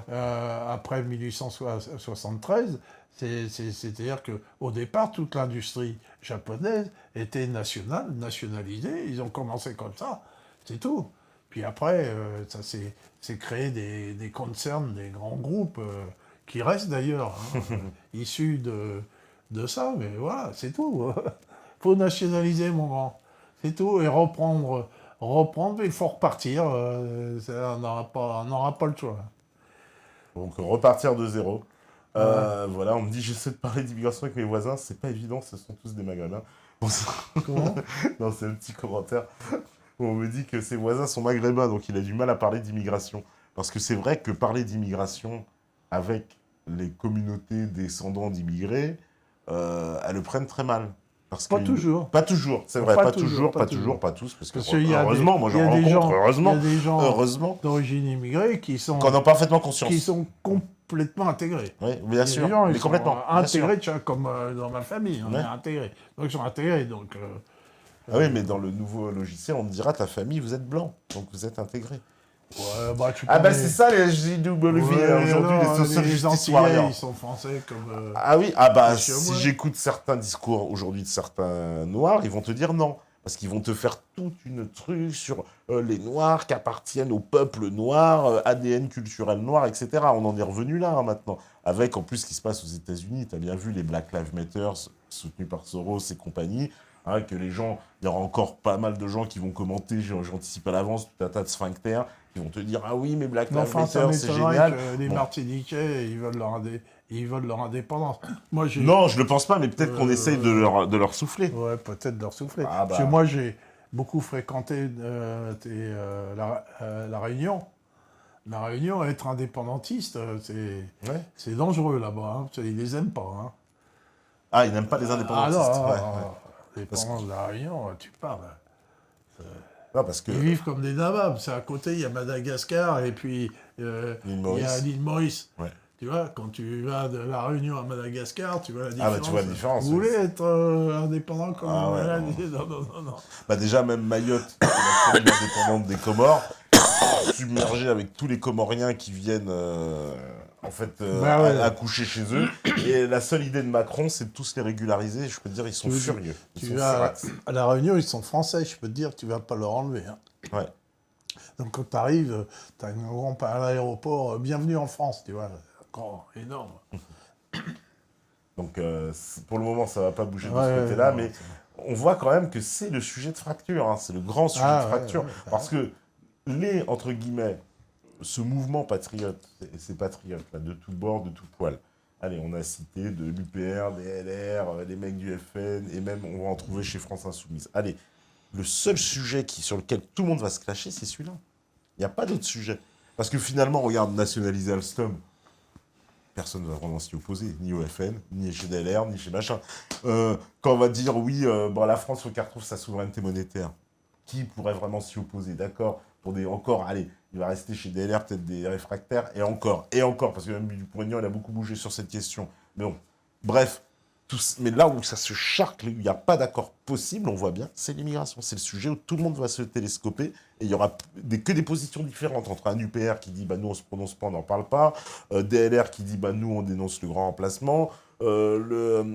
Après 1873. C'est-à-dire qu'au départ, toute l'industrie japonaise était nationalisée. Ils ont commencé comme ça, c'est tout. Puis après, ça s'est créé des concerns, des grands groupes, qui restent d'ailleurs, issus de ça. Mais voilà, c'est tout. Faut nationaliser, mon grand. C'est tout. Et reprendre, il faut repartir. On n'aura pas le choix. Donc, repartir de zéro. Voilà, on me dit j'essaie de parler d'immigration avec mes voisins, c'est pas évident, ce sont tous des maghrébins. Bon, non, c'est un petit commentaire où on me dit que ses voisins sont maghrébins, donc il a du mal à parler d'immigration. Parce que c'est vrai que parler d'immigration avec les communautés descendants d'immigrés, elles le prennent très mal. Pas toujours. Pas toujours, c'est vrai, pas toujours, pas tous, parce que heureusement, moi j'en rencontre, heureusement. Il y a des gens d'origine immigrée qui sont... Qu'on a parfaitement conscience. Qui sont complètement intégrés. Oui, bien sûr, mais complètement. Intégrés, tu vois, comme dans ma famille, on est intégrés. Donc ils sont intégrés, donc... Ah oui, mais dans le nouveau logiciel, on te dira, ta famille, vous êtes blanc, donc vous êtes intégrés. Ouais, c'est ça les JW aujourd'hui, les Antillais, ils sont français comme... si j'écoute certains discours aujourd'hui de certains Noirs, ils vont te dire non. Parce qu'ils vont te faire toute une truc sur les Noirs qui appartiennent au peuple noir, ADN culturel noir, etc. On en est revenu là maintenant. Avec en plus ce qui se passe aux États-Unis, tu as bien vu les Black Lives Matter soutenus par Soros et compagnie. Que les gens, il y aura encore pas mal de gens qui vont commenter, j'anticipe à l'avance, tout un tas de sphincters, qui vont te dire « Ah oui, mais Black Lives Matter, c'est génial !» Les Martiniquais, ils veulent leur indépendance. Non, je le pense pas, mais peut-être qu'on essaye de leur souffler. Ouais, peut-être de leur souffler. Parce que moi, j'ai beaucoup fréquenté la Réunion. La Réunion, être indépendantiste, c'est dangereux là-bas. Hein. Ils les aiment pas. Hein. Ah, ils n'aiment pas les indépendantistes. Les indépendants de la Réunion, tu parles. Non, parce que Ils vivent comme des nababs. C'est à côté, il y a Madagascar et puis il y a l'île Maurice. Ouais. Tu vois, quand tu vas de la Réunion à Madagascar, tu vois la différence. Ah, bah tu vois la différence. Vous voulez être indépendant comme non. Bah déjà, même Mayotte, la commune indépendante des Comores, submergée avec tous les Comoriens qui viennent accoucher chez eux. Et la seule idée de Macron, c'est de tous les régulariser. Je peux te dire, ils sont furieux. À la Réunion, ils sont français. Je peux te dire, tu vas pas leur enlever. Hein. Ouais. Donc quand tu arrives, tu as un grand à l'aéroport, bienvenue en France, tu vois. Grand, énorme. Donc pour le moment, ça va pas bouger de ce côté-là, mais on voit quand même que c'est le sujet de fracture. Hein. C'est le grand sujet de fracture. Parce que entre guillemets, ce mouvement patriote, ces patriotes là, de tous bords, de tout poil. Allez, on a cité de l'UPR, des LR, les mecs du FN, et même on va en trouver chez France Insoumise. Allez, le seul sujet sur lequel tout le monde va se clasher, c'est celui-là. Il n'y a pas d'autre sujet. Parce que finalement, regarde, nationaliser Alstom, personne ne va vraiment s'y opposer, ni au FN, ni chez DLR, ni chez machin. Quand on va dire, oui, la France, il faut qu'elle retrouve sa souveraineté monétaire, qui pourrait vraiment s'y opposer, d'accord? Allez, il va rester chez DLR peut-être des réfractaires, et encore, parce que même Dupont-Aignan, il a beaucoup bougé sur cette question. Mais bon, bref, mais là où ça se charcle, où il n'y a pas d'accord possible, on voit bien, c'est l'immigration. C'est le sujet où tout le monde va se télescoper, et il n'y aura que des positions différentes entre un UPR qui dit, nous on ne se prononce pas, on n'en parle pas, DLR qui dit, nous on dénonce le grand remplacement, le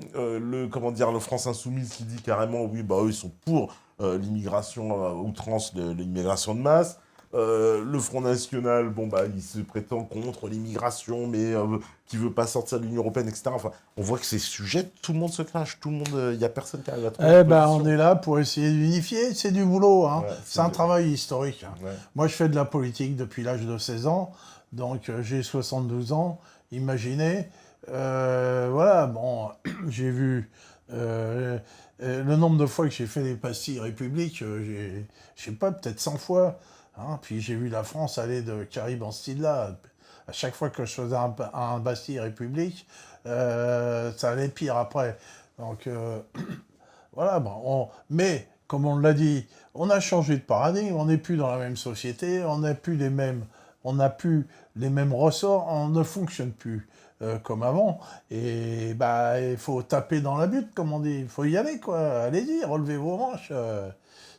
France Insoumise qui dit carrément, oui, eux ils sont pour l'immigration à outrance, l'immigration de masse. Le Front National, il se prétend contre l'immigration, mais qui veut pas sortir de l'Union Européenne, etc. Enfin, on voit que ces sujets, tout le monde se clash, il y a personne qui arrive à trouver. On est là pour essayer d'unifier, c'est du boulot, hein. C'est un travail historique. Hein. Ouais. Moi, je fais de la politique depuis l'âge de 16 ans, donc j'ai 72 ans. Imaginez, j'ai vu le nombre de fois que j'ai fait des pastilles République, je sais pas, peut-être 100 fois. Hein, puis j'ai vu la France aller de Caribe en style-là. À chaque fois que je faisais un Bastille République, ça allait pire après. Donc mais comme on l'a dit, on a changé de paradigme, on n'est plus dans la même société, on n'a plus les mêmes ressorts, on ne fonctionne plus comme avant. Et il faut taper dans la butte, comme on dit. Il faut y aller, quoi. Allez-y, relevez vos manches.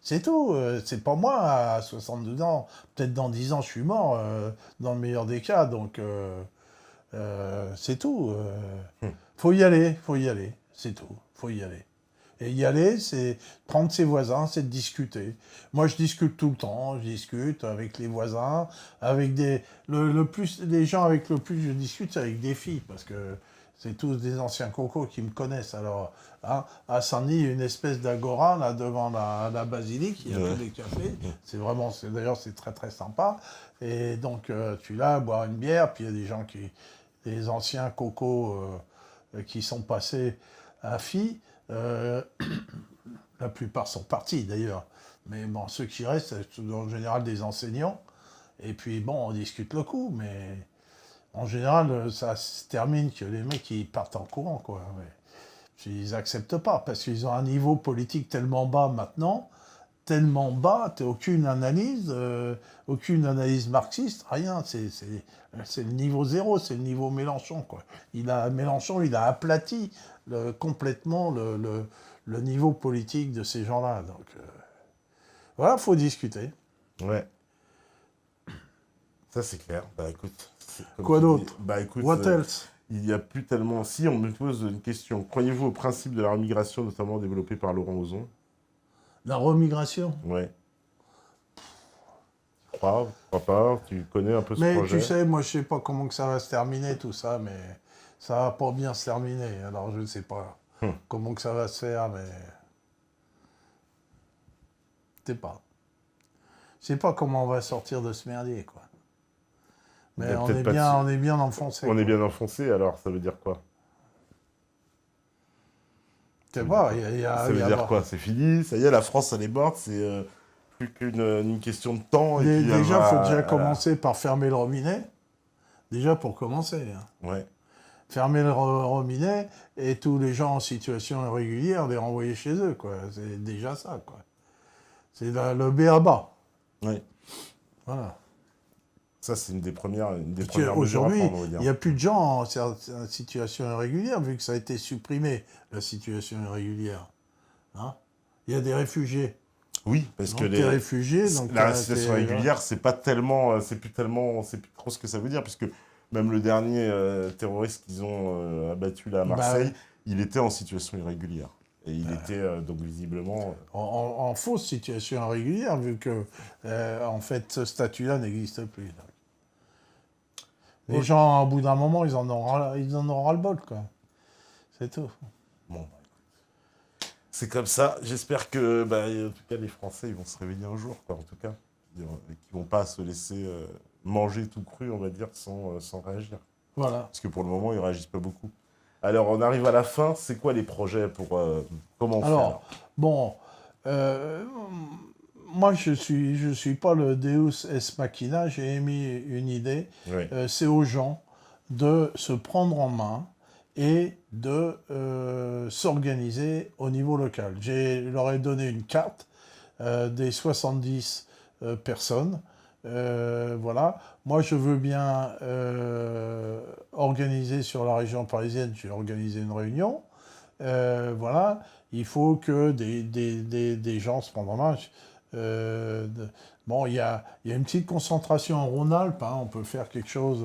C'est tout. C'est pas moi, à 62 ans. Peut-être dans 10 ans, je suis mort, dans le meilleur des cas. Donc, c'est tout. Faut y aller. C'est tout. Faut y aller. Et y aller, c'est prendre ses voisins, c'est de discuter. Moi, je discute tout le temps. Je discute avec les voisins, avec les gens avec le plus je discute, c'est avec des filles, parce que c'est tous des anciens cocos qui me connaissent. Alors, hein, à Saint-Denis, il y a une espèce d'agora là devant la basilique, il y a tous les cafés. D'ailleurs, c'est très très sympa. Et donc, tu es là à boire une bière, puis il y a des gens des anciens cocos qui sont passés à filles. La plupart sont partis d'ailleurs. Mais bon, ceux qui restent, c'est en général des enseignants. Et puis bon, on discute le coup, mais en général, ça se termine que les mecs ils partent en courant, quoi. Mais ils n'acceptent pas parce qu'ils ont un niveau politique tellement bas maintenant, tellement bas, t'as aucune analyse marxiste, rien. C'est le niveau zéro, c'est le niveau Mélenchon, quoi. Mélenchon, il a aplati complètement le niveau politique de ces gens-là. Donc voilà, faut discuter. Ouais. Ça, c'est clair. Écoute. Quoi d'autre? Écoute, What else? Il n'y a plus tellement... Si, on me pose une question. Croyez-vous au principe de la remigration, notamment développé par Laurent Ozon? La remigration? Ouais. Crois pas, tu connais un peu ce projet? Mais tu sais, moi, je sais pas comment que ça va se terminer, tout ça, mais ça va pas bien se terminer. Alors, je ne sais pas comment que ça va se faire, mais... Je sais pas comment on va sortir de ce merdier, quoi. Mais on est bien enfoncé. On est bien enfoncé, alors ça veut dire quoi? Je sais pas, ça veut dire quoi? C'est fini, ça y est, la France, elle est morte, plus qu'une question de temps. Et puis Déjà, il faut déjà commencer par fermer le robinet. Déjà pour commencer. Hein. Ouais. Fermer le robinet et tous les gens en situation irrégulière, les renvoyer chez eux, quoi. C'est déjà ça, quoi. C'est le b.a.-ba. Ouais. Voilà. Ça, c'est une des premières mesures à aujourd'hui, prendre, on va dire. il n'y a plus de gens en situation irrégulière, vu que ça a été supprimé, la situation irrégulière. Hein, il y a des réfugiés. Oui, parce donc, que les réfugiés, donc, la situation régulière, c'est pas tellement, c'est plus trop ce que ça veut dire, puisque même le dernier terroriste qu'ils ont abattu là à Marseille, il était en situation irrégulière. Et il était donc visiblement... En fausse situation irrégulière, vu que, en fait, ce statut-là n'existe plus. Les gens, au bout d'un moment, ils en auront ras-le-bol, quoi. C'est tout. Bon, c'est comme ça. J'espère que, en tout cas, les Français, ils vont se réveiller un jour, quoi, en tout cas. Et qu'ils vont pas se laisser manger tout cru, on va dire, sans réagir. Voilà. Parce que pour le moment, ils réagissent pas beaucoup. Alors, on arrive à la fin. C'est quoi les projets pour comment faire? Alors, bon, moi, je suis pas le Deus ex machina. J'ai émis une idée. Oui. C'est aux gens de se prendre en main et de s'organiser au niveau local. Je leur ai donné une carte des 70 personnes. Voilà. Moi, je veux bien organiser sur la région parisienne. J'ai organisé une réunion. Voilà. Il faut que des gens se prennent en main. Bon, il y a une petite concentration en Rhône-Alpes. Hein. On peut faire quelque chose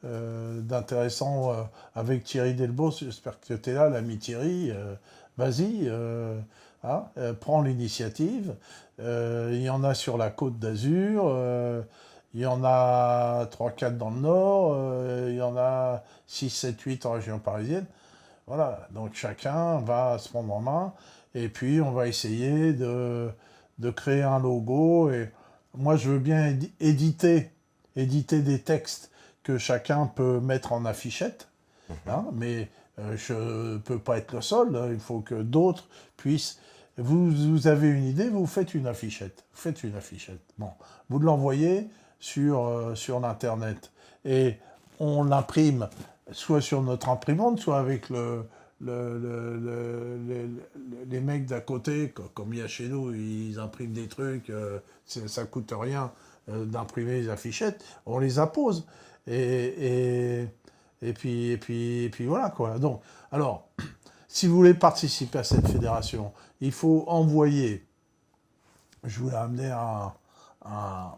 d'intéressant avec Thierry Delbos. J'espère que tu es là, l'ami Thierry. Vas-y, hein, prends l'initiative. Il y en a sur la Côte d'Azur. Il y en a 3-4 dans le Nord. Il y en a 6, 7, 8 en région parisienne. Voilà, donc chacun va se prendre en main. Et puis, on va essayer de créer un logo. Et moi, je veux bien éditer des textes que chacun peut mettre en affichette. Hein, mais je ne peux pas être le seul. Il faut que d'autres puissent... Vous avez une idée, vous faites une affichette. Vous faites une affichette. Bon, vous l'envoyez sur l'Internet. Et on l'imprime soit sur notre imprimante, soit avec les mecs d'à côté, comme il y a chez nous, ils impriment des trucs, ça coûte rien d'imprimer les affichettes, on les appose. Et puis voilà, quoi. Donc, alors, si vous voulez participer à cette fédération, il faut envoyer, je vous ai amené un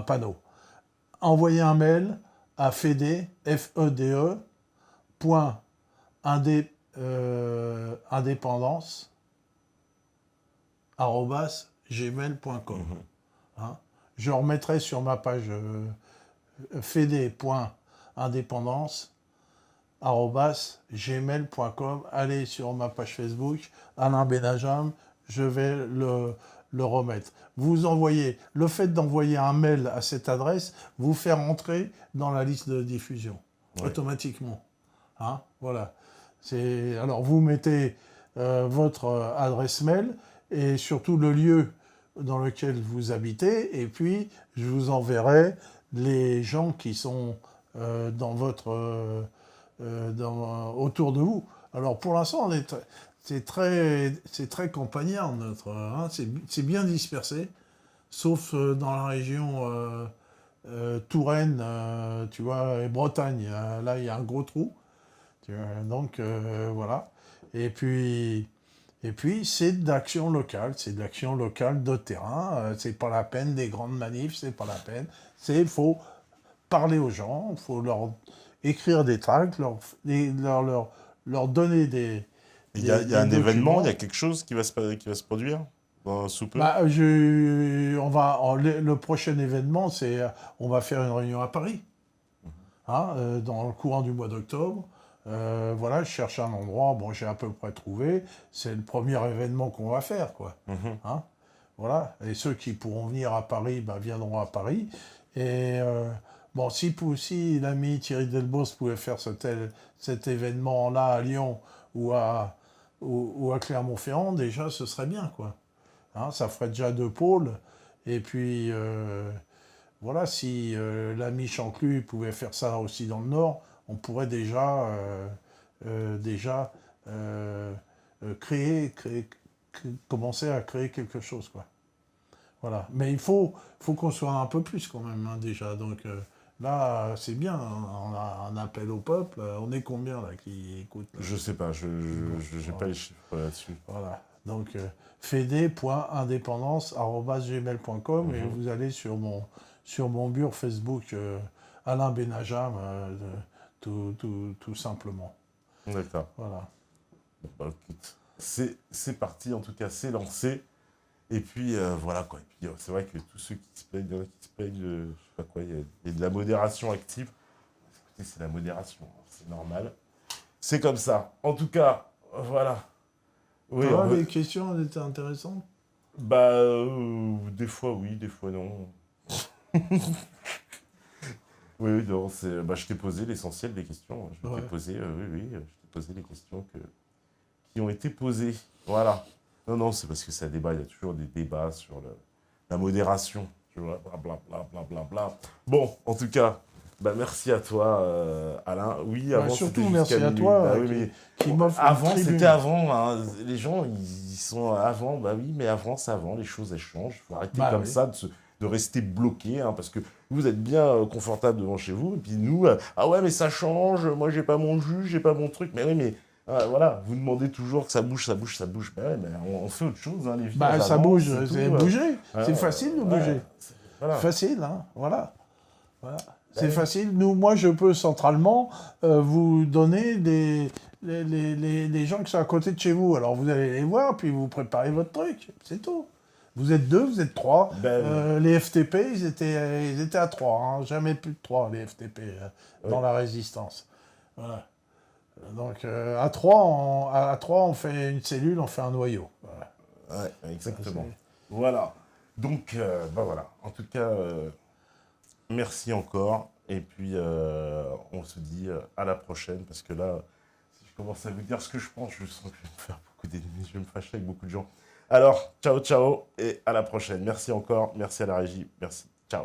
panneau, envoyer un mail à fede, F-E-D-E, point indépendance, @gmail.com. Hein, je remettrai sur ma page fede.indépendance, @gmail.com. Allez sur ma page Facebook, Alain Benajam, je vais le remettre. Vous envoyez, le fait d'envoyer un mail à cette adresse vous fait rentrer dans la liste de diffusion, automatiquement. Hein, voilà. Alors, vous mettez votre adresse mail et surtout le lieu dans lequel vous habitez, et puis je vous enverrai les gens qui sont autour de vous. Alors, pour l'instant, c'est très campagnard, hein, c'est bien dispersé, sauf dans la région Touraine, tu vois, et Bretagne. Là, il y a un gros trou. Donc, voilà. Et puis c'est de l'action locale. C'est de l'action locale de terrain. C'est pas la peine des grandes manifs, c'est pas la peine. Il faut parler aux gens, il faut leur écrire des tracts, leur donner des... Il y a un événement, il y a quelque chose qui va se produire sous peu. Le prochain événement, on va faire une réunion à Paris, hein, dans le courant du mois d'octobre. Voilà, je cherche un endroit, bon, j'ai à peu près trouvé. C'est le premier événement qu'on va faire, quoi. Hein, voilà, et ceux qui pourront venir à Paris, viendront à Paris. Et bon, si l'ami Thierry Delbos pouvait faire cet événement-là à Lyon ou à Clermont-Ferrand, déjà, ce serait bien, quoi. Hein, ça ferait déjà 2 pôles. Et puis, voilà, si l'ami Chanclu pouvait faire ça aussi dans le Nord, on pourrait déjà commencer à créer quelque chose, quoi. Voilà. Mais il faut qu'on soit un peu plus quand même, hein, déjà. Donc là, c'est bien, on a un appel au peuple. On est combien là qui écoute là? Je sais pas, je n'ai pas les chiffres là-dessus. Voilà. Donc, fede.indépendance@gmail.com et Mhm. vous allez sur mon mur Facebook Alain Benajam, tout simplement. D'accord. Voilà. Bah, écoute, c'est parti, en tout cas, c'est lancé. Et puis, voilà, quoi. Et puis, c'est vrai que tous ceux qui se plaignent, il y en a qui se plaignent de, je sais pas quoi, il y a de la modération active. Écoutez, c'est la modération, hein, c'est normal. C'est comme ça. En tout cas, voilà. Oui, Ça on va, veut... les questions elles étaient intéressantes? Bah, des fois oui, des fois non. Oui, oui, non, bah, je t'ai posé l'essentiel des questions. Je t'ai Ouais. posé, oui, oui, je t'ai posé les questions qui ont été posées. Voilà. Non, non, c'est parce que c'est un débat, il y a toujours des débats sur la modération. Tu vois, blablabla. Bla, bla, bla, bla. Bon, en tout cas, bah, merci à toi, Alain. Oui, Bah, avant, c'était surtout, jusqu'à merci à minuit. toi Bah oui, mais qui m'offre une avant, c'était tribune. avant. Hein. Les gens, ils sont avant. Bah oui, mais avant, c'est avant. Les choses, elles changent. Il faut arrêter Bah comme oui. ça de rester bloqué, hein, parce que vous êtes bien confortable devant chez vous, et puis nous, ah ouais, mais ça change, moi j'ai pas mon jus, j'ai pas mon truc, mais oui, mais voilà, vous demandez toujours que ça bouge, ça bouge, ça bouge, ben ouais, mais on fait autre chose, hein, les vies, elles Bah, ça avancent, bouge, c'est c'est tout. bouger. Hein, C'est facile de ouais, bouger. voilà. Facile, hein, voilà. Voilà. Ben C'est oui. facile. Nous, moi, je peux centralement vous donner les gens qui sont à côté de chez vous. Alors, vous allez les voir, puis vous préparez votre truc. C'est tout. Vous êtes deux, vous êtes trois. Ben, Les FTP, ils étaient à trois. Hein. Jamais plus de trois, les FTP, oui, dans la résistance. Voilà. Donc, à trois, on fait une cellule, on fait un noyau. Voilà. ouais, Ça, exactement. Voilà. Donc, ben voilà. En tout cas, merci encore. Et puis, on se dit à la prochaine, parce que là, si je commence à vous dire ce que je pense, je sens que je vais me faire beaucoup d'ennemis, je vais me fâcher avec beaucoup de gens. Alors, ciao, ciao, et à la prochaine. Merci encore, merci à la régie, merci, ciao.